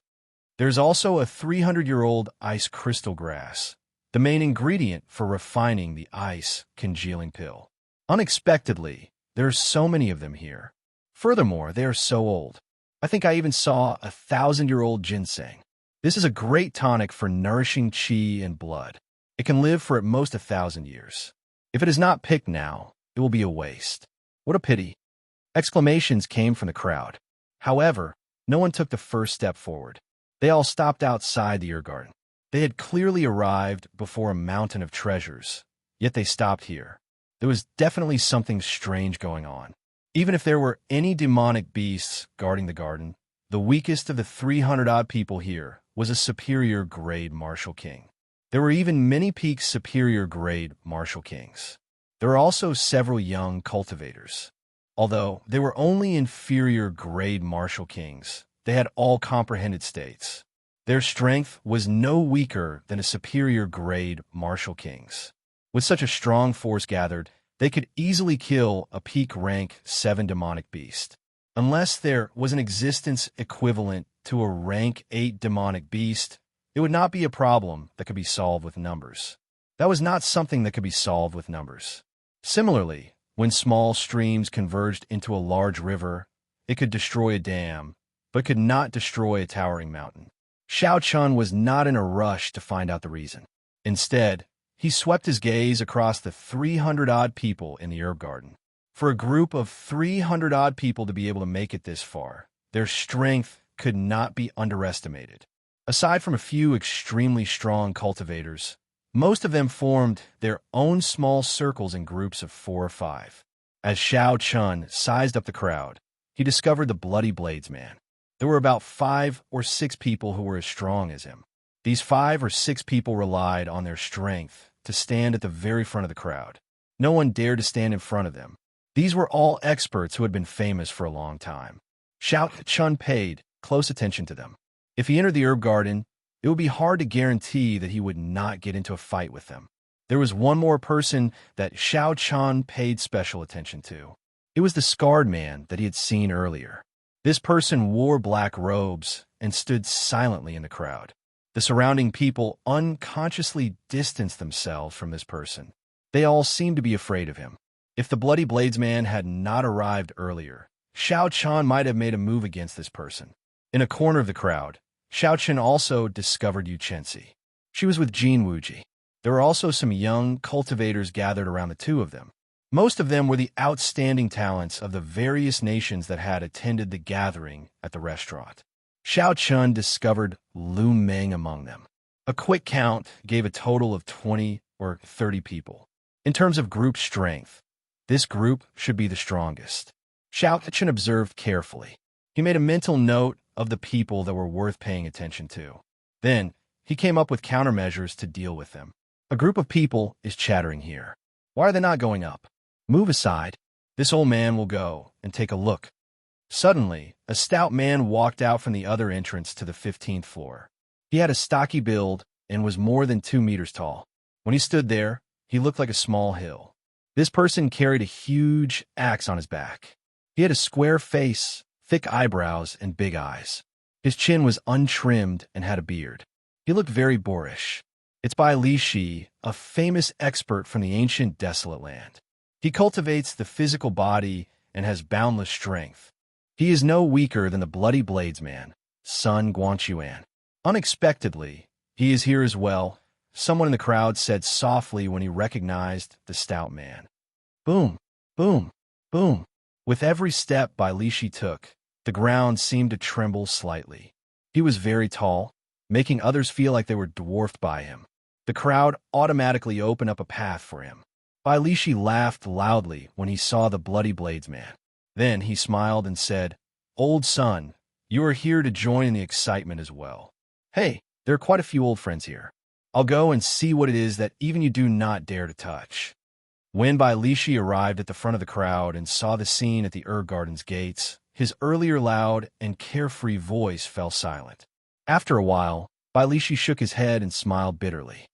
There's also a 300-year-old ice crystal grass, the main ingredient for refining the ice congealing pill. Unexpectedly, there are so many of them here. Furthermore, they are so old. I think I even saw a 1,000-year-old ginseng. This is a great tonic for nourishing qi and blood. It can live for at most 1,000 years. If it is not picked now, it will be a waste. What a pity. Exclamations came from the crowd. However, no one took the first step forward. They all stopped outside the herb garden. They had clearly arrived before a mountain of treasures, yet they stopped here. There was definitely something strange going on. Even if there were any demonic beasts guarding the garden, the weakest of the 300-odd people here was a superior-grade martial king. There were even many peak superior-grade martial kings. There were also several young cultivators. Although they were only inferior grade martial kings, they had all comprehended states. Their strength was no weaker than a superior grade martial king's. With such a strong force gathered, they could easily kill a peak rank 7 demonic beast. Unless there was an existence equivalent to a rank 8 demonic beast, it would not be a problem that could be solved with numbers. That was not something that could be solved with numbers. Similarly, when small streams converged into a large river, it could destroy a dam, but could not destroy a towering mountain. Xiao Chun was not in a rush to find out the reason. Instead, he swept his gaze across the 300-odd people in the herb garden. For a group of 300-odd people to be able to make it this far, their strength could not be underestimated. Aside from a few extremely strong cultivators, most of them formed their own small circles in groups of 4 or 5. As Xiao Chun sized up the crowd, he discovered the Bloody Blades man. There were about 5 or 6 people who were as strong as him. These 5 or 6 people relied on their strength to stand at the very front of the crowd. No one dared to stand in front of them. These were all experts who had been famous for a long time. Xiao Chun paid close attention to them. If he entered the herb garden, it would be hard to guarantee that he would not get into a fight with them. There was one more person that Xiao Chun paid special attention to. It was the scarred man that he had seen earlier. This person wore black robes and stood silently in the crowd. The surrounding people unconsciously distanced themselves from this person. They all seemed to be afraid of him. If the Bloody Blades man had not arrived earlier, Xiao Chun might have made a move against this person. In a corner of the crowd, Xiao Chun also discovered Yu Chenxi. She was with Jin Wuji. There were also some young cultivators gathered around the two of them. Most of them were the outstanding talents of the various nations that had attended the gathering at the restaurant. Xiao Chun discovered Lu Meng among them. A quick count gave a total of 20 or 30 people. In terms of group strength, this group should be the strongest. Xiao Chun observed carefully. He made a mental note of the people that were worth paying attention to. Then, he came up with countermeasures to deal with them. A group of people is chattering here. Why are they not going up? Move aside. This old man will go and take a look. Suddenly, a stout man walked out from the other entrance to the 15th floor. He had a stocky build and was more than 2 meters tall. When he stood there, he looked like a small hill. This person carried a huge axe on his back. He had a square face, thick eyebrows, and big eyes. His chin was untrimmed and had a beard. He looked very boorish. It's by Li Shi, a famous expert from the ancient desolate land. He cultivates the physical body and has boundless strength. He is no weaker than the Bloody Blades man, Sun Guanchuan. Unexpectedly, he is here as well, someone in the crowd said softly when he recognized the stout man. Boom, boom, boom. With every step Bai Li Shi took, the ground seemed to tremble slightly. He was very tall, making others feel like they were dwarfed by him. The crowd automatically opened up a path for him. Bai Li Shi laughed loudly when he saw the Bloody Blades man. Then he smiled and said, "Old son, you are here to join in the excitement as well. Hey, there are quite a few old friends here. I'll go and see what it is that even you do not dare to touch." When Bai Li Shi arrived at the front of the crowd and saw the scene at the herb garden's gates, his earlier loud and carefree voice fell silent. After a while, Bai Li Shi shook his head and smiled bitterly.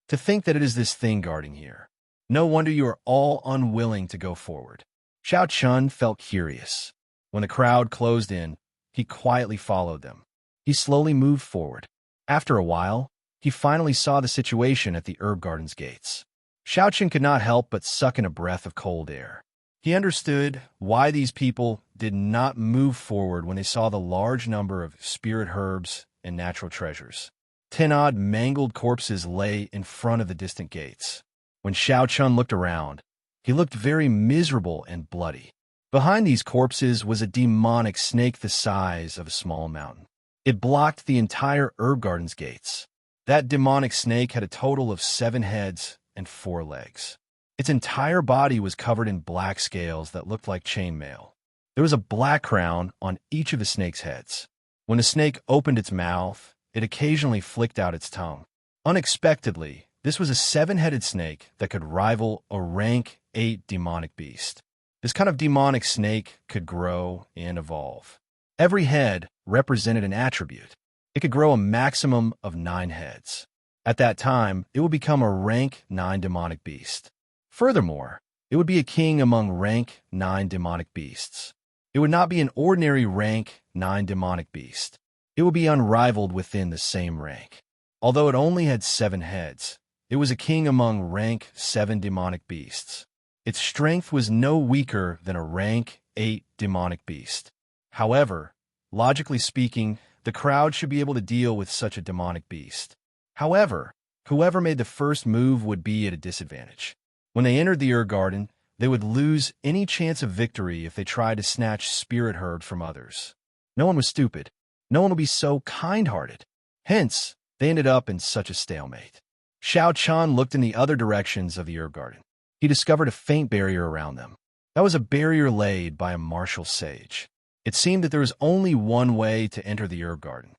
To think that it is this thing guarding here. No wonder you are all unwilling to go forward. Xiao Chun felt curious. When the crowd closed in, he quietly followed them. He slowly moved forward. After a while, he finally saw the situation at the herb garden's gates. Xiao Chun could not help but suck in a breath of cold air. He understood why these people did not move forward when they saw the large number of spirit herbs and natural treasures. 10 odd mangled corpses lay in front of the distant gates. When Xiao Chun looked around, he looked very miserable and bloody. Behind these corpses was a demonic snake the size of a small mountain. It blocked the entire herb garden's gates. That demonic snake had a total of 7 heads and 4 legs. Its entire body was covered in black scales that looked like chainmail. There was a black crown on each of the snake's heads. When the snake opened its mouth, it occasionally flicked out its tongue. Unexpectedly, this was a 7-headed snake that could rival a rank 8 demonic beast. This kind of demonic snake could grow and evolve. Every head represented an attribute. It could grow a maximum of 9 heads. At that time, it would become a rank 9 demonic beast. Furthermore, it would be a king among rank 9 demonic beasts. It would not be an ordinary rank 9 demonic beast. It would be unrivaled within the same rank. Although it only had 7 heads, it was a king among rank 7 demonic beasts. Its strength was no weaker than a rank 8 demonic beast. However, logically speaking, the crowd should be able to deal with such a demonic beast. However, whoever made the first move would be at a disadvantage. When they entered the Garden, they would lose any chance of victory if they tried to snatch spirit herbs from others. No one was stupid. No one would be so kind-hearted. Hence, they ended up in such a stalemate. Xiao Chun looked in the other directions of the herb garden. He discovered a faint barrier around them. That was a barrier laid by a martial sage. It seemed that there was only one way to enter the herb garden.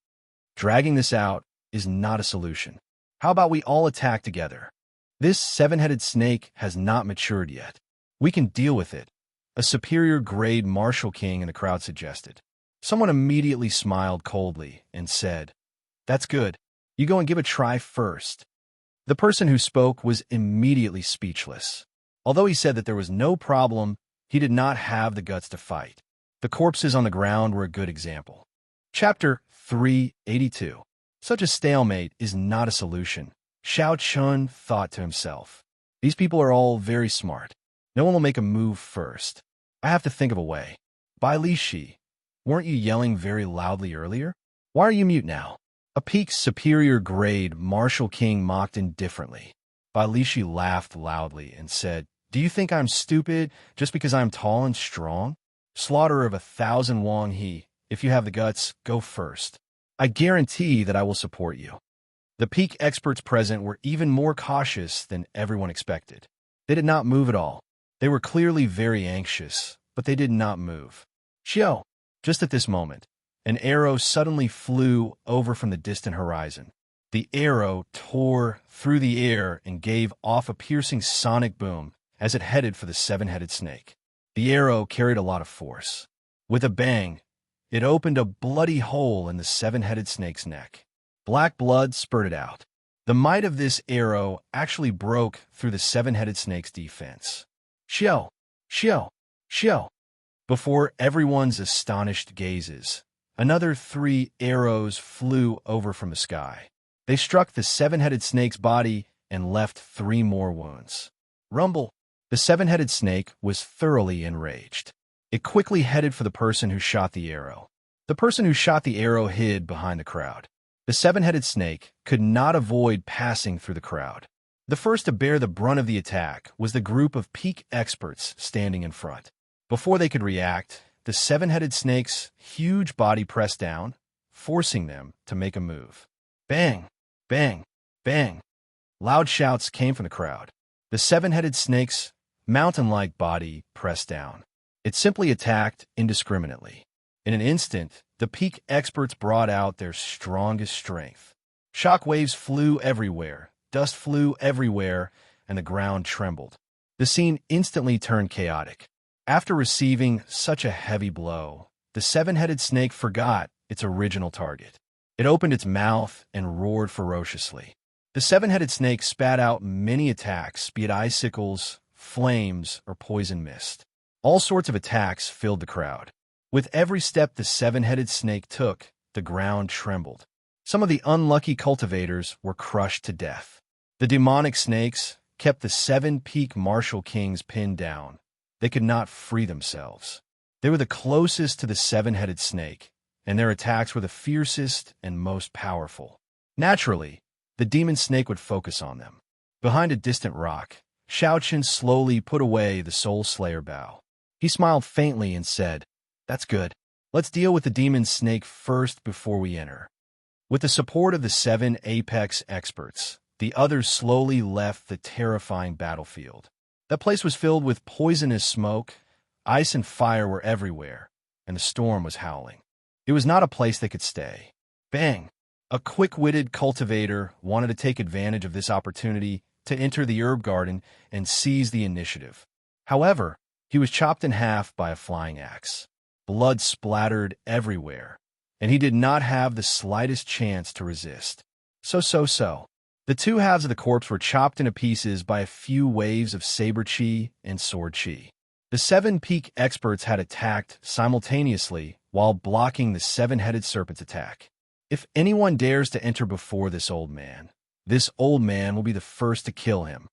Dragging this out is not a solution. How about we all attack together? This 7-headed snake has not matured yet. We can deal with it, a superior grade martial king in the crowd suggested. Someone immediately smiled coldly and said, "That's good. You go and give a try first." The person who spoke was immediately speechless. Although he said that there was no problem, he did not have the guts to fight. The corpses on the ground were a good example. Chapter 382. Such a stalemate is not a solution. Xiao Chun thought to himself. These people are all very smart. No one will make a move first. I have to think of a way. Bai Li Shi, weren't you yelling very loudly earlier? Why are you mute now? A peak superior grade martial king mocked indifferently. Bai Li Shi laughed loudly and said, "Do you think I'm stupid just because I'm tall and strong? Slaughterer of 1,000 Wang He, if you have the guts, go first. I guarantee that I will support you." The peak experts present were even more cautious than everyone expected. They did not move at all. They were clearly very anxious, but they did not move. Xiao! Just at this moment, an arrow suddenly flew over from the distant horizon. The arrow tore through the air and gave off a piercing sonic boom as it headed for the 7-headed snake. The arrow carried a lot of force. With a bang, it opened a bloody hole in the 7-headed snake's neck. Black blood spurted out. The might of this arrow actually broke through the 7-headed snake's defense. Xiao! Xiao! Xiao! Before everyone's astonished gazes, another 3 arrows flew over from the sky. They struck the 7-headed snake's body and left 3 more wounds. Rumble! The 7-headed snake was thoroughly enraged. It quickly headed for the person who shot the arrow. The person who shot the arrow hid behind the crowd. The 7-headed snake could not avoid passing through the crowd. The first to bear the brunt of the attack was the group of peak experts standing in front. Before they could react, the 7-headed snake's huge body pressed down, forcing them to make a move. Bang! Bang! Bang! Loud shouts came from the crowd. The 7-headed snake's mountain-like body pressed down. It simply attacked indiscriminately. In an instant, the peak experts brought out their strongest strength. Shock waves flew everywhere, dust flew everywhere, and the ground trembled. The scene instantly turned chaotic. After receiving such a heavy blow, the 7-headed snake forgot its original target. It opened its mouth and roared ferociously. The 7-headed snake spat out many attacks, be it icicles, flames, or poison mist. All sorts of attacks filled the crowd. With every step the 7-headed snake took, the ground trembled. Some of the unlucky cultivators were crushed to death. The demonic snakes kept the 7 peak martial kings pinned down. They could not free themselves. They were the closest to the 7-headed snake, and their attacks were the fiercest and most powerful. Naturally, the demon snake would focus on them. Behind a distant rock, Xiaoqin slowly put away the Soul Slayer bow. He smiled faintly and said, "That's good. Let's deal with the demon snake first before we enter." With the support of the 7 apex experts, the others slowly left the terrifying battlefield. That place was filled with poisonous smoke, ice and fire were everywhere, and the storm was howling. It was not a place they could stay. Bang! A quick-witted cultivator wanted to take advantage of this opportunity to enter the herb garden and seize the initiative. However, he was chopped in half by a flying axe. Blood splattered everywhere, and he did not have the slightest chance to resist. So. The two halves of the corpse were chopped into pieces by a few waves of saber chi and sword chi. The seven peak experts had attacked simultaneously while blocking the seven-headed serpent's attack. If anyone dares to enter before this old man will be the first to kill him.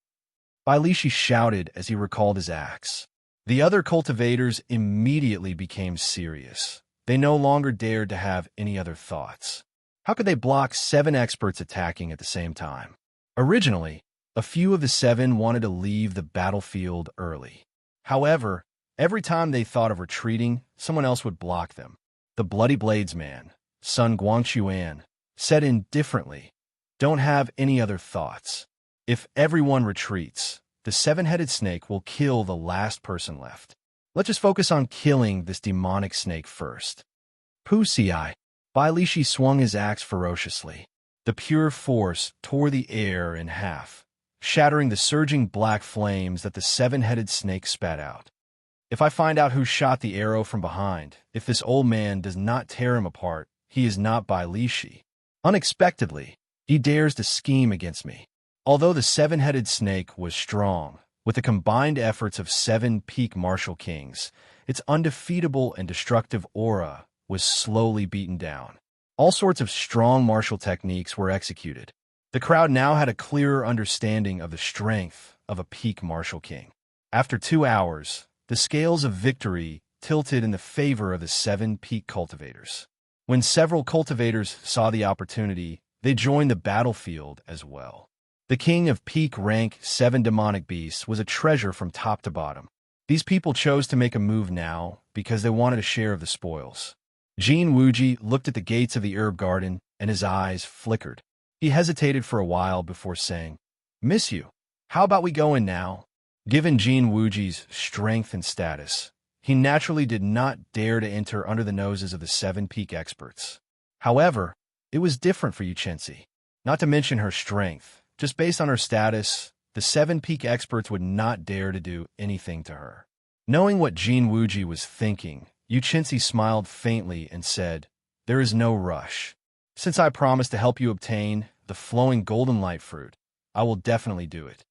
Bailishi shouted as he recalled his axe. The other cultivators immediately became serious. They no longer dared to have any other thoughts. How could they block seven experts attacking at the same time? Originally, a few of the seven wanted to leave the battlefield early. However, every time they thought of retreating, someone else would block them. The Bloody Blades man, Sun Guangquan, said indifferently, "Don't have any other thoughts. If everyone retreats, the seven-headed snake will kill the last person left. Let's just focus on killing this demonic snake first." Pusi. Bailishi swung his axe ferociously. The pure force tore the air in half, shattering the surging black flames that the seven-headed snake spat out. If I find out who shot the arrow from behind, if this old man does not tear him apart, he is not Bailishi. Unexpectedly, he dares to scheme against me. Although the seven-headed snake was strong, with the combined efforts of seven peak martial kings, its undefeatable and destructive aura was slowly beaten down. All sorts of strong martial techniques were executed. The crowd now had a clearer understanding of the strength of a peak martial king. After 2 hours, the scales of victory tilted in the favor of the seven peak cultivators. When several cultivators saw the opportunity, they joined the battlefield as well. The king of peak rank 7 demonic beasts was a treasure from top to bottom. These people chose to make a move now because they wanted a share of the spoils. Jin Wuji looked at the gates of the herb garden, and his eyes flickered. He hesitated for a while before saying, "Miss you. How about we go in now?" Given Jin Wuji's strength and status, he naturally did not dare to enter under the noses of the seven peak experts. However, it was different for Yuchensi. Not to mention her strength, just based on her status, the seven peak experts would not dare to do anything to her. Knowing what Jin Wuji was thinking, Yuchensi smiled faintly and said, "There is no rush. Since I promised to help you obtain the flowing golden light fruit, I will definitely do it."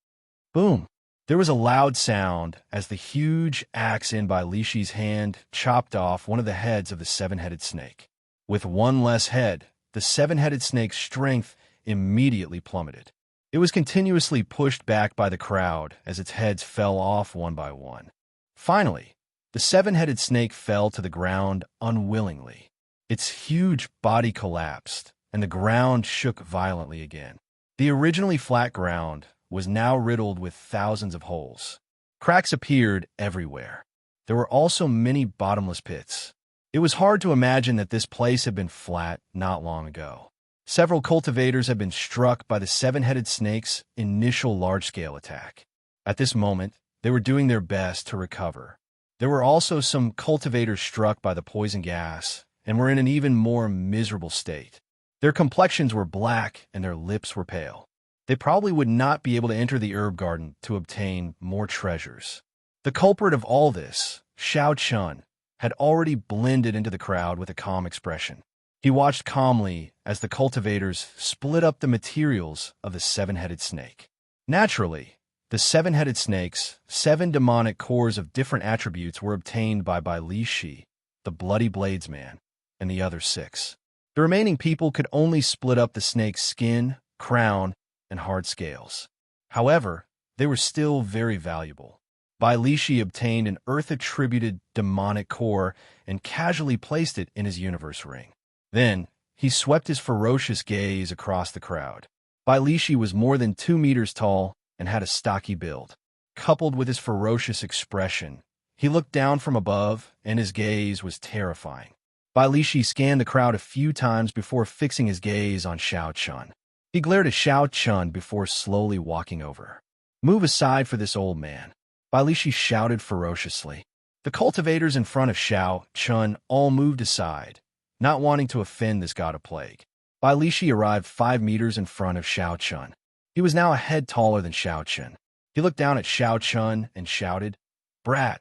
Boom! There was a loud sound as the huge axe in Bailishi's hand chopped off one of the heads of the seven-headed snake. With one less head, the seven-headed snake's strength immediately plummeted. It was continuously pushed back by the crowd as its heads fell off one by one. Finally, the seven-headed snake fell to the ground unwillingly. Its huge body collapsed, and the ground shook violently again. The originally flat ground was now riddled with thousands of holes. Cracks appeared everywhere. There were also many bottomless pits. It was hard to imagine that this place had been flat not long ago. Several cultivators had been struck by the seven-headed snake's initial large-scale attack. At this moment, they were doing their best to recover. There were also some cultivators struck by the poison gas and were in an even more miserable state. Their complexions were black and their lips were pale. They probably would not be able to enter the herb garden to obtain more treasures. The culprit of all this, Xiao Chun, had already blended into the crowd with a calm expression. He watched calmly as the cultivators split up the materials of the seven-headed snake. Naturally, the seven-headed snake's 7 demonic cores of different attributes were obtained by Li Shi, the Bloody Blades man, and the other 6. The remaining people could only split up the snake's skin, crown, and hard scales. However, they were still very valuable. Bailishi obtained an earth-attributed demonic core and casually placed it in his universe ring. Then, he swept his ferocious gaze across the crowd. Bailishi was more than 2 meters tall and had a stocky build. Coupled with his ferocious expression, he looked down from above, and his gaze was terrifying. Bailishi scanned the crowd a few times before fixing his gaze on Xiao Chun. He glared at Xiao Chun before slowly walking over. "Move aside for this old man," Bailishi shouted ferociously. The cultivators in front of Xiao Chun all moved aside, not wanting to offend this god of plague. Bailishi arrived 5 meters in front of Xiao Chun. He was now a head taller than Xiao Chun. He looked down at Xiao Chun and shouted, "Brat,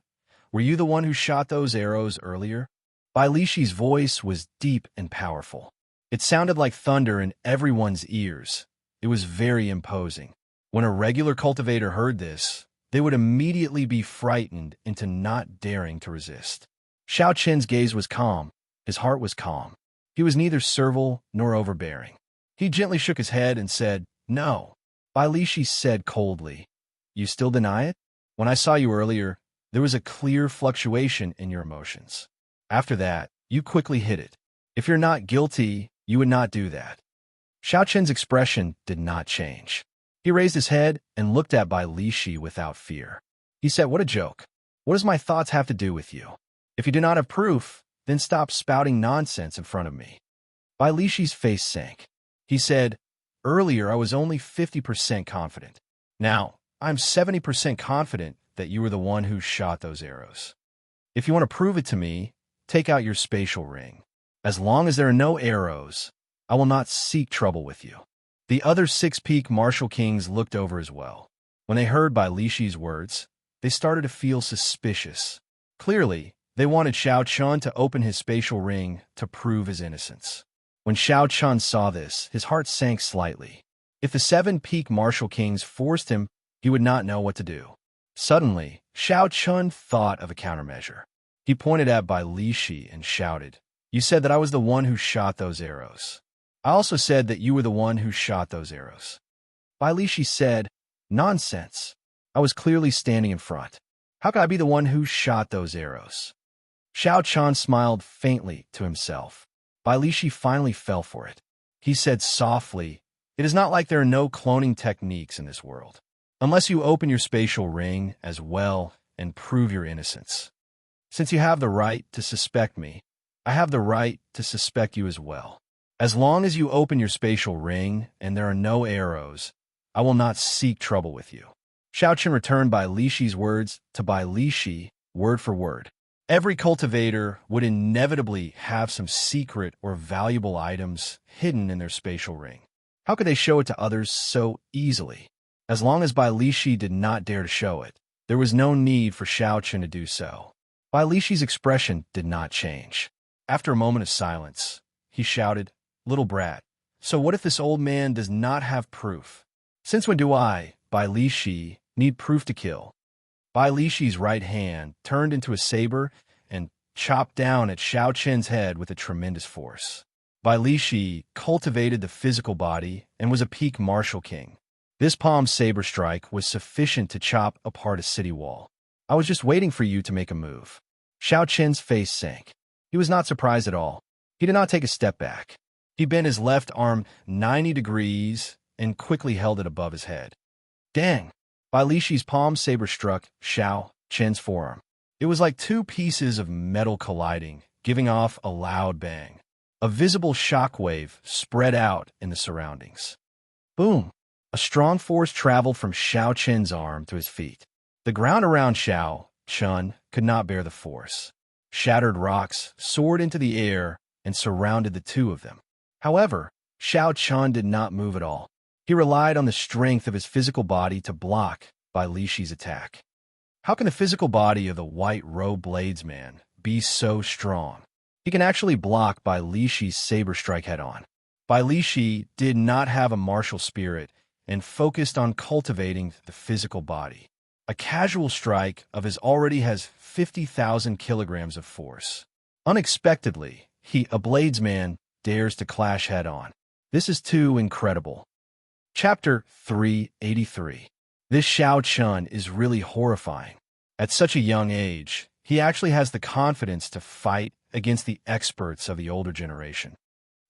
were you the one who shot those arrows earlier?" Bai Lishi's voice was deep and powerful. It sounded like thunder in everyone's ears. It was very imposing. When a regular cultivator heard this, they would immediately be frightened into not daring to resist. Xiao Qin's gaze was calm. His heart was calm. He was neither servile nor overbearing. He gently shook his head and said, "No." Bai Lishi said coldly, "You still deny it? When I saw you earlier, there was a clear fluctuation in your emotions. After that, you quickly hid it. If you're not guilty, you would not do that." Xiao Qin's expression did not change. He raised his head and looked at Bai Lishi without fear. He said, "What a joke. What does my thoughts have to do with you? If you do not have proof, then stop spouting nonsense in front of me." Bai Lishi's face sank. He said, "Earlier I was only 50% confident. Now, I'm 70% confident that you were the one who shot those arrows. If you want to prove it to me, take out your spatial ring. As long as there are no arrows, I will not seek trouble with you." The other 6 peak martial kings looked over as well. When they heard Bai Lishi's words, they started to feel suspicious. Clearly, they wanted Xiao Chun to open his spatial ring to prove his innocence. When Xiao Chun saw this, his heart sank slightly. If the 7 peak martial kings forced him, he would not know what to do. Suddenly, Xiao Chun thought of a countermeasure. He pointed at Bai Lishi and shouted, "You said that I was the one who shot those arrows. I also said that you were the one who shot those arrows." Bai Lishi said, "Nonsense. I was clearly standing in front. How could I be the one who shot those arrows?" Xiao Chun smiled faintly to himself. Bai Lishi finally fell for it. He said softly, "It is not like there are no cloning techniques in this world. Unless you open your spatial ring as well and prove your innocence. Since you have the right to suspect me, I have the right to suspect you as well. As long as you open your spatial ring and there are no arrows, I will not seek trouble with you." Xiao Qin returned Bai Lishi's words to Bai Lishi, word for word. Every cultivator would inevitably have some secret or valuable items hidden in their spatial ring. How could they show it to others so easily? As long as Bai Lishi did not dare to show it, there was no need for Xiao Qin to do so. Bai Lishi's expression did not change. After a moment of silence, he shouted, "Little brat, so what if this old man does not have proof? Since when do I, Bai Lishi, need proof to kill?" Bai Lishi's right hand turned into a saber and chopped down at Xiao Qin's head with a tremendous force. Bai Lishi cultivated the physical body and was a peak martial king. This palm saber strike was sufficient to chop apart a city wall. "I was just waiting for you to make a move." Xiao Qin's face sank. He was not surprised at all. He did not take a step back. He bent his left arm 90 degrees and quickly held it above his head. Dang! Bai Lishi's palm saber struck Xiao Qin's forearm. It was like 2 pieces of metal colliding, giving off a loud bang. A visible shockwave spread out in the surroundings. Boom! A strong force traveled from Xiao Qin's arm to his feet. The ground around Xiao Qin could not bear the force. Shattered rocks soared into the air and surrounded the two of them. However, Xiao Qin did not move at all. He relied on the strength of his physical body to block Bai Lishi's attack. How can the physical body of the white-robed bladesman be so strong? He can actually block Bai Lishi's saber strike head-on. Bai Lishi did not have a martial spirit and focused on cultivating the physical body. A casual strike of his already has 50,000 kilograms of force. Unexpectedly, a bladesman, dares to clash head-on. This is too incredible. Chapter 383. This Xiao Qin is really horrifying. At such a young age, he actually has the confidence to fight against the experts of the older generation.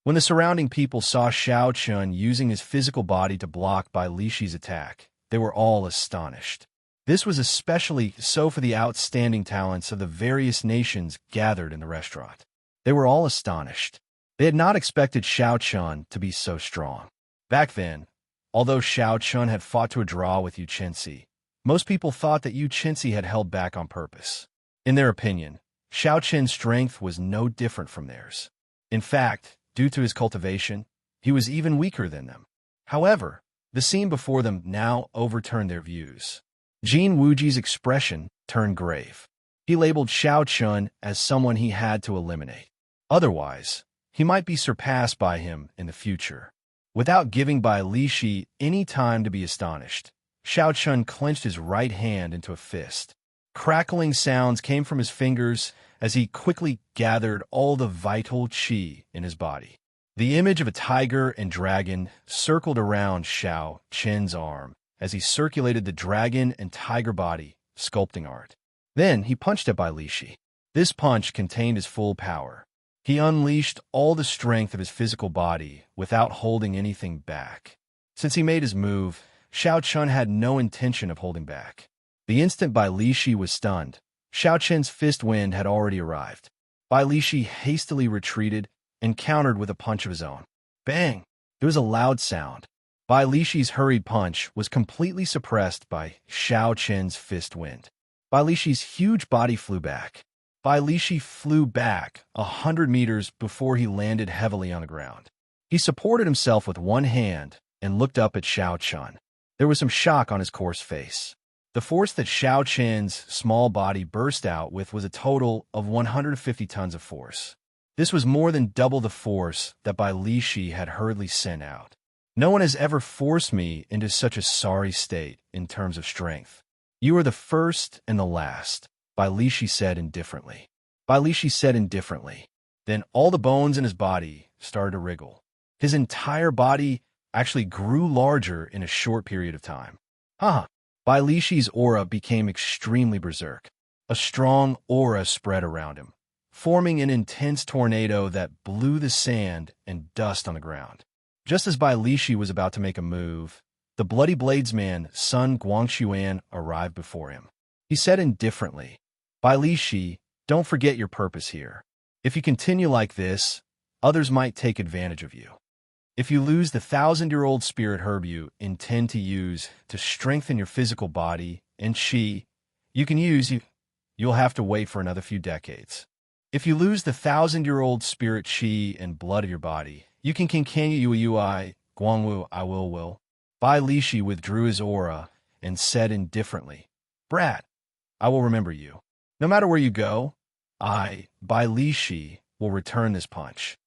When the surrounding people saw Xiao Qin using his physical body to block Bai Lishi's attack, they were all astonished. This was especially so for the outstanding talents of the various nations gathered in the restaurant. They were all astonished. They had not expected Xiao Qin to be so strong. Back then, although Xiao Qin had fought to a draw with Yu Qinzi, most people thought that Yu Qinzi had held back on purpose. In their opinion, Xiao Qin's strength was no different from theirs. In fact, due to his cultivation, he was even weaker than them. However, the scene before them now overturned their views. Jin Wuji's expression turned grave. He labeled Xiao Chun as someone he had to eliminate. Otherwise, he might be surpassed by him in the future. Without giving Bai Lishi any time to be astonished, Xiao Chun clenched his right hand into a fist. Crackling sounds came from his fingers as he quickly gathered all the vital qi in his body. The image of a tiger and dragon circled around Xiao Chen's arm as he circulated the dragon and tiger body, sculpting art. Then he punched at Bai Lishi. This punch contained his full power. He unleashed all the strength of his physical body without holding anything back. Since he made his move, Xiao Chun had no intention of holding back. The instant Bai Lishi was stunned, Xiao Chen's fist wind had already arrived. Bai Lishi hastily retreated and countered with a punch of his own. Bang! There was a loud sound. Bai Lishi's hurried punch was completely suppressed by Xiao Chen's fist wind. Bai Lishi's huge body flew back. Bai Lishi flew back 100 meters before he landed heavily on the ground. He supported himself with one hand and looked up at Xiao Chun. There was some shock on his coarse face. The force that Xiao Chen's small body burst out with was a total of 150 tons of force. This was more than double the force that Bai Lishi had hurriedly sent out. No one has ever forced me into such a sorry state in terms of strength. You are the first and the last, Bai Lishi said indifferently. Bai Lishi said indifferently. Then all the bones in his body started to wriggle. His entire body actually grew larger in a short period of time. Bai Lishi's aura became extremely berserk. A strong aura spread around him, forming an intense tornado that blew the sand and dust on the ground. Just as Bai Lishi was about to make a move, the Bloody Bladesman Sun Guangxuan arrived before him. He said indifferently, Bai Lishi, don't forget your purpose here. If you continue like this, others might take advantage of you. If you lose the 1,000-year-old spirit herb you intend to use to strengthen your physical body and qi, you'll have to wait for another few decades. If you lose the 1,000-year-old spirit qi and blood of your body, you can continue Yui, Guangwu, I will. Bai Lishi withdrew his aura and said indifferently, Brat, I will remember you. No matter where you go, Bai Lishi, will return this punch.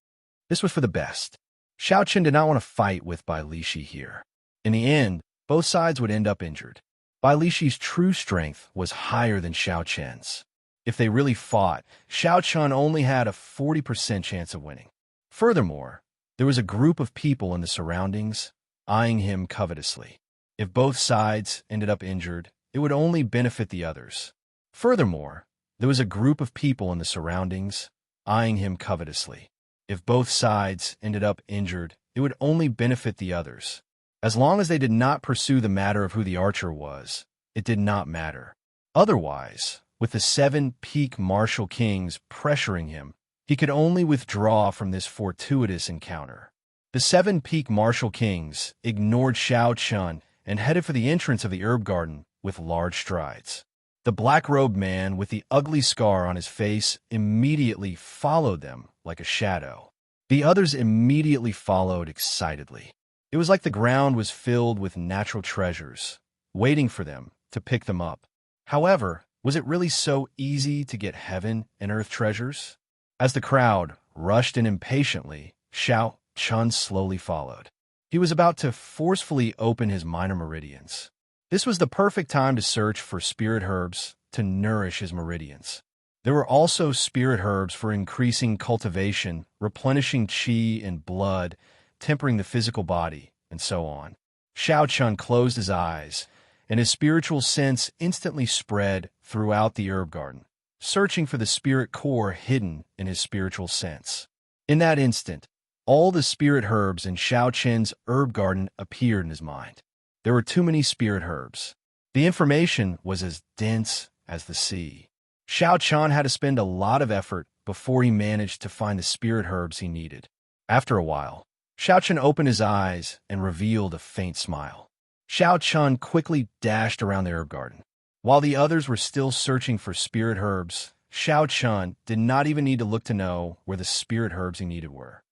This was for the best. Xiao Chen did not want to fight with Bai Lishi here. In the end, both sides would end up injured. Bai Lishi's true strength was higher than Xiao Chen's. If they really fought, Xiao Chun only had a 40% chance of winning. Furthermore, there was a group of people in the surroundings eyeing him covetously. If both sides ended up injured, it would only benefit the others. Furthermore, there was a group of people in the surroundings eyeing him covetously. If both sides ended up injured, it would only benefit the others. As long as they did not pursue the matter of who the archer was, it did not matter. Otherwise, with the 7 peak martial kings pressuring him, he could only withdraw from this fortuitous encounter. The 7 peak martial kings ignored Xiao Chun and headed for the entrance of the herb garden with large strides. The black-robed man with the ugly scar on his face immediately followed them like a shadow. The others immediately followed excitedly. It was like the ground was filled with natural treasures, waiting for them to pick them up. However, was it really so easy to get heaven and earth treasures? As the crowd rushed in impatiently, Xiao Chun slowly followed. He was about to forcefully open his minor meridians. This was the perfect time to search for spirit herbs to nourish his meridians. There were also spirit herbs for increasing cultivation, replenishing qi and blood, tempering the physical body, and so on. Xiao Chun closed his eyes, and his spiritual sense instantly spread throughout the herb garden, searching for the spirit core hidden in his spiritual sense. In that instant, all the spirit herbs in Xiao Chen's herb garden appeared in his mind. There were too many spirit herbs. The information was as dense as the sea. Xiao Chun had to spend a lot of effort before he managed to find the spirit herbs he needed. After a while, Xiao Chun opened his eyes and revealed a faint smile. Xiao Chun quickly dashed around the herb garden. While the others were still searching for spirit herbs, Xiao Chun did not even need to look to know where the spirit herbs he needed were.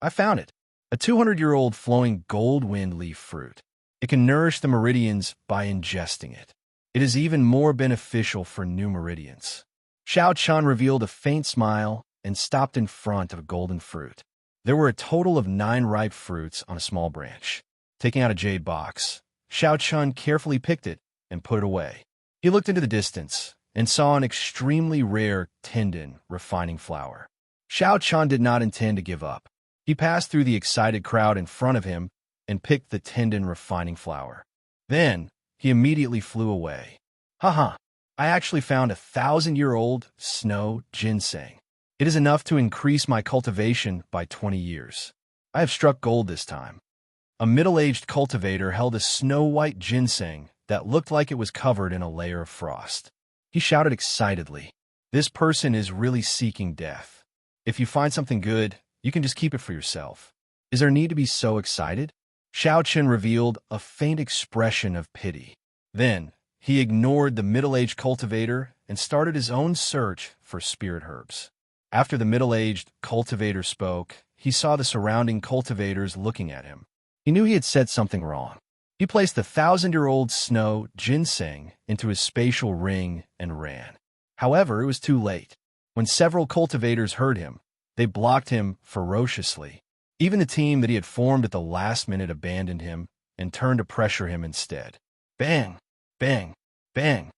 I found it. A 200-year-old flowing gold wind leaf fruit. It can nourish the meridians by ingesting it. It is even more beneficial for new meridians. Xiao Chun revealed a faint smile and stopped in front of a golden fruit. There were a total of 9 ripe fruits on a small branch. Taking out a jade box, Xiao Chun carefully picked it and put it away. He looked into the distance and saw an extremely rare tendon refining flower. Xiao Chun did not intend to give up. He passed through the excited crowd in front of him and picked the tendon refining flower. Then, he immediately flew away. Haha, I actually found 1,000-year-old snow ginseng. It is enough to increase my cultivation by 20 years. I have struck gold this time. A middle-aged cultivator held a snow-white ginseng that looked like it was covered in a layer of frost. He shouted excitedly, "This person is really seeking death. If you find something good, you can just keep it for yourself. Is there need to be so excited?" Xiao Chen revealed a faint expression of pity. Then, he ignored the middle-aged cultivator and started his own search for spirit herbs. After the middle-aged cultivator spoke, he saw the surrounding cultivators looking at him. He knew he had said something wrong. He placed the 1,000-year-old snow ginseng into his spatial ring and ran. However, it was too late. When several cultivators heard him, they blocked him ferociously. Even the team that he had formed at the last minute abandoned him and turned to pressure him instead. Bang! Bang! Bang!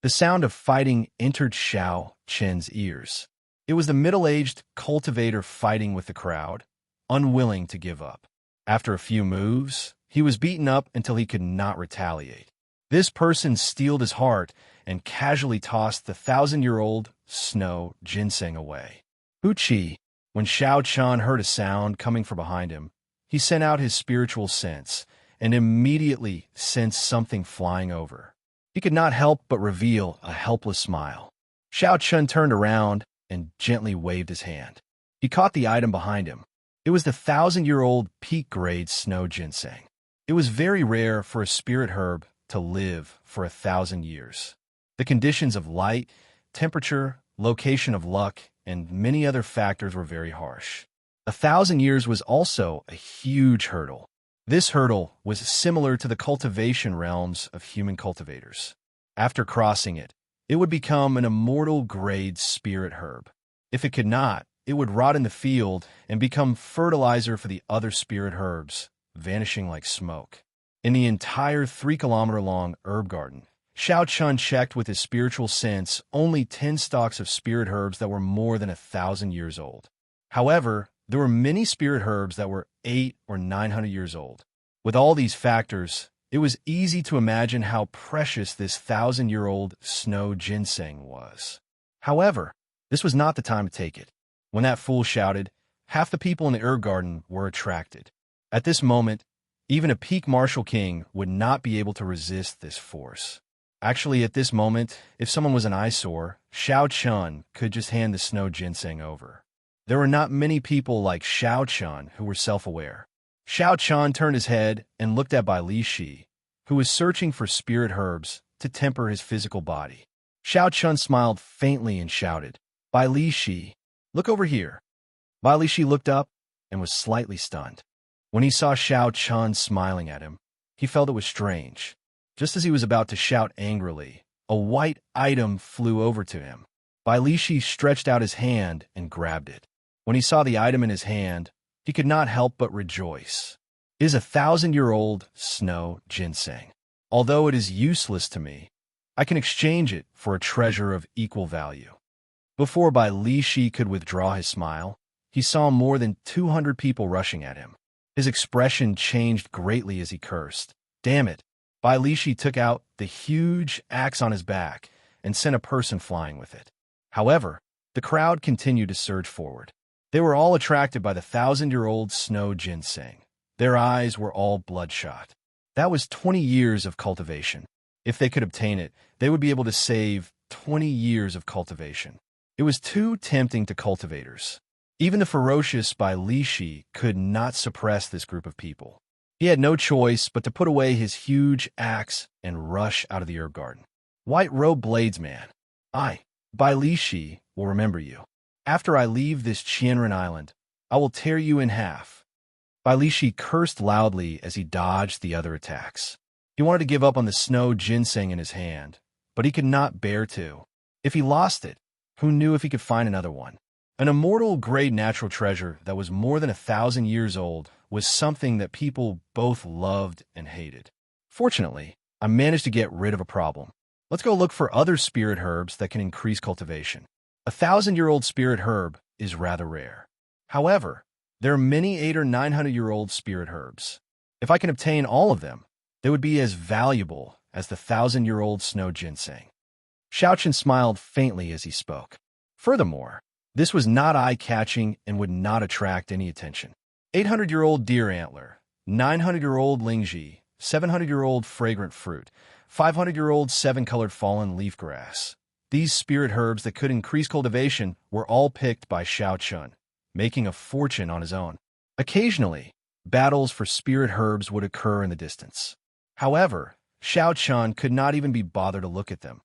The sound of fighting entered Xiao Chen's ears. It was the middle-aged cultivator fighting with the crowd, unwilling to give up. After a few moves, he was beaten up until he could not retaliate. This person steeled his heart and casually tossed the 1,000-year-old snow ginseng away. Huchi! When Xiao Chan heard a sound coming from behind him, he sent out his spiritual sense and immediately sensed something flying over. He could not help but reveal a helpless smile. Xiao Chun turned around and gently waved his hand. He caught the item behind him. It was the 1,000-year-old peak-grade snow ginseng. It was very rare for a spirit herb to live for 1,000 years. The conditions of light, temperature, location of luck, and many other factors were very harsh. 1,000 years was also a huge hurdle. This hurdle was similar to the cultivation realms of human cultivators. After crossing it, it would become an immortal-grade spirit herb. If it could not, it would rot in the field and become fertilizer for the other spirit herbs, vanishing like smoke. In the entire 3-kilometer-long herb garden, Xiao Chun checked with his spiritual sense only 10 stalks of spirit herbs that were more than 1,000 years old. However, there were many spirit herbs that were 800 or 900 years old. With all these factors, it was easy to imagine how precious this 1,000-year-old snow ginseng was. However, this was not the time to take it. When that fool shouted, half the people in the herb garden were attracted. At this moment, even a peak martial king would not be able to resist this force. Actually, at this moment, if someone was an eyesore, Xiao Chun could just hand the snow ginseng over. There were not many people like Xiao Chun who were self-aware. Xiao Chun turned his head and looked at Bai Li Shi, who was searching for spirit herbs to temper his physical body. Xiao Chun smiled faintly and shouted, "Bai Li Shi, look over here." Bai Li Shi looked up and was slightly stunned. When he saw Xiao Chun smiling at him, he felt it was strange. Just as he was about to shout angrily, a white item flew over to him. Bai Li Shi stretched out his hand and grabbed it. When he saw the item in his hand, he could not help but rejoice. It is a 1,000-year-old snow ginseng. Although it is useless to me, I can exchange it for a treasure of equal value. Before Bai Li Shi could withdraw his smile, he saw more than 200 people rushing at him. His expression changed greatly as he cursed. Damn it! Bai Li Shi took out the huge axe on his back and sent a person flying with it. However, the crowd continued to surge forward. They were all attracted by the 1,000-year-old snow ginseng. Their eyes were all bloodshot. That was 20 years of cultivation. If they could obtain it, they would be able to save 20 years of cultivation. It was too tempting to cultivators. Even the ferocious Bai Li Shi could not suppress this group of people. He had no choice but to put away his huge axe and rush out of the herb garden. White-robed bladesman, I, Bai Li Shi, will remember you. After I leave this Qianren Island, I will tear you in half. Bai Li Shi cursed loudly as he dodged the other attacks. He He wanted to give up on the snow ginseng in his hand, but he could not bear to. If he lost it, who knew if he could find another one? An immortal grade natural treasure that was more than 1,000 years old was something that people both loved and hated. Fortunately, I managed to get rid of a problem. Let's go look for other spirit herbs that can increase cultivation. 1,000-year-old spirit herb is rather rare. However, there are many 800 or 900-year-old spirit herbs. If I can obtain all of them, they would be as valuable as the 1,000-year-old snow ginseng. Xiaochen smiled faintly as he spoke. Furthermore, this was not eye-catching and would not attract any attention. 800-year-old deer antler, 900-year-old lingji, 700-year-old fragrant fruit, 500-year-old seven-colored fallen leaf grass. These spirit herbs that could increase cultivation were all picked by Xiaochen, making a fortune on his own. Occasionally, battles for spirit herbs would occur in the distance. However, Xiaochen could not even be bothered to look at them.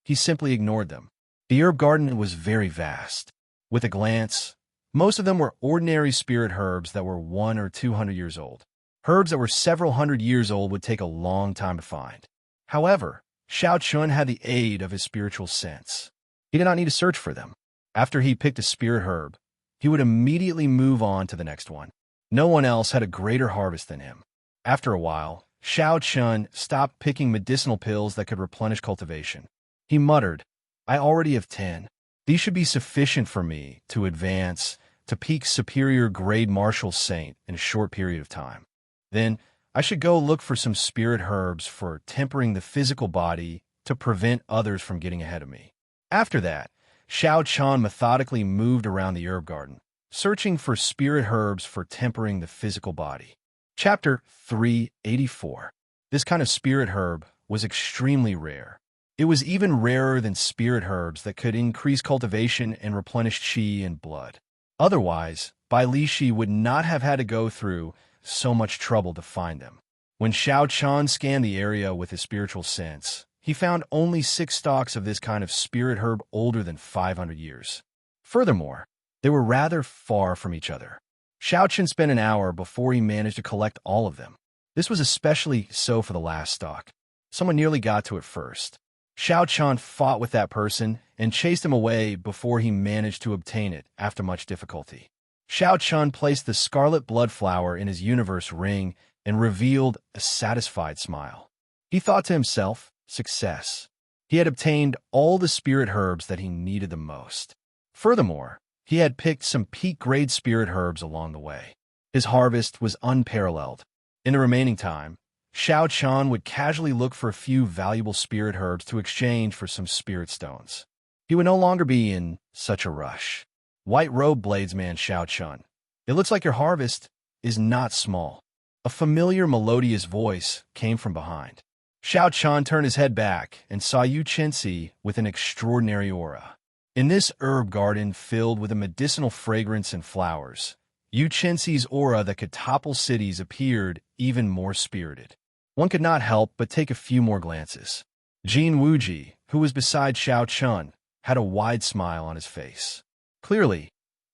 He simply ignored them. The herb garden was very vast. With a glance, most of them were ordinary spirit herbs that were 100 or 200 years old. Herbs that were several hundred years old would take a long time to find. However, Xiaochen had the aid of his spiritual sense. He did not need to search for them. After he picked a spirit herb, he would immediately move on to the next one. No one else had a greater harvest than him. After a while, Xiaochen stopped picking medicinal pills that could replenish cultivation. He muttered, "I already have 10. These should be sufficient for me to advance to peak superior grade martial saint in a short period of time. Then I should go look for some spirit herbs for tempering the physical body to prevent others from getting ahead of me." After that, Xiaochen methodically moved around the herb garden, searching for spirit herbs for tempering the physical body. Chapter 384. This kind of spirit herb was extremely rare. It was even rarer than spirit herbs that could increase cultivation and replenish qi and blood. Otherwise, Bai Lishi would not have had to go through so much trouble to find them. When Xiaochen scanned the area with his spiritual sense, he found only 6 stalks of this kind of spirit herb older than 500 years. Furthermore, they were rather far from each other. Xiaochen spent an hour before he managed to collect all of them. This was especially so for the last stalk. Someone nearly got to it first. Xiaochen fought with that person and chased him away before he managed to obtain it after much difficulty. Xiaochen placed the scarlet blood flower in his universe ring and revealed a satisfied smile. He thought to himself, success. He had obtained all the spirit herbs that he needed the most. Furthermore, he had picked some peak-grade spirit herbs along the way. His harvest was unparalleled. In the remaining time, Xiaochen would casually look for a few valuable spirit herbs to exchange for some spirit stones. He would no longer be in such a rush. White-robed bladesman Xiaochen, it looks like your harvest is not small. A familiar melodious voice came from behind. Xiaochen turned his head back and saw Yu Chenxi with an extraordinary aura. In this herb garden filled with a medicinal fragrance and flowers, Yu Chenxi's aura that could topple cities appeared even more spirited. One could not help but take a few more glances. Jin Wuji, who was beside Xiaochen, had a wide smile on his face. Clearly,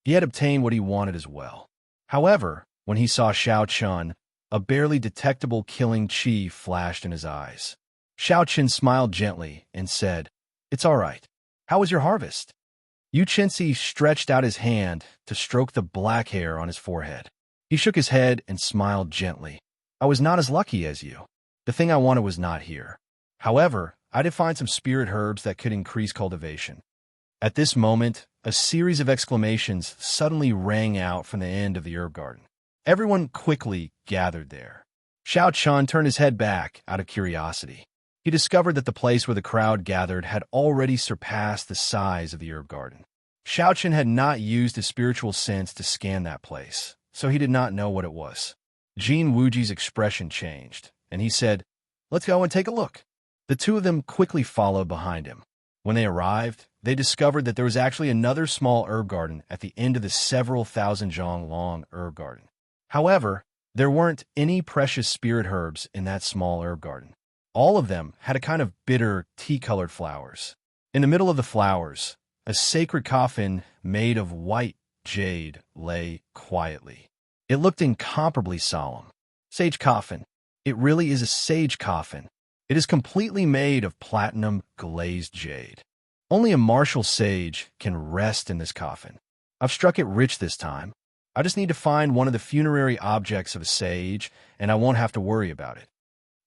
he had obtained what he wanted as well. However, when he saw Xiaochen, a barely detectable killing qi flashed in his eyes. Xiaochen smiled gently and said, "It's all right. How was your harvest?" Yu Chenxi stretched out his hand to stroke the black hair on his forehead. He shook his head and smiled gently. "I was not as lucky as you. The thing I wanted was not here. However, I did find some spirit herbs that could increase cultivation." At this moment, a series of exclamations suddenly rang out from the end of the herb garden. Everyone quickly gathered there. Xiaochen turned his head back out of curiosity. He discovered that the place where the crowd gathered had already surpassed the size of the herb garden. Xiaochen had not used his spiritual sense to scan that place, so he did not know what it was. Jin Wuji's expression changed, and he said, "Let's go and take a look." The two of them quickly followed behind him. When they arrived, they discovered that there was actually another small herb garden at the end of the several thousand zhang long herb garden. However, there weren't any precious spirit herbs in that small herb garden. All of them had a kind of bitter, tea-colored flowers. In the middle of the flowers, a sacred coffin made of white jade lay quietly. It looked incomparably solemn. Sage coffin. It really is a sage coffin. It is completely made of platinum glazed jade. Only a martial sage can rest in this coffin. I've struck it rich this time. I just need to find one of the funerary objects of a sage, and I won't have to worry about it.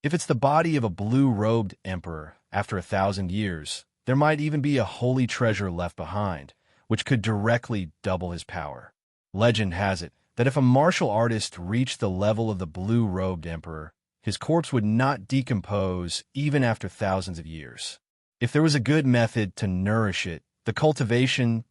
If it's the body of a blue-robed emperor after 1,000 years, there might even be a holy treasure left behind, which could directly double his power. Legend has it that if a martial artist reached the level of the blue-robed emperor, his corpse would not decompose even after thousands of years. If there was a good method to nourish it, the cultivation,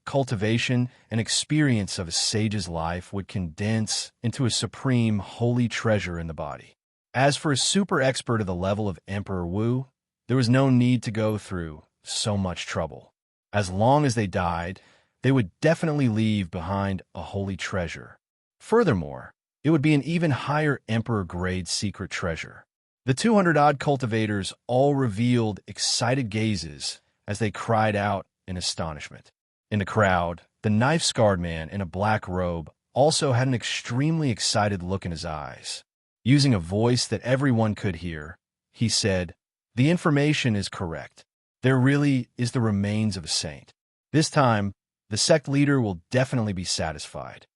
and experience of a sage's life would condense into a supreme holy treasure in the body. As for a super expert of the level of Emperor Wu, there was no need to go through so much trouble. As long as they died, they would definitely leave behind a holy treasure. Furthermore, it would be an even higher Emperor-grade secret treasure. The 200-odd cultivators all revealed excited gazes as they cried out in astonishment. In the crowd, the knife-scarred man in a black robe also had an extremely excited look in his eyes. Using a voice that everyone could hear, he said, "The information is correct. There really is the remains of a saint. This time, the sect leader will definitely be satisfied."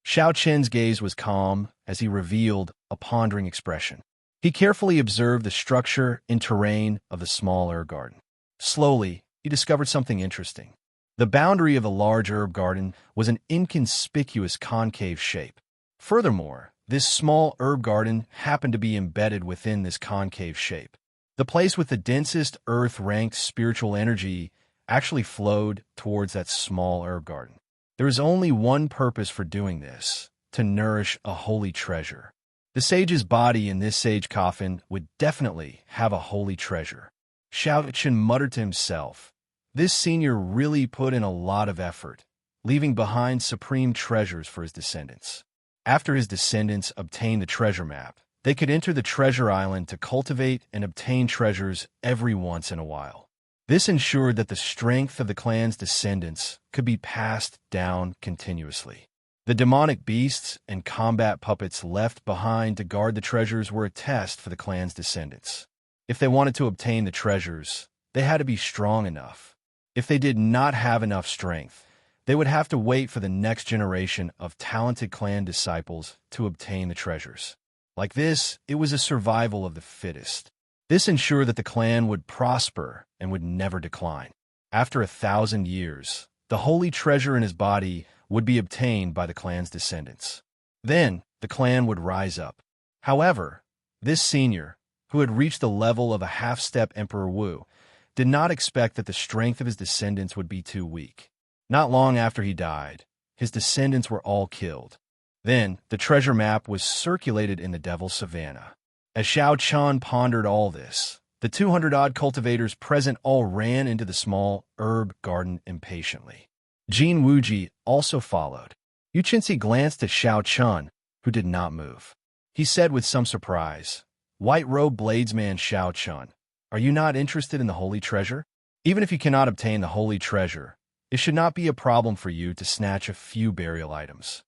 Xiao Chen's gaze was calm as he revealed a pondering expression. He carefully observed the structure and terrain of the small herb garden. Slowly, he discovered something interesting. The boundary of the large herb garden was an inconspicuous concave shape. Furthermore, this small herb garden happened to be embedded within this concave shape. The place with the densest earth-ranked spiritual energy actually flowed towards that small herb garden. There is only one purpose for doing this: to nourish a holy treasure. The sage's body in this sage coffin would definitely have a holy treasure. Xiao Chen muttered to himself. This senior really put in a lot of effort, leaving behind supreme treasures for his descendants. After his descendants obtained the treasure map, they could enter the treasure island to cultivate and obtain treasures every once in a while. This ensured that the strength of the clan's descendants could be passed down continuously. The demonic beasts and combat puppets left behind to guard the treasures were a test for the clan's descendants. If they wanted to obtain the treasures, they had to be strong enough. If they did not have enough strength, they would have to wait for the next generation of talented clan disciples to obtain the treasures. Like this, it was a survival of the fittest. This ensured that the clan would prosper and would never decline. After 1,000 years, the holy treasure in his body would be obtained by the clan's descendants. Then, the clan would rise up. However, this senior, who had reached the level of a half-step Emperor Wu, did not expect that the strength of his descendants would be too weak. Not long after he died, his descendants were all killed. Then, the treasure map was circulated in the Devil's Savannah. As Xiao Chen pondered all this, the 200-odd cultivators present all ran into the small herb garden impatiently. Jin Wuji also followed. Yu Qinzi glanced at Xiao Chen, who did not move. He said with some surprise, "White-robed bladesman Xiao Chen, are you not interested in the holy treasure? Even if you cannot obtain the holy treasure, it should not be a problem for you to snatch a few burial items."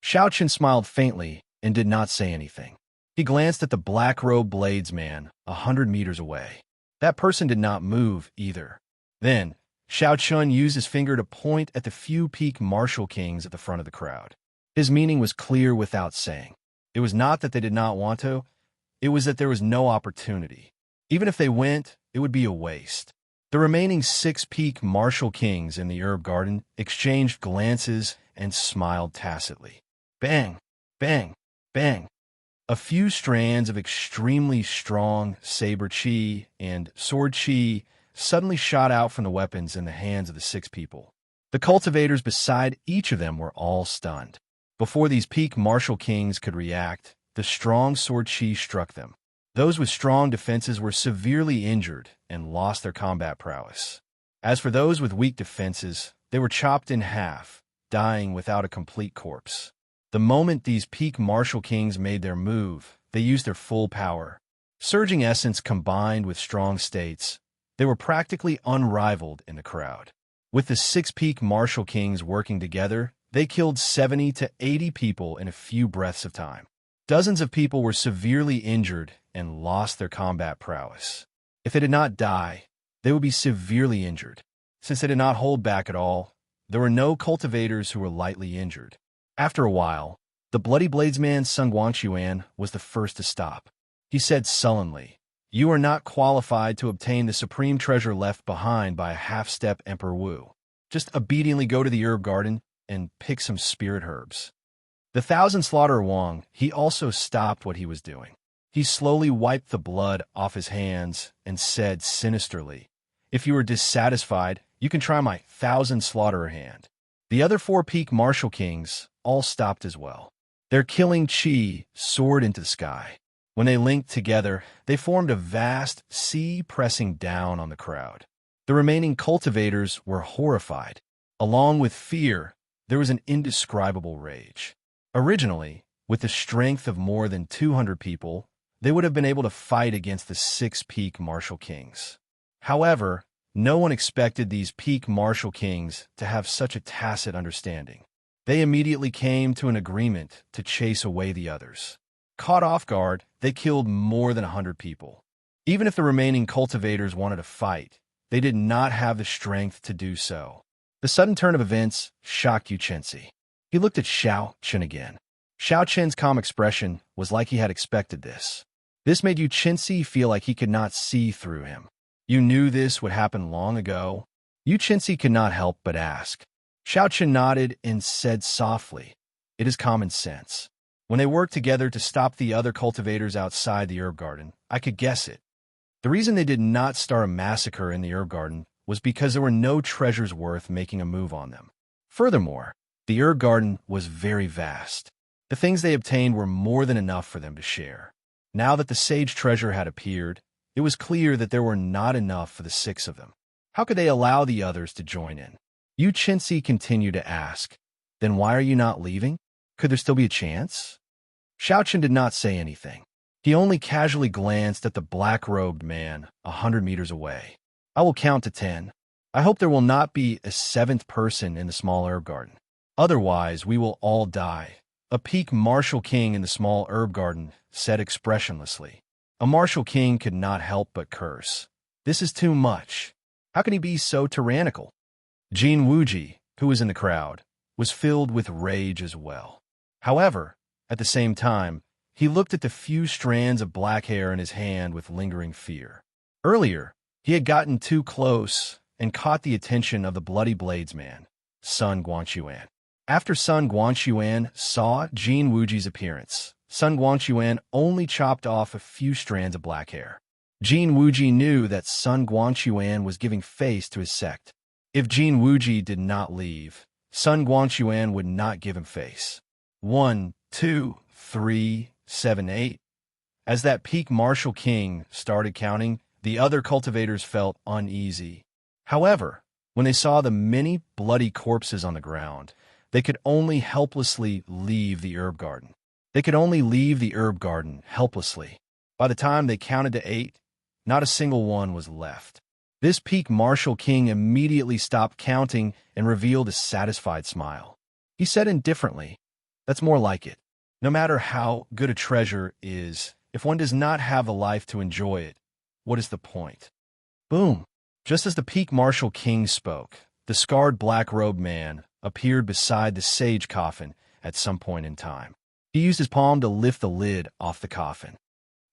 Xiao Chen smiled faintly and did not say anything. He glanced at the black-robed bladesman 100 meters away. That person did not move either. Then, Xiao Chen used his finger to point at the few peak martial kings at the front of the crowd. His meaning was clear without saying. It was not that they did not want to, it was that there was no opportunity. Even if they went, it would be a waste. The remaining 6 peak martial kings in the herb garden exchanged glances and smiled tacitly. Bang! Bang! Bang! A few strands of extremely strong saber chi and sword chi suddenly shot out from the weapons in the hands of the 6 people. The cultivators beside each of them were all stunned. Before these peak martial kings could react, the strong sword chi struck them. Those with strong defenses were severely injured and lost their combat prowess. As for those with weak defenses, they were chopped in half, dying without a complete corpse. The moment these peak martial kings made their move, they used their full power. Surging essence combined with strong states, they were practically unrivaled in the crowd. With the 6 peak martial kings working together, they killed 70 to 80 people in a few breaths of time. Dozens of people were severely injured and lost their combat prowess. If they did not die, they would be severely injured. Since they did not hold back at all, there were no cultivators who were lightly injured. After a while, the bloody bladesman Sun Guanchuan was the first to stop. He said sullenly, "You are not qualified to obtain the supreme treasure left behind by a half-step Emperor Wu. Just obediently go to the herb garden and pick some spirit herbs." The Thousand Slaughterer Wang, he also stopped what he was doing. He slowly wiped the blood off his hands and said sinisterly, "If you are dissatisfied, you can try my Thousand Slaughterer hand." The other 4 peak martial kings all stopped as well. Their killing chi soared into the sky. When they linked together, they formed a vast sea pressing down on the crowd. The remaining cultivators were horrified. Along with fear, there was an indescribable rage. Originally, with the strength of more than 200 people, they would have been able to fight against the 6 peak martial kings. However, no one expected these peak martial kings to have such a tacit understanding. They immediately came to an agreement to chase away the others. Caught off guard, they killed more than 100 people. Even if the remaining cultivators wanted to fight, they did not have the strength to do so. The sudden turn of events shocked Yu Chenzi. He looked at Xiao Chen again. Xiao Chen's calm expression was like he had expected this. This made Yu Chenzi feel like he could not see through him. "You knew this would happen long ago?" Yu Chenzi could not help but ask. Xiao Chen nodded and said softly, "It is common sense. When they worked together to stop the other cultivators outside the herb garden, I could guess it. The reason they did not start a massacre in the herb garden was because there were no treasures worth making a move on them. Furthermore, the herb garden was very vast. The things they obtained were more than enough for them to share. Now that the sage treasure had appeared, it was clear that there were not enough for the 6 of them. How could they allow the others to join in?" Yu Chenzi continued to ask, "Then why are you not leaving? Could there still be a chance?" Xiao Chen did not say anything. He only casually glanced at the black-robed man 100 meters away. "I will count to 10. I hope there will not be a 7th person in the small herb garden. Otherwise, we will all die." A peak martial king in the small herb garden said expressionlessly. A martial king could not help but curse. "This is too much. How can he be so tyrannical?" Jin Wuji, who was in the crowd, was filled with rage as well. However, at the same time, he looked at the few strands of black hair in his hand with lingering fear. Earlier, he had gotten too close and caught the attention of the bloody bladesman, Sun Guanchuan. After Sun Guanchuan saw Jin Wuji's appearance, Sun Guanchuan only chopped off a few strands of black hair. Jin Wuji knew that Sun Guanchuan was giving face to his sect. If Jin Wuji did not leave, Sun Guanchuan would not give him face. 1, 2, 3, 7, 8. As that peak martial king started counting, the other cultivators felt uneasy. However, when they saw the many bloody corpses on the ground, they could only helplessly leave the herb garden. They could only leave the herb garden helplessly. By the time they counted to 8, not a single one was left. This peak martial king immediately stopped counting and revealed a satisfied smile. He said indifferently, "That's more like it. No matter how good a treasure is, if one does not have the life to enjoy it, what is the point?" Boom! Just as the peak martial king spoke, the scarred black-robed man appeared beside the sage coffin at some point in time. He used his palm to lift the lid off the coffin.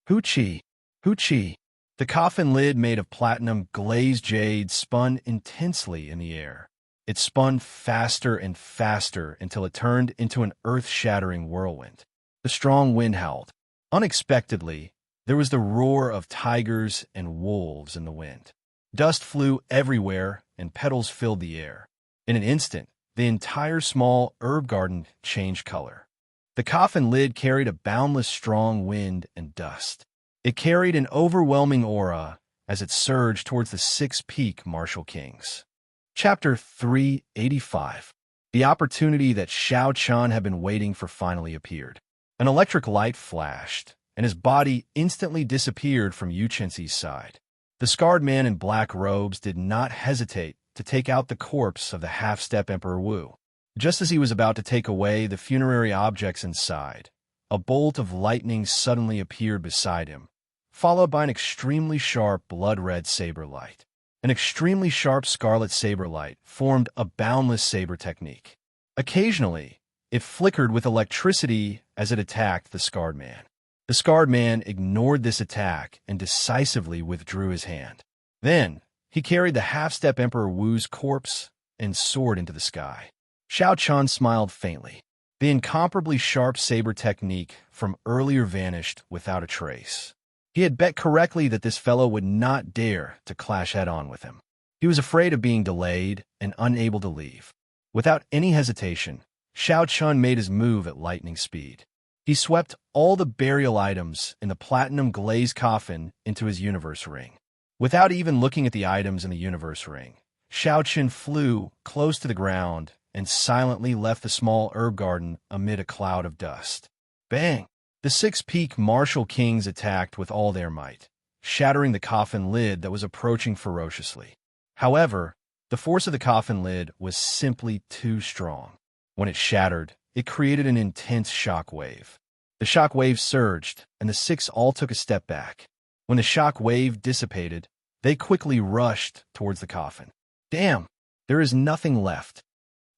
Hoochie! Hoochie! The coffin lid made of platinum glazed jade spun intensely in the air. It spun faster and faster until it turned into an earth-shattering whirlwind. The strong wind howled. Unexpectedly, there was the roar of tigers and wolves in the wind. Dust flew everywhere and petals filled the air. In an instant, the entire small herb garden changed color. The coffin lid carried a boundless strong wind and dust. It carried an overwhelming aura as it surged towards the 6 peak martial kings. Chapter 385. The opportunity that Xiao Chen had been waiting for finally appeared. An electric light flashed, and his body instantly disappeared from Yu Chenzi's side. The scarred man in black robes did not hesitate to take out the corpse of the half-step Emperor Wu. Just as he was about to take away the funerary objects inside, a bolt of lightning suddenly appeared beside him, followed by an extremely sharp blood-red saber light. An extremely sharp scarlet saber light formed a boundless saber technique. Occasionally, it flickered with electricity as it attacked the scarred man. The scarred man ignored this attack and decisively withdrew his hand. Then, he carried the half-step Emperor Wu's corpse and soared into the sky. Xiao Chun smiled faintly. The incomparably sharp saber technique from earlier vanished without a trace. He had bet correctly that this fellow would not dare to clash head-on with him. He was afraid of being delayed and unable to leave. Without any hesitation, Xiao Chun made his move at lightning speed. He swept all the burial items in the platinum glazed coffin into his universe ring. Without even looking at the items in the universe ring, Xiao Chun flew close to the ground and silently left the small herb garden amid a cloud of dust. Bang! The 6 peak martial kings attacked with all their might, shattering the coffin lid that was approaching ferociously. However, the force of the coffin lid was simply too strong. When it shattered, it created an intense shock wave. The shock wave surged, and the 6 all took a step back. When the shock wave dissipated, they quickly rushed towards the coffin. Damn! There is nothing left.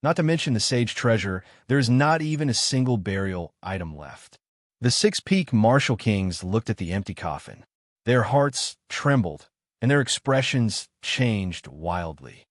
Not to mention the sage treasure, there is not even a single burial item left. The 6 peak martial kings looked at the empty coffin. Their hearts trembled, and their expressions changed wildly.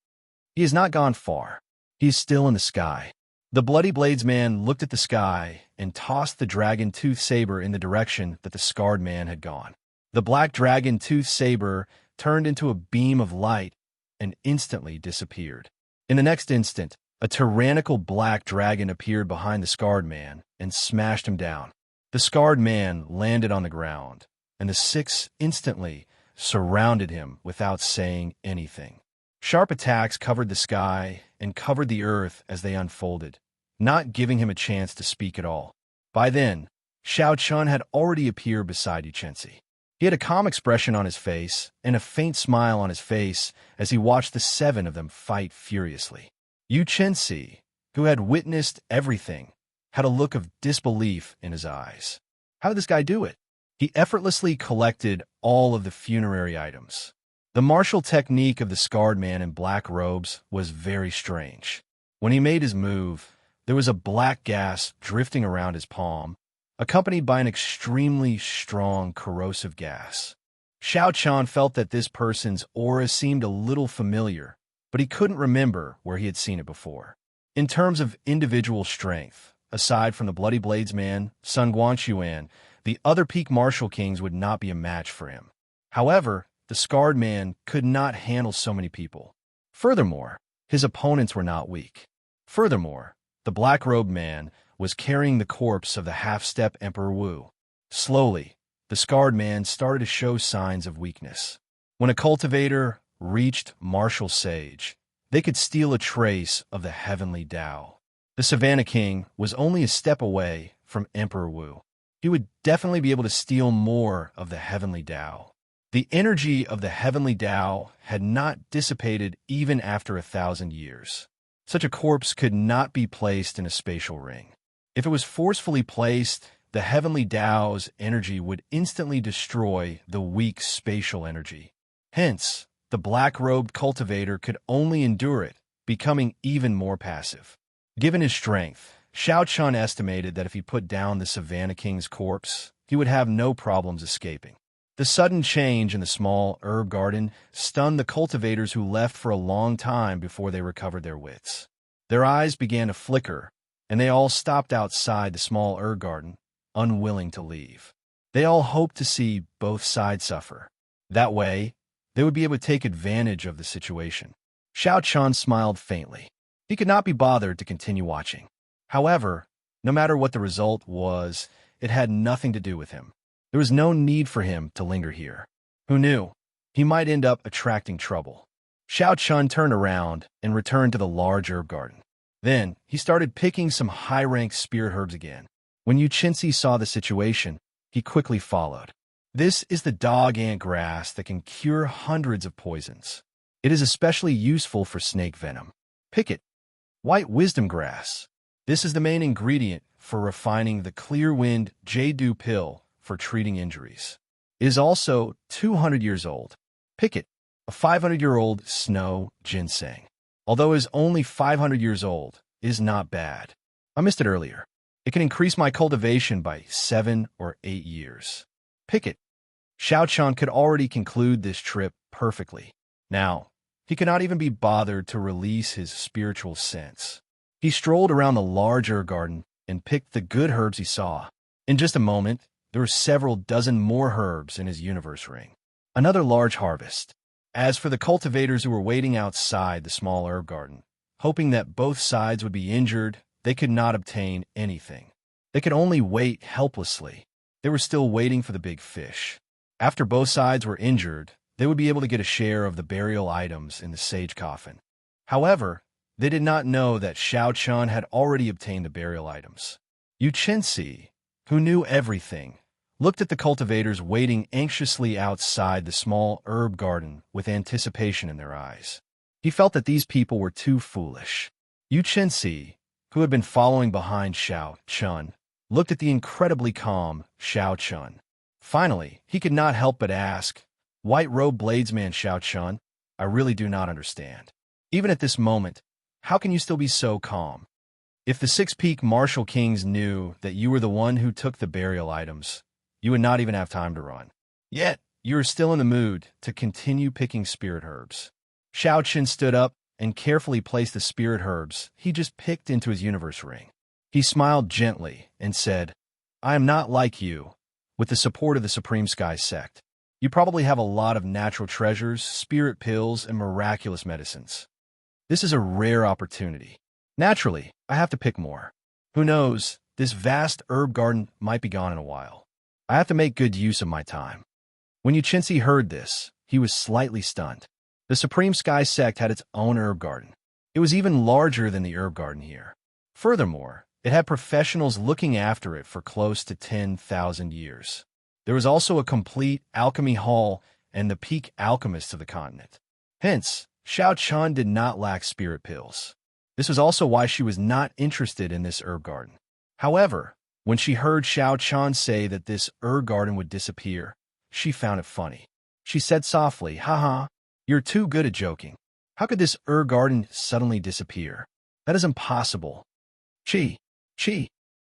He has not gone far. He is still in the sky. The Bloody Blades man looked at the sky and tossed the dragon tooth saber in the direction that the scarred man had gone. The black dragon tooth saber turned into a beam of light and instantly disappeared. In the next instant, a tyrannical black dragon appeared behind the scarred man and smashed him down. The scarred man landed on the ground, and the 6 instantly surrounded him without saying anything. Sharp attacks covered the sky and covered the earth as they unfolded, not giving him a chance to speak at all. By then, Xiao Chun had already appeared beside Yu Chenzi. He had a calm expression on his face and a faint smile on his face as he watched the 7 of them fight furiously. Yu Chenzi, who had witnessed everything, had a look of disbelief in his eyes. How did this guy do it? He effortlessly collected all of the funerary items. The martial technique of the scarred man in black robes was very strange. When he made his move, there was a black gas drifting around his palm, accompanied by an extremely strong corrosive gas. Xiao Chun felt that this person's aura seemed a little familiar, but he couldn't remember where he had seen it before. In terms of individual strength, aside from the Bloody Blades man, Sun Guanxuan, the other peak martial kings would not be a match for him. However, the scarred man could not handle so many people. Furthermore, his opponents were not weak. Furthermore, the black-robed man was carrying the corpse of the half-step Emperor Wu. Slowly, the scarred man started to show signs of weakness. When a cultivator reached martial sage, they could steal a trace of the heavenly Tao. The Savannah King was only a step away from Emperor Wu. He would definitely be able to steal more of the heavenly Tao. The energy of the heavenly Tao had not dissipated even after 1,000 years. Such a corpse could not be placed in a spatial ring. If it was forcefully placed, the heavenly Tao's energy would instantly destroy the weak spatial energy. Hence, the black-robed cultivator could only endure it, becoming even more passive. Given his strength, Xiao Chun estimated that if he put down the Savannah King's corpse, he would have no problems escaping. The sudden change in the small herb garden stunned the cultivators who left for a long time before they recovered their wits. Their eyes began to flicker, and they all stopped outside the small herb garden, unwilling to leave. They all hoped to see both sides suffer. That way, they would be able to take advantage of the situation. Xiao Chun smiled faintly. He could not be bothered to continue watching. However, no matter what the result was, it had nothing to do with him. There was no need for him to linger here. Who knew? He might end up attracting trouble. Xiao Chun turned around and returned to the large herb garden. Then, he started picking some high-ranked spirit herbs again. When Yu Chenzi saw the situation, he quickly followed. This is the dog-ant grass that can cure hundreds of poisons. It is especially useful for snake venom. Pick it. White wisdom grass. This is the main ingredient for refining the clear wind Jade pill for treating injuries. is also 200 years old. Pick it, a 500-year-old snow ginseng. Although it is only 500 years old, is not bad. I missed it earlier. It can increase my cultivation by 7 or 8 years. Pick it. Xiao Chun could already conclude this trip perfectly. Now, he could not even be bothered to release his spiritual sense. He strolled around the large herb garden and picked the good herbs he saw. In just a moment, there were several dozen more herbs in his universe ring. Another large harvest. As for the cultivators who were waiting outside the small herb garden, hoping that both sides would be injured, they could not obtain anything. They could only wait helplessly. They were still waiting for the big fish. After both sides were injured, they would be able to get a share of the burial items in the sage coffin. However, they did not know that Xiao Chun had already obtained the burial items. Yu Chenxi, who knew everything, looked at the cultivators waiting anxiously outside the small herb garden with anticipation in their eyes. He felt that these people were too foolish. Yu Chenxi, who had been following behind Xiao Chun, looked at the incredibly calm Xiao Chun. Finally, he could not help but ask, "White-robed bladesman Xiao Chun, I really do not understand. Even at this moment, how can you still be so calm? If the Six-Peak Martial Kings knew that you were the one who took the burial items, you would not even have time to run. Yet, you are still in the mood to continue picking spirit herbs." Xiao Chun stood up and carefully placed the spirit herbs he just picked into his universe ring. He smiled gently and said, "I am not like you. With the support of the Supreme Sky Sect, you probably have a lot of natural treasures, spirit pills, and miraculous medicines. This is a rare opportunity. Naturally, I have to pick more. Who knows, this vast herb garden might be gone in a while. I have to make good use of my time." When Yu Chenxi heard this, he was slightly stunned. The Supreme Sky Sect had its own herb garden. It was even larger than the herb garden here. Furthermore, it had professionals looking after it for close to 10,000 years. There was also a complete alchemy hall and the peak alchemists of the continent. Hence, Xiao Chun did not lack spirit pills. This was also why she was not interested in this herb garden. However, when she heard Xiao Chun say that this herb garden would disappear, she found it funny. She said softly, "Haha, you're too good at joking. How could this herb garden suddenly disappear? That is impossible. Chi.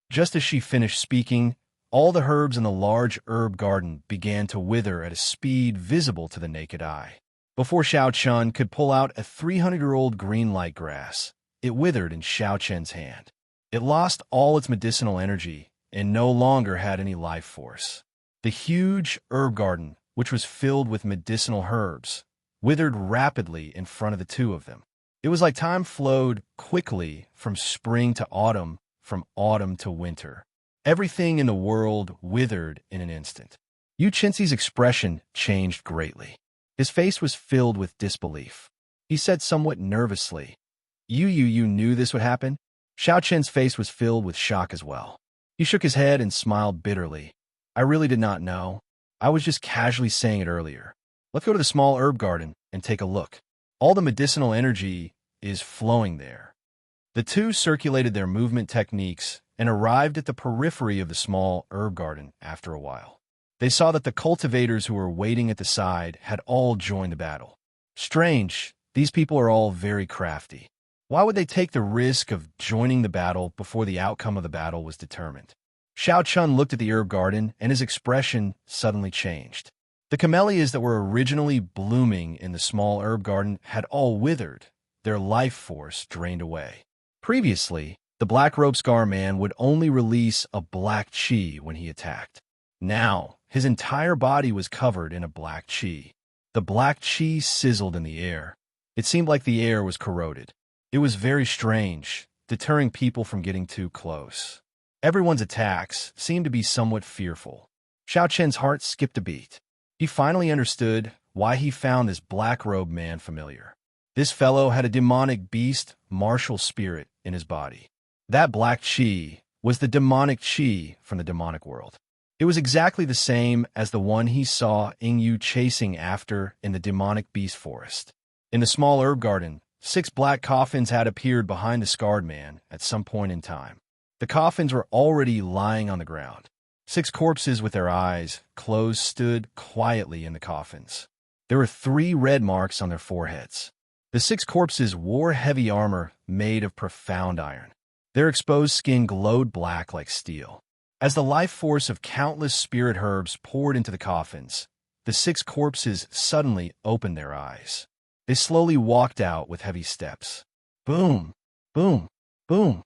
Just as she finished speaking, all the herbs in the large herb garden began to wither at a speed visible to the naked eye. Before Xiao Chun could pull out a 300-year-old green light grass, it withered in Xiao Chun's hand. It lost all its medicinal energy and no longer had any life force. The huge herb garden, which was filled with medicinal herbs, withered rapidly in front of the two of them. It was like time flowed quickly from spring to autumn, from autumn to winter. Everything in the world withered in an instant. Yu Chenxi's expression changed greatly. His face was filled with disbelief. He said somewhat nervously, You knew this would happen?" Xiao Chen's face was filled with shock as well. He shook his head and smiled bitterly. "I really did not know. I was just casually saying it earlier. Let's go to the small herb garden and take a look. All the medicinal energy is flowing there." The two circulated their movement techniques and arrived at the periphery of the small herb garden after a while. They saw that the cultivators who were waiting at the side had all joined the battle. Strange, these people are all very crafty. Why would they take the risk of joining the battle before the outcome of the battle was determined? Xiao Chun looked at the herb garden and his expression suddenly changed. The camellias that were originally blooming in the small herb garden had all withered, their life force drained away. Previously, the black rope scar man would only release a black chi when he attacked. Now, his entire body was covered in a black chi. The black chi sizzled in the air. It seemed like the air was corroded. It was very strange, deterring people from getting too close. Everyone's attacks seemed to be somewhat fearful. Xiao Chen's heart skipped a beat. He finally understood why he found this black-robed man familiar. This fellow had a demonic beast, martial spirit, in his body. That black chi was the demonic chi from the demonic world. It was exactly the same as the one he saw Yu chasing after in the demonic beast forest. In the small herb garden, 6 black coffins had appeared behind the scarred man at some point in time. The coffins were already lying on the ground. 6 corpses with their eyes closed stood quietly in the coffins. There were 3 red marks on their foreheads. The 6 corpses wore heavy armor made of profound iron. Their exposed skin glowed black like steel. As the life force of countless spirit herbs poured into the coffins, the 6 corpses suddenly opened their eyes. They slowly walked out with heavy steps. Boom, boom, boom.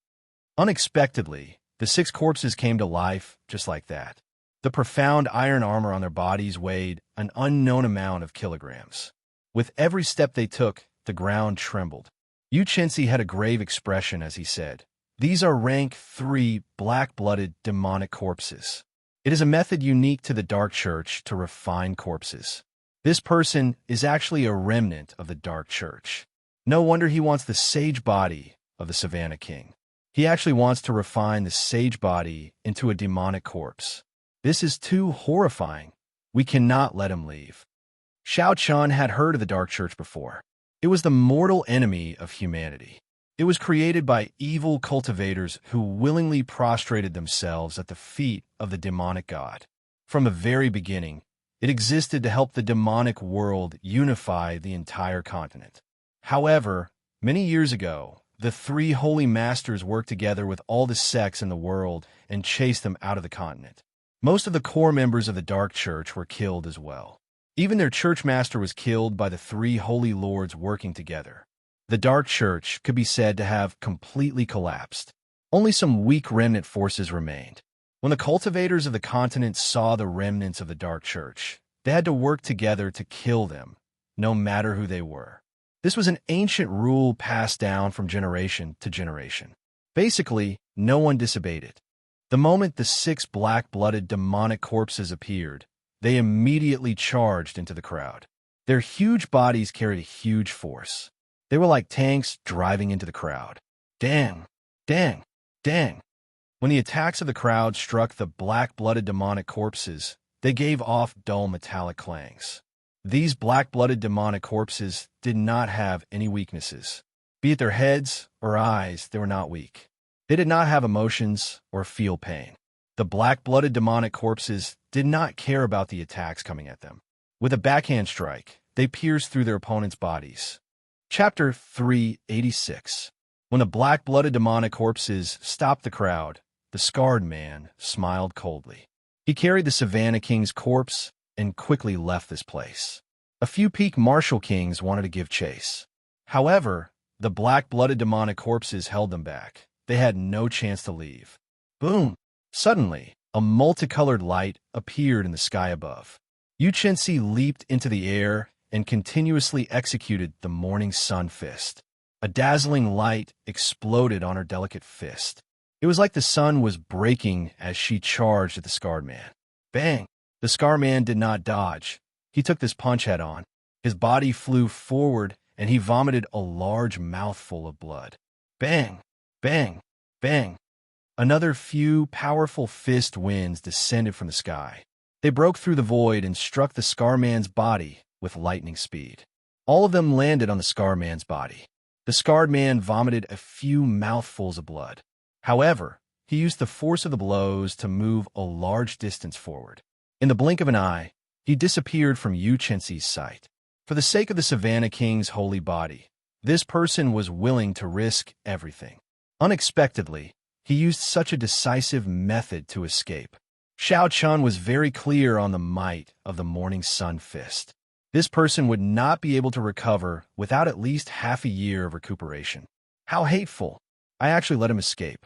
Unexpectedly, the 6 corpses came to life just like that. The profound iron armor on their bodies weighed an unknown amount of kilograms. With every step they took, the ground trembled. Yu Chenzi had a grave expression as he said, "These are rank 3 black-blooded demonic corpses." It is a method unique to the Dark Church to refine corpses. This person is actually a remnant of the Dark Church. No wonder he wants the sage body of the Savannah King. He actually wants to refine the sage body into a demonic corpse. This is too horrifying. We cannot let him leave. Xiao Chun had heard of the Dark Church before. It was the mortal enemy of humanity. It was created by evil cultivators who willingly prostrated themselves at the feet of the demonic god. From the very beginning, it existed to help the demonic world unify the entire continent. However, many years ago, the 3 holy masters worked together with all the sects in the world and chased them out of the continent. Most of the core members of the Dark Church were killed as well. Even their church master was killed by the 3 holy lords working together. The Dark Church could be said to have completely collapsed. Only some weak remnant forces remained. When the cultivators of the continent saw the remnants of the Dark Church, they had to work together to kill them, no matter who they were. This was an ancient rule passed down from generation to generation. Basically, no one disobeyed it. The moment the 6 black-blooded demonic corpses appeared, they immediately charged into the crowd. Their huge bodies carried a huge force. They were like tanks driving into the crowd. Dang, dang, dang. When the attacks of the crowd struck the black-blooded demonic corpses, they gave off dull metallic clangs. These black-blooded demonic corpses did not have any weaknesses. Be it their heads or eyes, they were not weak. They did not have emotions or feel pain. The black-blooded demonic corpses did not care about the attacks coming at them. With a backhand strike, they pierced through their opponents' bodies. Chapter 386. When the black-blooded demonic corpses stopped the crowd, the scarred man smiled coldly. He carried the Savannah King's corpse and quickly left this place. A few peak martial kings wanted to give chase. However, the black-blooded demonic corpses held them back. They had no chance to leave. Boom! Suddenly, a multicolored light appeared in the sky above. Yu Chenzi leaped into the air and continuously executed the morning sun fist. A dazzling light exploded on her delicate fist. It was like the sun was breaking as she charged at the scarred man. Bang! The scarred man did not dodge. He took this punch head on. His body flew forward and he vomited a large mouthful of blood. Bang! Bang! Bang! Another few powerful fist winds descended from the sky. They broke through the void and struck the scar man's body with lightning speed. All of them landed on the scar man's body. The scarred man vomited a few mouthfuls of blood. However, he used the force of the blows to move a large distance forward. In the blink of an eye, he disappeared from Yu Chenzi's sight. For the sake of the Savannah King's holy body, this person was willing to risk everything. Unexpectedly, he used such a decisive method to escape. Xiao Chun was very clear on the might of the morning sun fist. This person would not be able to recover without at least half a year of recuperation. How hateful! I actually let him escape.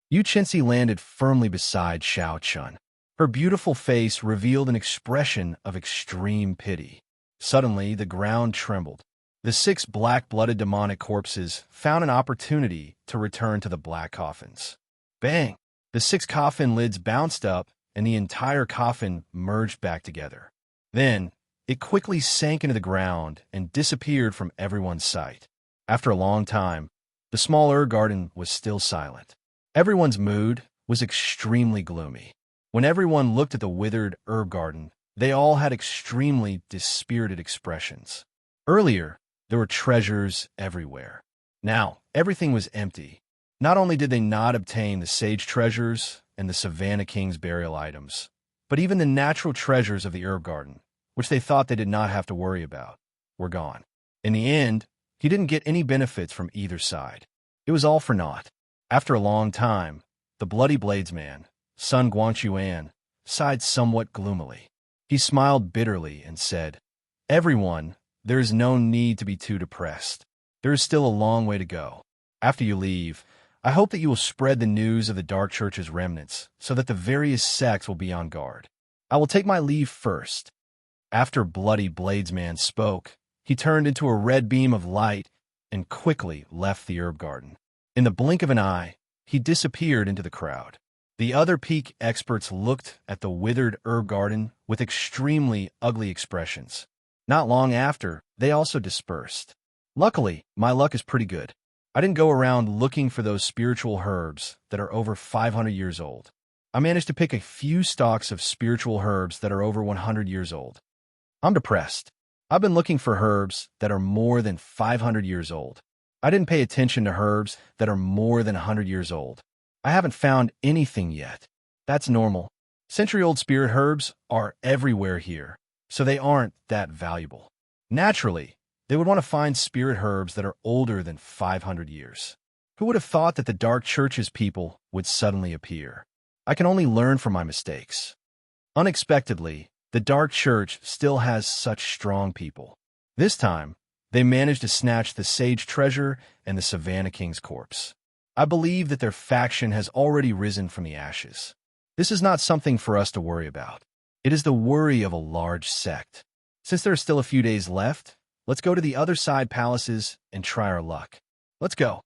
Yu Chenzi landed firmly beside Xiao Chun. Her beautiful face revealed an expression of extreme pity. Suddenly, the ground trembled. The 6 black-blooded demonic corpses found an opportunity to return to the black coffins. Bang! The 6 coffin lids bounced up, and the entire coffin merged back together. Then, it quickly sank into the ground and disappeared from everyone's sight. After a long time, the small herb garden was still silent. Everyone's mood was extremely gloomy. When everyone looked at the withered herb garden, they all had extremely dispirited expressions. Earlier, there were treasures everywhere. Now, everything was empty. Not only did they not obtain the sage treasures and the Savannah King's burial items, but even the natural treasures of the herb garden, which they thought they did not have to worry about, were gone. In the end, he didn't get any benefits from either side. It was all for naught. After a long time, the bloody bladesman, Sun Guangchuan, sighed somewhat gloomily. He smiled bitterly and said, "Everyone, there is no need to be too depressed. There is still a long way to go. After you leave, I hope that you will spread the news of the Dark Church's remnants so that the various sects will be on guard. I will take my leave first." After Bloody Bladesman spoke, he turned into a red beam of light and quickly left the herb garden. In the blink of an eye, he disappeared into the crowd. The other peak experts looked at the withered herb garden with extremely ugly expressions. Not long after, they also dispersed. Luckily, my luck is pretty good. I didn't go around looking for those spiritual herbs that are over 500 years old. I managed to pick a few stalks of spiritual herbs that are over 100 years old. I'm depressed. I've been looking for herbs that are more than 500 years old. I didn't pay attention to herbs that are more than 100 years old. I haven't found anything yet. That's normal. Century-old spirit herbs are everywhere here, so they aren't that valuable. Naturally, they would want to find spirit herbs that are older than 500 years. Who would have thought that the Dark Church's people would suddenly appear? I can only learn from my mistakes. Unexpectedly, the Dark Church still has such strong people. This time, they managed to snatch the Sage Treasure and the Savannah King's corpse. I believe that their faction has already risen from the ashes. This is not something for us to worry about. It is the worry of a large sect. Since there are still a few days left, let's go to the other side palaces and try our luck. Let's go.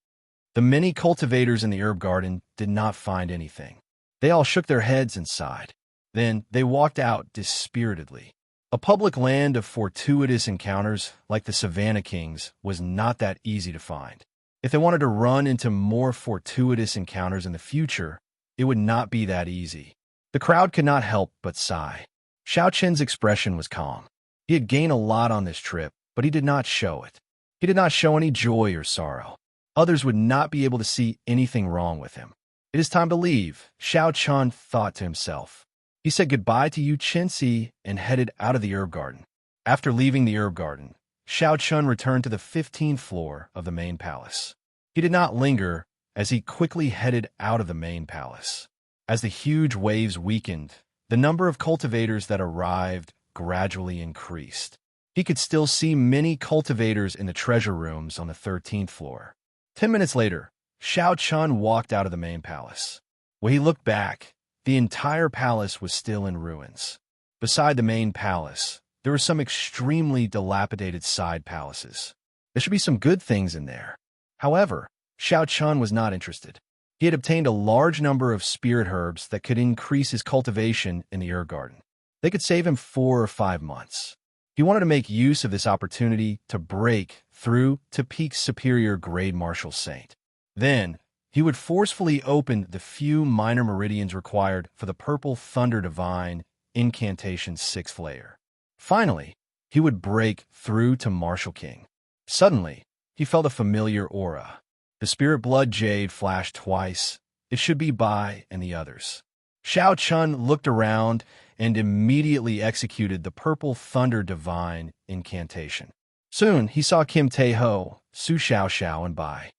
The many cultivators in the herb garden did not find anything. They all shook their heads and sighed. Then they walked out dispiritedly. A public land of fortuitous encounters like the Savannah Kings was not that easy to find. If they wanted to run into more fortuitous encounters in the future, it would not be that easy. The crowd could not help but sigh. Xiao Qin's expression was calm. He had gained a lot on this trip, but he did not show it. He did not show any joy or sorrow. Others would not be able to see anything wrong with him. It is time to leave, Xiao Qin thought to himself. He said goodbye to Yu Qinxi and headed out of the herb garden. After leaving the herb garden, Xiao Qin returned to the 15th floor of the main palace. He did not linger as he quickly headed out of the main palace. As the huge waves weakened, the number of cultivators that arrived gradually increased. He could still see many cultivators in the treasure rooms on the 13th floor. 10 minutes later, Xiao Qin walked out of the main palace. When he looked back, the entire palace was still in ruins. Beside the main palace, there were some extremely dilapidated side palaces. There should be some good things in there. However, Xiao Qin was not interested. He had obtained a large number of spirit herbs that could increase his cultivation in the herb garden. They could save him 4 or 5 months. He wanted to make use of this opportunity to break through to peak superior grade martial saint. Then, he would forcefully open the few minor meridians required for the Purple Thunder Divine Incantation's 6th layer. Finally, he would break through to Martial King. Suddenly, he felt a familiar aura. The Spirit Blood Jade flashed twice. It should be Bai and the others. Xiao Qin looked around and immediately executed the Purple Thunder Divine Incantation. Soon, he saw Kim Taeho, Su Xiaoxiao, and Bai.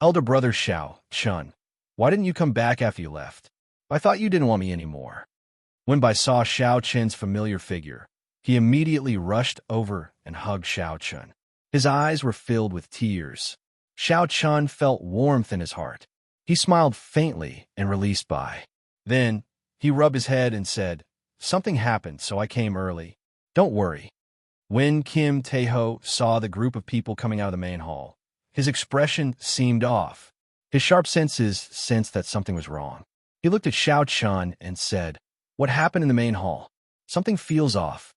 Elder brother Xiao Qin, why didn't you come back after you left? I thought you didn't want me anymore. When Bai saw Xiao Qin's familiar figure, he immediately rushed over and hugged Xiao Qin. His eyes were filled with tears. Xiao Qin felt warmth in his heart. He smiled faintly and released Bai. Then, he rubbed his head and said, "Something happened, so I came early. Don't worry." When Kim Taeho saw the group of people coming out of the main hall, his expression seemed off. His sharp senses sensed that something was wrong. He looked at Xiao Qin and said, "What happened in the main hall? Something feels off."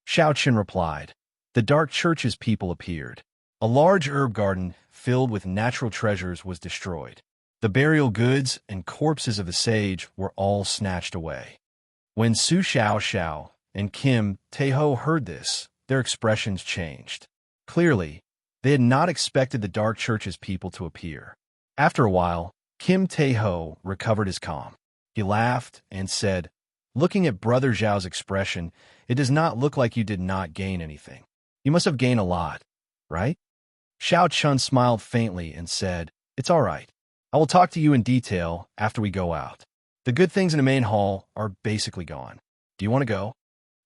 Xiao Qin replied, "The Dark Church's people appeared. A large herb garden filled with natural treasures was destroyed. The burial goods and corpses of the sage were all snatched away." When Su Xiaoxiao and Kim Taeho heard this, their expressions changed. Clearly, they had not expected the Dark Church's people to appear. After a while, Kim Tae-ho recovered his calm. He laughed and said, looking at Brother Zhao's expression, it does not look like you did not gain anything. You must have gained a lot, right? Xiao Chun smiled faintly and said, it's all right. I will talk to you in detail after we go out. The good things in the main hall are basically gone. Do you want to go?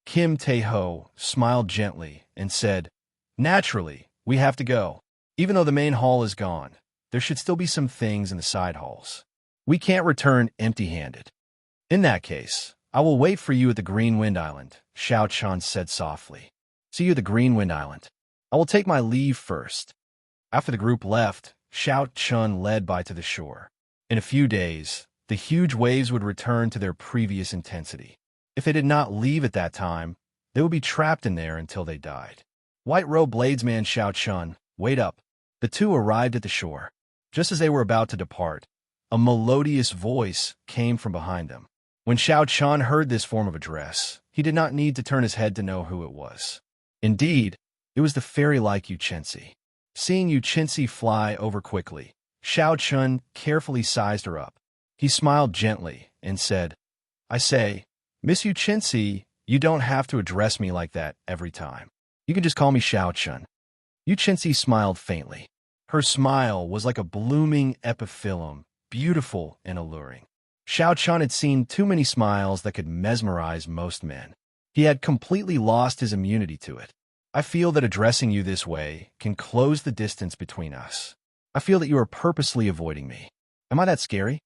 Kim Tae-ho smiled gently and said, naturally, we have to go. Even though the main hall is gone, there should still be some things in the side halls. We can't return empty-handed. In that case, I will wait for you at the Green Wind Island, Xiao Chun said softly. See you at the Green Wind Island. I will take my leave first. After the group left, Xiao Chun led Bai to the shore. In a few days, the huge waves would return to their previous intensity. If they did not leave at that time, they would be trapped in there until they died. White Robe Bladesman Xiao Chun, wait up. The two arrived at the shore. Just as they were about to depart, a melodious voice came from behind them. When Xiao Chun heard this form of address, he did not need to turn his head to know who it was. Indeed, it was the fairy-like Yuchensi. Seeing Yuchensi fly over quickly, Xiao Chun carefully sized her up. He smiled gently and said, I say, Miss Yuchensi, you don't have to address me like that every time. You can just call me Xiao Chun. Yuchensi smiled faintly. Her smile was like a blooming epiphyllum, beautiful and alluring. Xiao Chun had seen too many smiles that could mesmerize most men. He had completely lost his immunity to it. I feel that addressing you this way can close the distance between us. I feel that you are purposely avoiding me. Am I that scary?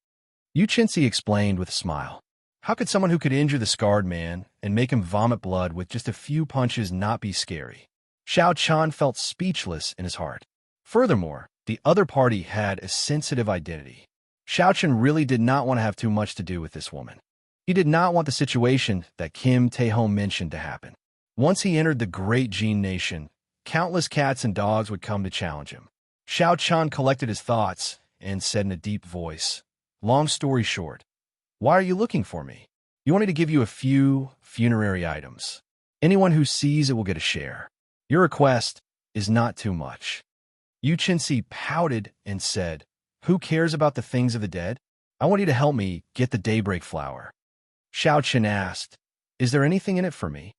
Yuchensi explained with a smile. How could someone who could injure the scarred man and make him vomit blood with just a few punches not be scary? Xiao Chun felt speechless in his heart. Furthermore, the other party had a sensitive identity. Xiao Chun really did not want to have too much to do with this woman. He did not want the situation that Kim Tae-ho mentioned to happen. Once he entered the Great Jin Nation, countless cats and dogs would come to challenge him. Xiao Chun collected his thoughts and said in a deep voice, long story short, why are you looking for me? You want me to give you a few funerary items. Anyone who sees it will get a share. Your request is not too much. Yuchensi pouted and said, who cares about the things of the dead? I want you to help me get the daybreak flower. Xiao Chun asked, is there anything in it for me?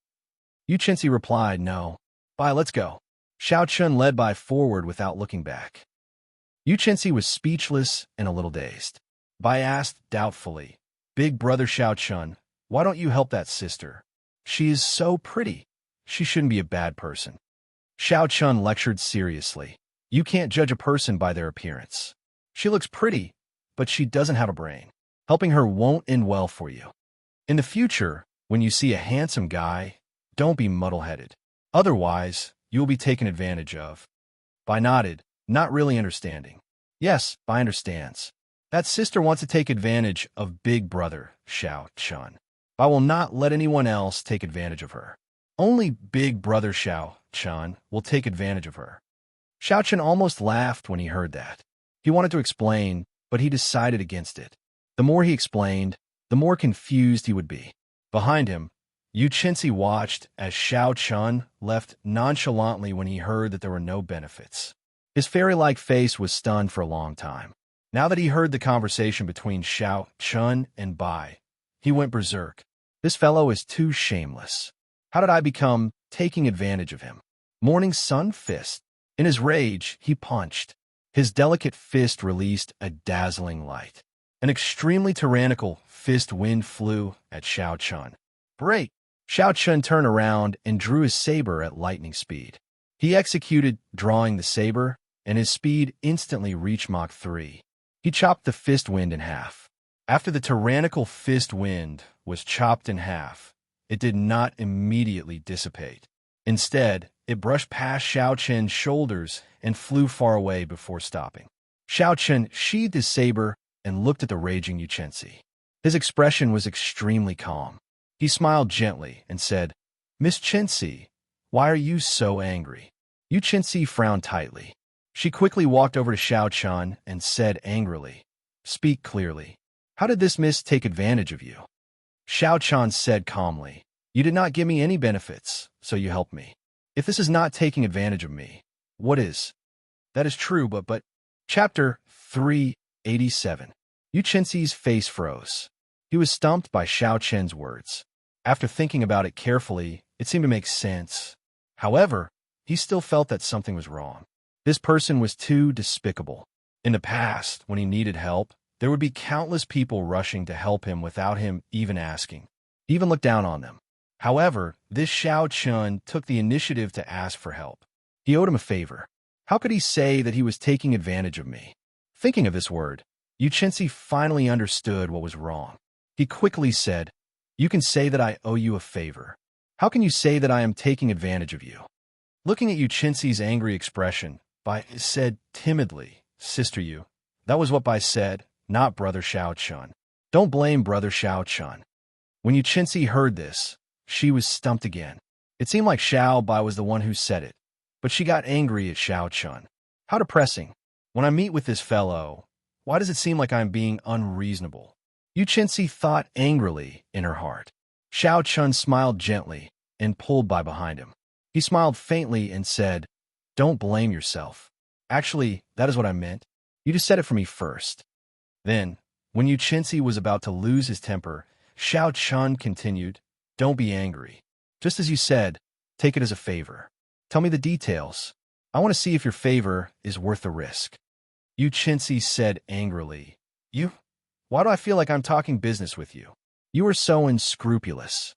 Yuchensi replied, no. Bye, let's go. Xiao Chun led Bai forward without looking back. Yuchensi was speechless and a little dazed. Bai asked doubtfully, Big brother Xiao Chun, why don't you help that sister? She is so pretty. She shouldn't be a bad person. Xiao Chun lectured seriously. You can't judge a person by their appearance. She looks pretty, but she doesn't have a brain. Helping her won't end well for you. In the future, when you see a handsome guy, don't be muddle-headed. Otherwise, you will be taken advantage of. Bai nodded, not really understanding. Yes, Bai understands. That sister wants to take advantage of big brother Xiao Chun. Bai will not let anyone else take advantage of her. Only big brother Xiao Chun will take advantage of her. Xiao Chun almost laughed when he heard that. He wanted to explain, but he decided against it. The more he explained, the more confused he would be. Behind him, Yuchensi watched as Xiao Chun left nonchalantly when he heard that there were no benefits. His fairy-like face was stunned for a long time. Now that he heard the conversation between Xiao Chun and Bai, he went berserk. This fellow is too shameless. How did I become taking advantage of him? Morning sun fist. In his rage, he punched. His delicate fist released a dazzling light. An extremely tyrannical fist wind flew at Xiao Chun. Break! Xiao Chun turned around and drew his saber at lightning speed. He executed, drawing the saber, and his speed instantly reached Mach 3. He chopped the fist wind in half. After the tyrannical fist wind was chopped in half, it did not immediately dissipate. Instead, it brushed past Xiao Chun's shoulders and flew far away before stopping. Xiao Chun sheathed his saber and looked at the raging Yuchensi. His expression was extremely calm. He smiled gently and said, Miss Chensi, why are you so angry? Yuchensi frowned tightly. She quickly walked over to Xiao Chun and said angrily, Speak clearly. How did this miss take advantage of you? Xiao Chun said calmly, You did not give me any benefits, so you helped me. If this is not taking advantage of me, what is? That is true, but Chapter 387. Yu Chenxi's face froze. He was stumped by Xiao Chen's words. After thinking about it carefully, it seemed to make sense. However, he still felt that something was wrong. This person was too despicable. In the past, when he needed help, there would be countless people rushing to help him without him even asking. He even looked down on them. However, this Xiao Chen took the initiative to ask for help. He owed him a favor. How could he say that he was taking advantage of me? Thinking of this word, Yu Chenxi finally understood what was wrong. He quickly said, "You can say that I owe you a favor. How can you say that I am taking advantage of you?" Looking at Yu Chenxi's angry expression, Bai said timidly, "Sister Yu, that was what Bai said, not Brother Xiao Chun. Don't blame Brother Xiao Chun." When Yu Chenxi heard this, she was stumped again. It seemed like Xiao Bai was the one who said it, but she got angry at Xiao Chun. How depressing. When I meet with this fellow, why does it seem like I am being unreasonable? Yu Chenxi thought angrily in her heart. Xiao Chun smiled gently and pulled Bai behind him. He smiled faintly and said, "Don't blame yourself. Actually, that is what I meant. You just said it for me first." Then, when Yu Chenxi was about to lose his temper, Xiao Chun continued, "Don't be angry. Just as you said, take it as a favor. Tell me the details. I want to see if your favor is worth the risk." Yu Chenxi said angrily, Why do I feel like I'm talking business with you? You are so unscrupulous."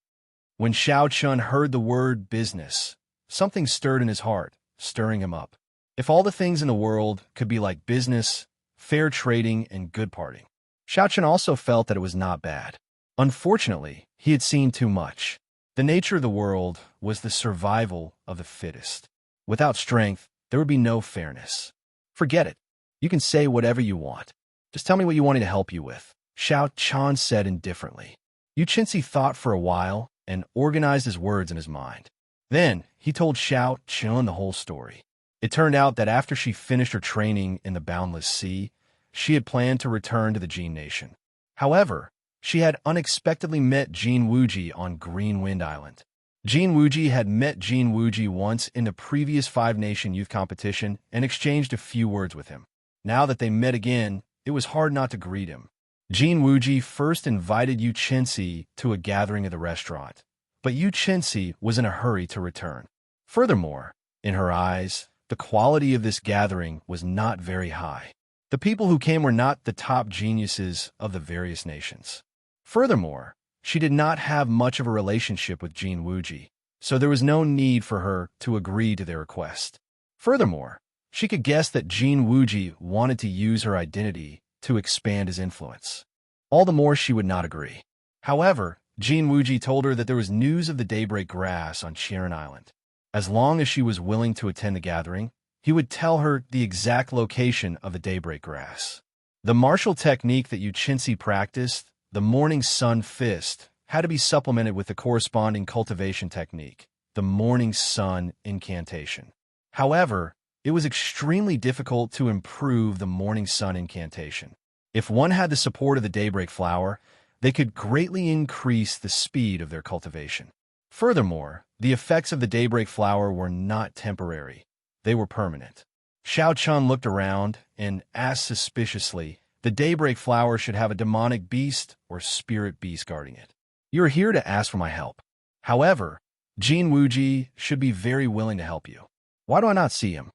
When Xiao Chun heard the word business, something stirred in his heart, stirring him up. If all the things in the world could be like business, fair trading, and good parting. Xiao Chun also felt that it was not bad. Unfortunately, he had seen too much. The nature of the world was the survival of the fittest. Without strength, there would be no fairness. Forget it. You can say whatever you want. Just tell me what you want me to help you with, Xiao Chun said indifferently. Yu Chenxi thought for a while and organized his words in his mind. Then, he told Xiao Chun the whole story. It turned out that after she finished her training in the Boundless Sea, she had planned to return to the Jin Nation. However, she had unexpectedly met Jin Wuji on Green Wind Island. Jin Wuji had met Jin Wuji once in the previous Five-Nation Youth Competition and exchanged a few words with him. Now that they met again, it was hard not to greet him. Jin Wuji first invited Yu Chenxi to a gathering at the restaurant, but Yu Chenxi was in a hurry to return. Furthermore, in her eyes, the quality of this gathering was not very high. The people who came were not the top geniuses of the various nations. Furthermore, she did not have much of a relationship with Jin Wuji, so there was no need for her to agree to their request. Furthermore, she could guess that Jin Wuji wanted to use her identity to expand his influence. All the more she would not agree. However, Jin Wuji told her that there was news of the Daybreak Grass on Serene Island. As long as she was willing to attend the gathering, he would tell her the exact location of the Daybreak Grass. The martial technique that Yu Chenxi practiced, the Morning Sun Fist, had to be supplemented with the corresponding cultivation technique, the Morning Sun Incantation. However, it was extremely difficult to improve the Morning Sun Incantation. If one had the support of the Daybreak Flower, they could greatly increase the speed of their cultivation. Furthermore, the effects of the Daybreak Flower were not temporary. They were permanent. Xiao Chun looked around and asked suspiciously, the Daybreak Flower should have a demonic beast or spirit beast guarding it. You are here to ask for my help. However, Jin Wuji should be very willing to help you. Why do I not see him?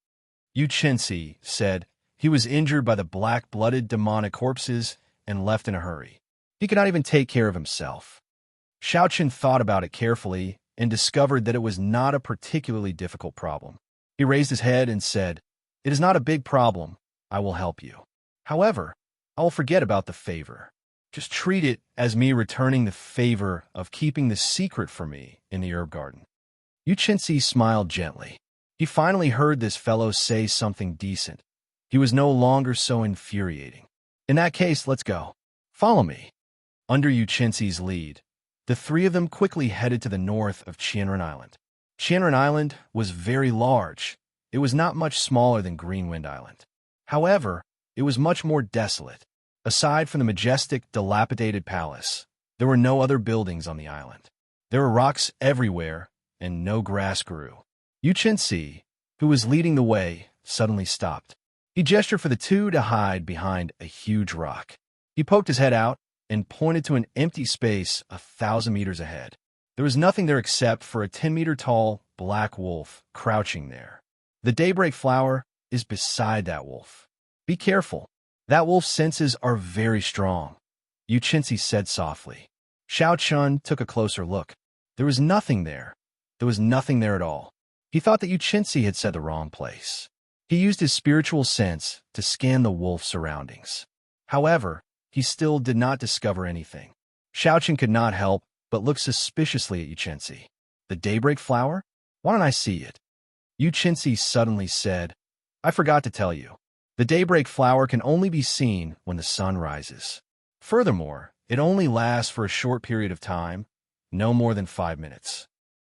Yu Chenxi said he was injured by the black-blooded demonic corpses and left in a hurry. He could not even take care of himself. Xiao Chun thought about it carefully and discovered that it was not a particularly difficult problem. He raised his head and said, "It is not a big problem. I will help you. However, I will forget about the favor. Just treat it as me returning the favor of keeping the secret for me in the herb garden." Yu Chenxi smiled gently. He finally heard this fellow say something decent. He was no longer so infuriating. In that case, let's go. Follow me. Under Yu Chenxi's lead, the three of them quickly headed to the north of Qianren Island. Qianren Island was very large. It was not much smaller than Greenwind Island. However, it was much more desolate. Aside from the majestic, dilapidated palace, there were no other buildings on the island. There were rocks everywhere, and no grass grew. Yu Chenxi, who was leading the way, suddenly stopped. He gestured for the two to hide behind a huge rock. He poked his head out and pointed to an empty space 1,000 meters ahead. There was nothing there except for a 10-meter-tall black wolf crouching there. The daybreak flower is beside that wolf. Be careful. That wolf's senses are very strong, Yu Chenzi said softly. Xiao Chun took a closer look. There was nothing there. There was nothing there at all. He thought that Yu Chenzi had said the wrong place. He used his spiritual sense to scan the wolf's surroundings. However, he still did not discover anything. Xiao Chun could not help but look suspiciously at Yu Chenzi. The daybreak flower? Why don't I see it? Yu Chenzi suddenly said, I forgot to tell you. The daybreak flower can only be seen when the sun rises. Furthermore, it only lasts for a short period of time, no more than 5 minutes.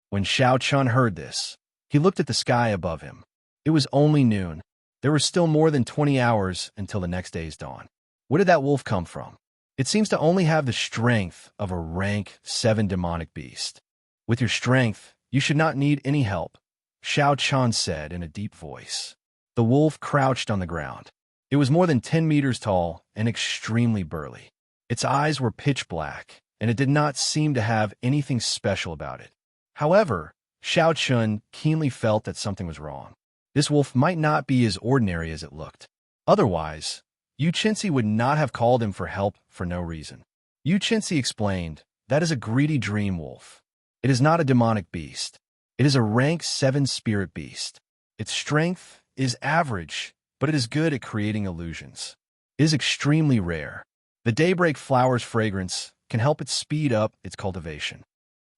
When Xiao Chun heard this, he looked at the sky above him. It was only noon. There were still more than 20 hours until the next day's dawn. Where did that wolf come from? It seems to only have the strength of a rank 7 demonic beast. With your strength, you should not need any help, Xiao Chun said in a deep voice. The wolf crouched on the ground. It was more than 10 meters tall and extremely burly. Its eyes were pitch black, and it did not seem to have anything special about it. However, Xiao Chun keenly felt that something was wrong. This wolf might not be as ordinary as it looked. Otherwise, Yu Chenzi would not have called him for help for no reason. Yu Chenzi explained, that is a greedy dream wolf. It is not a demonic beast. It is a rank 7 spirit beast. Its strength is average, but it is good at creating illusions. It is extremely rare. The daybreak flower's fragrance can help it speed up its cultivation.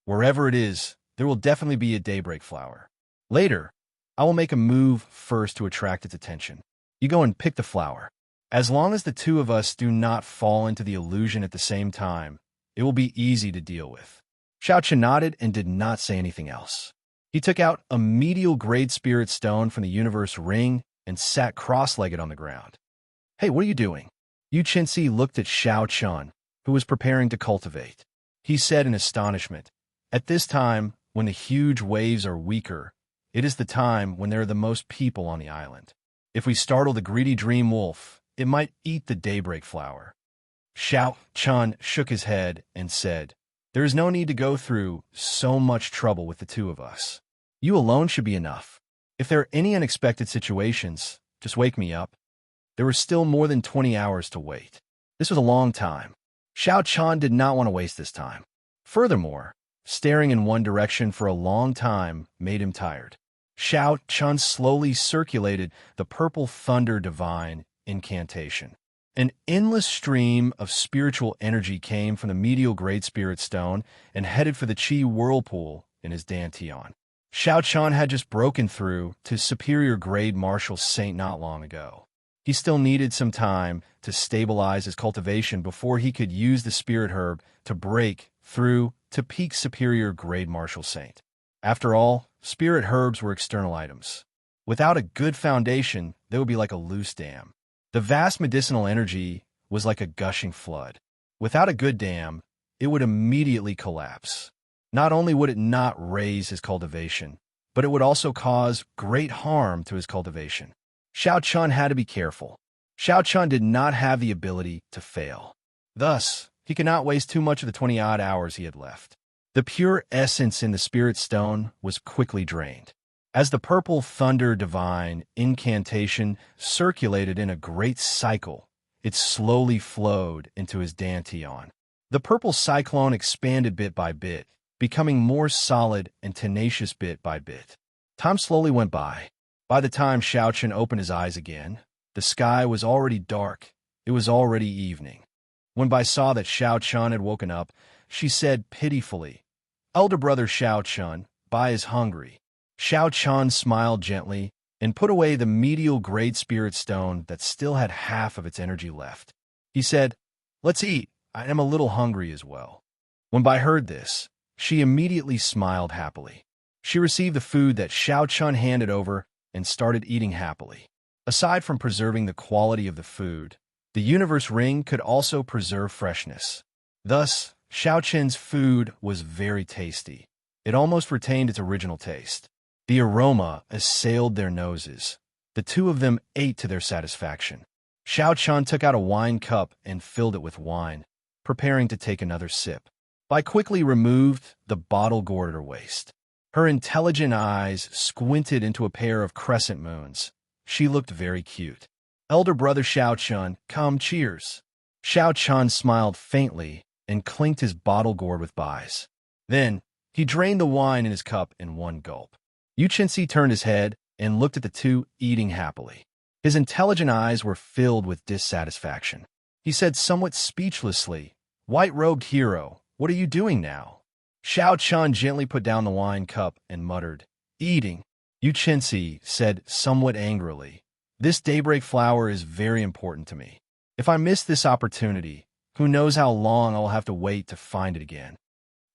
Wherever it is, there will definitely be a daybreak flower. Later, I will make a move first to attract its attention. You go and pick the flower. As long as the two of us do not fall into the illusion at the same time, it will be easy to deal with. Xiao Chun nodded and did not say anything else. He took out a medial grade spirit stone from the universe ring and sat cross-legged on the ground. Hey, what are you doing? Yu Chenzi looked at Xiao Chun, who was preparing to cultivate. He said in astonishment, at this time, when the huge waves are weaker, it is the time when there are the most people on the island. If we startle the greedy dream wolf, it might eat the daybreak flower. Xiao Chun shook his head and said, there is no need to go through so much trouble with the two of us. You alone should be enough. If there are any unexpected situations, just wake me up. There were still more than 20 hours to wait. This was a long time. Xiao Chun did not want to waste this time. Furthermore, staring in one direction for a long time made him tired. Xiao Chun slowly circulated the purple thunder divine incantation. An endless stream of spiritual energy came from the medial great spirit stone and headed for the Qi whirlpool in his dantian. Xiao Chun had just broken through to superior grade martial saint not long ago. He still needed some time to stabilize his cultivation before he could use the spirit herb to break through to peak superior grade martial saint. After all, spirit herbs were external items. Without a good foundation, they would be like a loose dam. The vast medicinal energy was like a gushing flood. Without a good dam, it would immediately collapse. Not only would it not raise his cultivation, but it would also cause great harm to his cultivation. Xiao Chun had to be careful. Xiao Chun did not have the ability to fail. Thus, he could not waste too much of the 20-odd hours he had left. The pure essence in the spirit stone was quickly drained. As the purple thunder divine incantation circulated in a great cycle, it slowly flowed into his dantian. The purple cyclone expanded bit by bit, becoming more solid and tenacious bit by bit. Time slowly went by. By the time Xiao Chun opened his eyes again, the sky was already dark. It was already evening. When Bai saw that Xiao Chun had woken up, she said pitifully, "Elder brother Xiao Chun, Bai is hungry." Xiao Chun smiled gently and put away the medial great spirit stone that still had half of its energy left. He said, "Let's eat. I am a little hungry as well." When Bai heard this, she immediately smiled happily. She received the food that Xiao Chun handed over and started eating happily. Aside from preserving the quality of the food, the universe ring could also preserve freshness. Thus, Xiao Chun's food was very tasty. It almost retained its original taste. The aroma assailed their noses. The two of them ate to their satisfaction. Xiao Chun took out a wine cup and filled it with wine, preparing to take another sip. Bai quickly removed the bottle gourd at her waist. Her intelligent eyes squinted into a pair of crescent moons. She looked very cute. Elder brother Xiao Chun, come, cheers. Xiao Chun smiled faintly and clinked his bottle gourd with Bai's. Then, he drained the wine in his cup in one gulp. Yu Chenxi turned his head and looked at the two, eating happily. His intelligent eyes were filled with dissatisfaction. He said somewhat speechlessly, "White-robed hero, what are you doing now?" Xiao Chun gently put down the wine cup and muttered, "Eating." Yu Chenxi said somewhat angrily, "This daybreak flower is very important to me. If I miss this opportunity, who knows how long I'll have to wait to find it again.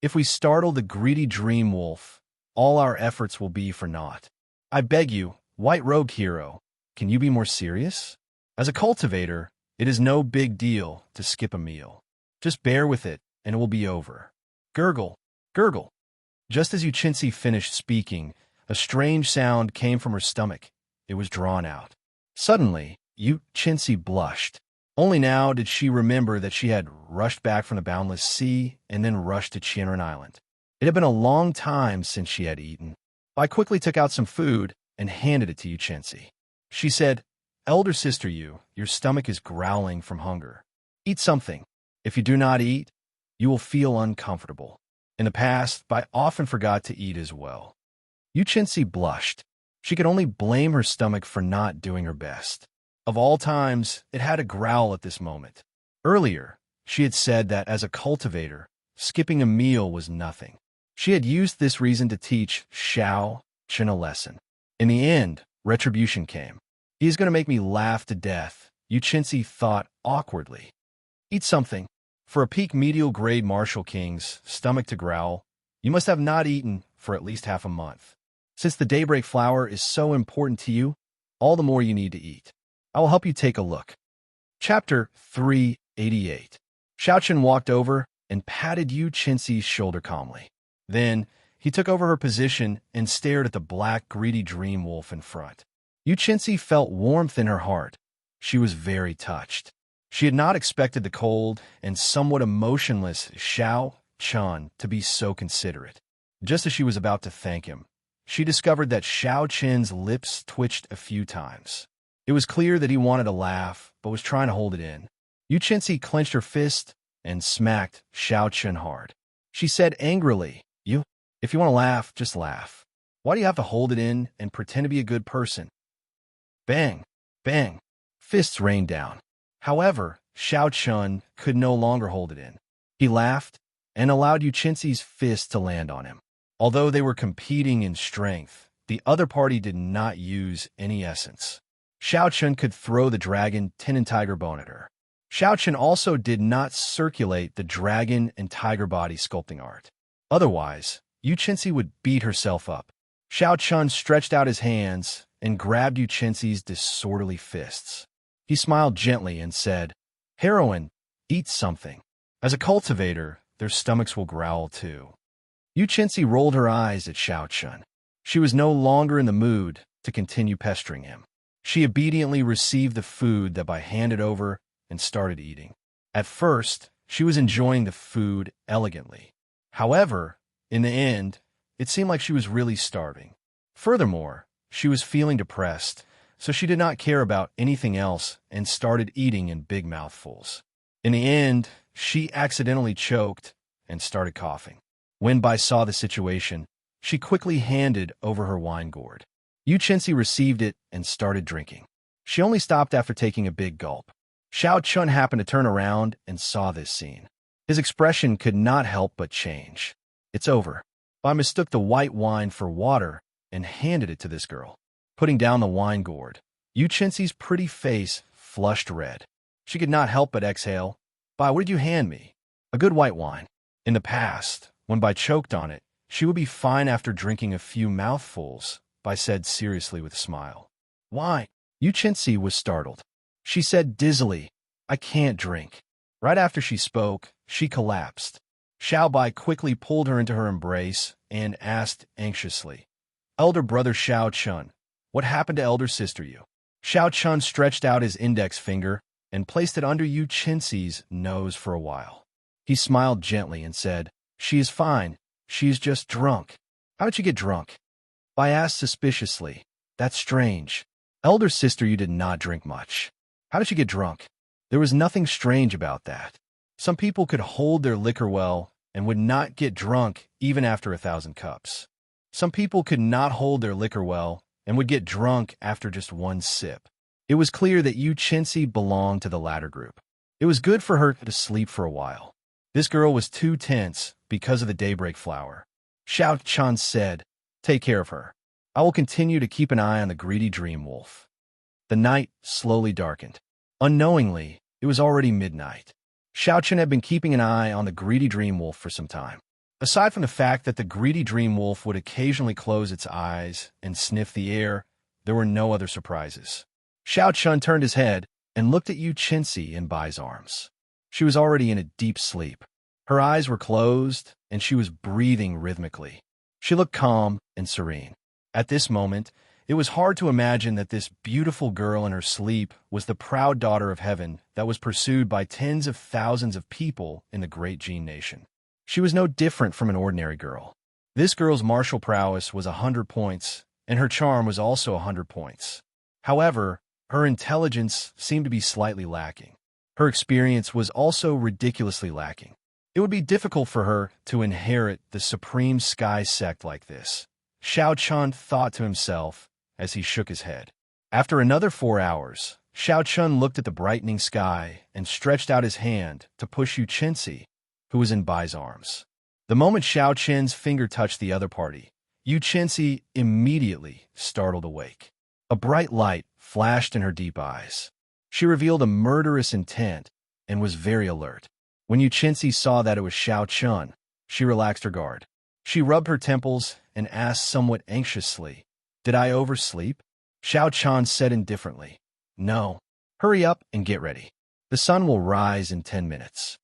If we startle the greedy dream wolf, all our efforts will be for naught. I beg you, white-robed hero, can you be more serious? As a cultivator, it is no big deal to skip a meal. Just bear with it, and it will be over." Gurgle, gurgle. Just as Yu Chenxi finished speaking, a strange sound came from her stomach. It was drawn out. Suddenly, Yu Chenxi blushed. Only now did she remember that she had rushed back from the boundless sea and then rushed to Qianren Island. It had been a long time since she had eaten. Bai quickly took out some food and handed it to Yu Chenxi. She said, "Elder sister Yu, your stomach is growling from hunger. Eat something. If you do not eat, you will feel uncomfortable." In the past, Bai often forgot to eat as well. Yu Chenxi blushed. She could only blame her stomach for not doing her best. Of all times, it had a growl at this moment. Earlier, she had said that as a cultivator, skipping a meal was nothing. She had used this reason to teach Xiao Chun a lesson. In the end, retribution came. He is going to make me laugh to death, Yu Chenxi thought awkwardly. Eat something. For a peak medial grade martial king's stomach to growl, you must have not eaten for at least half a month. Since the daybreak flower is so important to you, all the more you need to eat. I will help you take a look. Chapter 388. Xiao Chun walked over and patted Yu Chenxi's shoulder calmly. Then, he took over her position and stared at the black, greedy dream wolf in front. Yu Chenxi felt warmth in her heart. She was very touched. She had not expected the cold and somewhat emotionless Xiao Chun to be so considerate. Just as she was about to thank him, she discovered that Xiao Chun's lips twitched a few times. It was clear that he wanted to laugh, but was trying to hold it in. Yu Chenxi clenched her fist and smacked Xiao Chun hard. She said angrily, if you want to laugh, just laugh. Why do you have to hold it in and pretend to be a good person?" Bang, bang. Fists rained down. However, Xiao Chun could no longer hold it in. He laughed and allowed Yu Chenxi's fist to land on him. Although they were competing in strength, the other party did not use any essence. Xiao Chun could throw the dragon tin and tiger bone at her. Xiao Chun also did not circulate the dragon and tiger body sculpting art. Otherwise, Yu Chenxi would beat herself up. Xiao Chun stretched out his hands and grabbed Yu Chenxi's disorderly fists. He smiled gently and said, "Heroine, eat something. As a cultivator, their stomachs will growl too." Yu Chenxi rolled her eyes at Xiao Chun. She was no longer in the mood to continue pestering him. She obediently received the food that Bai handed over and started eating. At first, she was enjoying the food elegantly. However, in the end, it seemed like she was really starving. Furthermore, she was feeling depressed, so she did not care about anything else and started eating in big mouthfuls. In the end, she accidentally choked and started coughing. When Bai saw the situation, she quickly handed over her wine gourd. Yu Chenxi received it and started drinking. She only stopped after taking a big gulp. Xiao Chun happened to turn around and saw this scene. His expression could not help but change. "It's over." Bai mistook the white wine for water and handed it to this girl. Putting down the wine gourd, Yu Chenxi's pretty face flushed red. She could not help but exhale. "Bai, what did you hand me?" "A good white wine." In the past, when Bai choked on it, she would be fine after drinking a few mouthfuls, Bai said seriously with a smile. "Why?" Yu Chenxi was startled. She said dizzily, "I can't drink." Right after she spoke, she collapsed. Xiao Bai quickly pulled her into her embrace and asked anxiously, "Elder brother Xiao Chun, what happened to elder sister Yu?" Xiao Chun stretched out his index finger and placed it under Yu Qinxi's nose for a while. He smiled gently and said, "She is fine. She is just drunk." "How did she get drunk?" I asked suspiciously. "That's strange. Elder sister, you did not drink much. How did she get drunk?" There was nothing strange about that. Some people could hold their liquor well and would not get drunk even after 1,000 cups. Some people could not hold their liquor well and would get drunk after just one sip. It was clear that Yu Qinxi belonged to the latter group. It was good for her to sleep for a while. This girl was too tense because of the daybreak flower. Xiao Chun said, "Take care of her. I will continue to keep an eye on the greedy dream wolf." The night slowly darkened. Unknowingly, it was already midnight. Xiao Chun had been keeping an eye on the greedy dream wolf for some time. Aside from the fact that the greedy dream wolf would occasionally close its eyes and sniff the air, there were no other surprises. Xiao Chun turned his head and looked at Yu Qinxi in Bai's arms. She was already in a deep sleep. Her eyes were closed, and she was breathing rhythmically. She looked calm and serene. At this moment, it was hard to imagine that this beautiful girl in her sleep was the proud daughter of heaven that was pursued by tens of thousands of people in the great Jin nation. She was no different from an ordinary girl. This girl's martial prowess was 100 points, and her charm was also 100 points. However, her intelligence seemed to be slightly lacking. Her experience was also ridiculously lacking. It would be difficult for her to inherit the supreme sky sect like this, Xiao Chun thought to himself as he shook his head. After another 4 hours, Xiao Chun looked at the brightening sky and stretched out his hand to push Yu Qinxi, who was in Bai's arms. The moment Xiao Chun's finger touched the other party, Yu Qinxi immediately startled awake. A bright light flashed in her deep eyes. She revealed a murderous intent and was very alert. When Yu Qinxi saw that it was Xiao Chun, she relaxed her guard. She rubbed her temples and asked somewhat anxiously, "Did I oversleep?" Xiao Chun said indifferently, "No. Hurry up and get ready. The sun will rise in 10 minutes."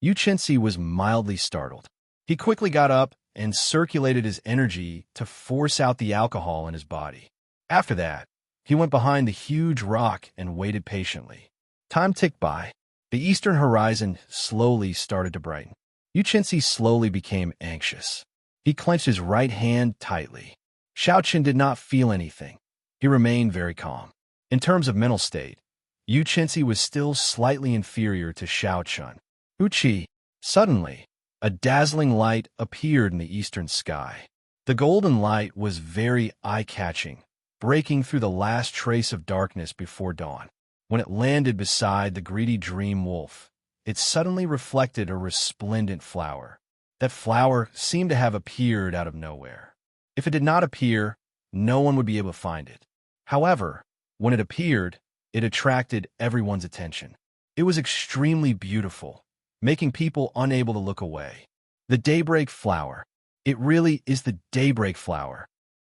Yu Qinxi was mildly startled. He quickly got up and circulated his energy to force out the alcohol in his body. After that, he went behind the huge rock and waited patiently. Time ticked by. The eastern horizon slowly started to brighten. Yu Qinxi slowly became anxious. He clenched his right hand tightly. Xiao Chun did not feel anything. He remained very calm. In terms of mental state, Yu Qinxi was still slightly inferior to Xiao Chun. Uchi. Suddenly, a dazzling light appeared in the eastern sky. The golden light was very eye-catching, breaking through the last trace of darkness before dawn. When it landed beside the greedy dream wolf, it suddenly reflected a resplendent flower. That flower seemed to have appeared out of nowhere. If it did not appear, no one would be able to find it. However, when it appeared, it attracted everyone's attention. It was extremely beautiful, making people unable to look away. The daybreak flower. It really is the daybreak flower.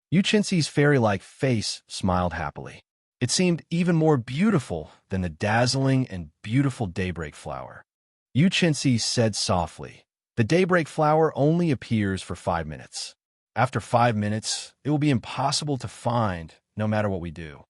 Yu Qinxi's fairy-like face smiled happily. It seemed even more beautiful than the dazzling and beautiful daybreak flower. Yu Qinxi said softly, "The daybreak flower only appears for 5 minutes. After 5 minutes, it will be impossible to find no matter what we do.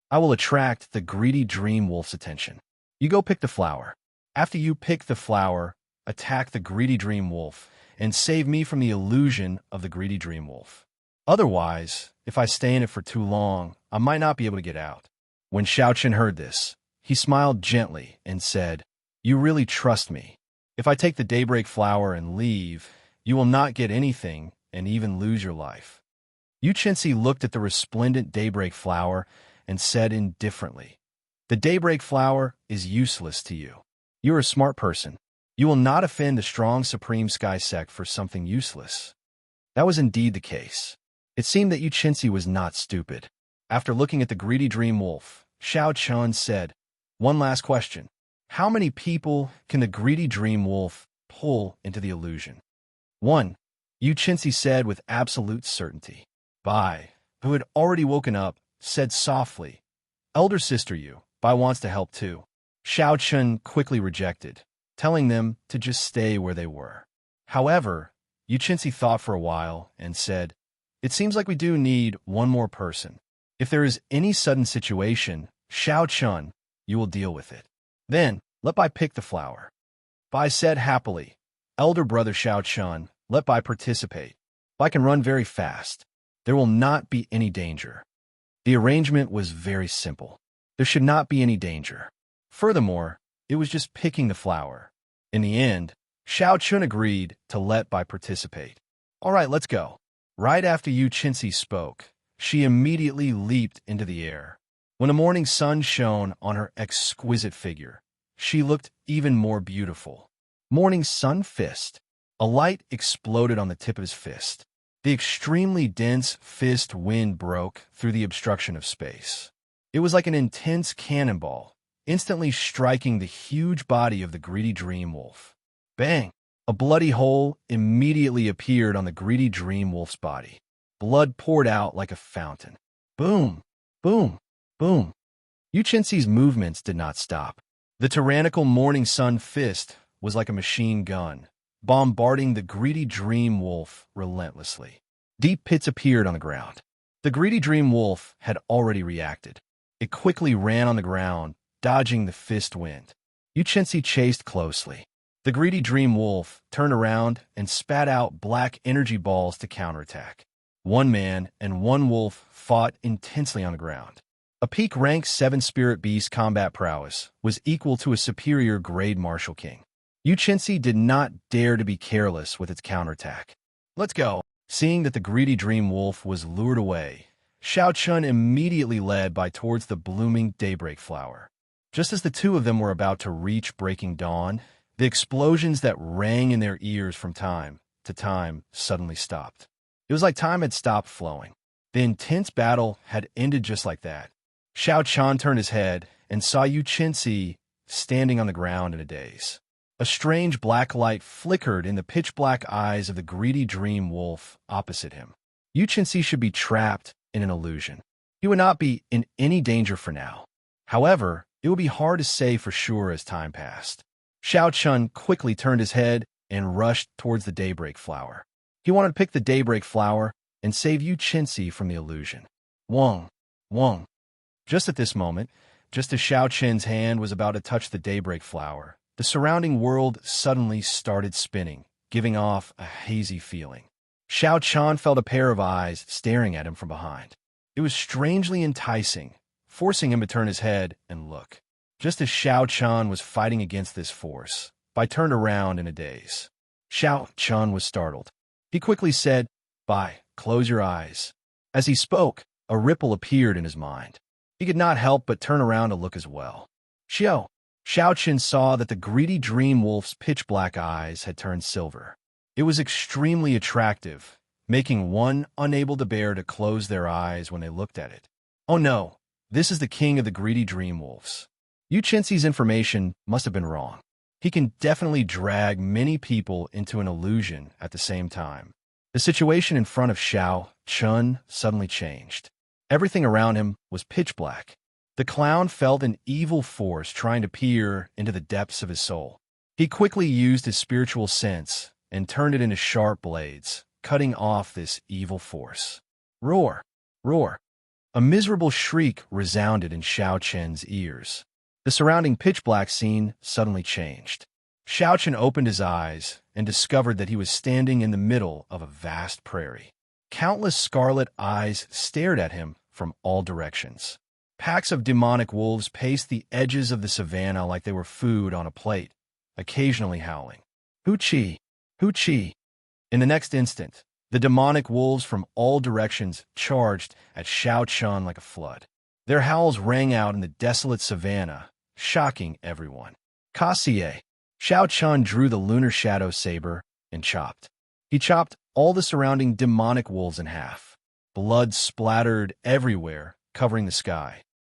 I will attract the greedy dream wolf's attention. You go pick the flower. After you pick the flower, attack the greedy dream wolf and save me from the illusion of the greedy dream wolf. Otherwise, if I stay in it for too long, I might not be able to get out." When Xiao Chun heard this, he smiled gently and said, "You really trust me. If I take the daybreak flower and leave, you will not get anything and even lose your life." Yu Qinxi looked at the resplendent daybreak flower and said indifferently, "The daybreak flower is useless to you. You are a smart person. You will not offend the strong supreme sky sect for something useless." That was indeed the case. It seemed that Yu Qinxi was not stupid. After looking at the greedy dream wolf, Xiao Chun said, "One last question. How many people can the greedy dream wolf pull into the illusion?" "One," Yu Qinxi said with absolute certainty. Bai, who had already woken up, said softly, "Elder sister Yu, Bai wants to help too." Xiao Chun quickly rejected, telling them to just stay where they were. However, Yu Qinxi thought for a while and said, "It seems like we do need one more person. If there is any sudden situation, Xiao Chun, you will deal with it. Then, let Bai pick the flower. Bai said happily, Elder brother Xiao Chun, let Bai participate. Bai can run very fast. There will not be any danger. The arrangement was very simple. There should not be any danger. Furthermore, it was just picking the flower. In the end, Xiao Chun agreed to let Bai participate. All right, let's go. Right after Yu Qinzi spoke, she immediately leaped into the air. When the morning sun shone on her exquisite figure, she looked even more beautiful. Morning sun fist. A light exploded on the tip of his fist. The extremely dense fist wind broke through the obstruction of space. It was like an intense cannonball, instantly striking the huge body of the greedy dream wolf. Bang! A bloody hole immediately appeared on the greedy dream wolf's body. Blood poured out like a fountain. Boom! Boom! Boom! Yu Qinzi's movements did not stop. The tyrannical morning sun fist was like a machine gun, bombarding the greedy dream wolf relentlessly. Deep pits appeared on the ground. The greedy dream wolf had already reacted. It quickly ran on the ground, dodging the fist wind. Yu Qinzi chased closely. The greedy dream wolf turned around and spat out black energy balls to counterattack. One man and one wolf fought intensely on the ground. A peak rank 7 spirit beast combat prowess was equal to a superior grade martial king. Yu Qinzi did not dare to be careless with its counterattack. Let's go. Seeing that the greedy dream wolf was lured away, Xiao Chun immediately led Bai towards the blooming daybreak flower. Just as the two of them were about to reach breaking dawn, the explosions that rang in their ears from time to time suddenly stopped. It was like time had stopped flowing. The intense battle had ended just like that. Xiao Chun turned his head and saw Yu Qinzi standing on the ground in a daze. A strange black light flickered in the pitch-black eyes of the greedy dream wolf opposite him. Yu Qinzi should be trapped in an illusion. He would not be in any danger for now. However, it would be hard to say for sure as time passed. Xiao Chun quickly turned his head and rushed towards the daybreak flower. He wanted to pick the daybreak flower and save Yu Qinzi from the illusion. Wong! Wong! Just at this moment, just as Xiao Chun's hand was about to touch the daybreak flower, the surrounding world suddenly started spinning, giving off a hazy feeling. Xiao Chun felt a pair of eyes staring at him from behind. It was strangely enticing, forcing him to turn his head and look. Just as Xiao Chun was fighting against this force, Bai turned around in a daze. Xiao Chun was startled. He quickly said, Bai, close your eyes. As he spoke, a ripple appeared in his mind. He could not help but turn around to look as well. Xiao Chun saw that the greedy dream wolf's pitch-black eyes had turned silver. It was extremely attractive, making one unable to bear to close their eyes when they looked at it. Oh no, this is the king of the greedy dream wolves. Yu Qinzi's information must have been wrong. He can definitely drag many people into an illusion at the same time. The situation in front of Xiao Chun suddenly changed. Everything around him was pitch black. The clown felt an evil force trying to peer into the depths of his soul. He quickly used his spiritual sense and turned it into sharp blades, cutting off this evil force. Roar! Roar! A miserable shriek resounded in Xiao Chen's ears. The surrounding pitch-black scene suddenly changed. Xiao Chen opened his eyes and discovered that he was standing in the middle of a vast prairie. Countless scarlet eyes stared at him from all directions. Packs of demonic wolves paced the edges of the savannah like they were food on a plate, occasionally howling. Hoo-chee! Hoo-chee! In the next instant, the demonic wolves from all directions charged at Xiao Chun like a flood. Their howls rang out in the desolate savannah, shocking everyone. Kasie! Xiao Chun drew the lunar shadow saber and chopped. He chopped all the surrounding demonic wolves in half. Blood splattered everywhere, covering the sky.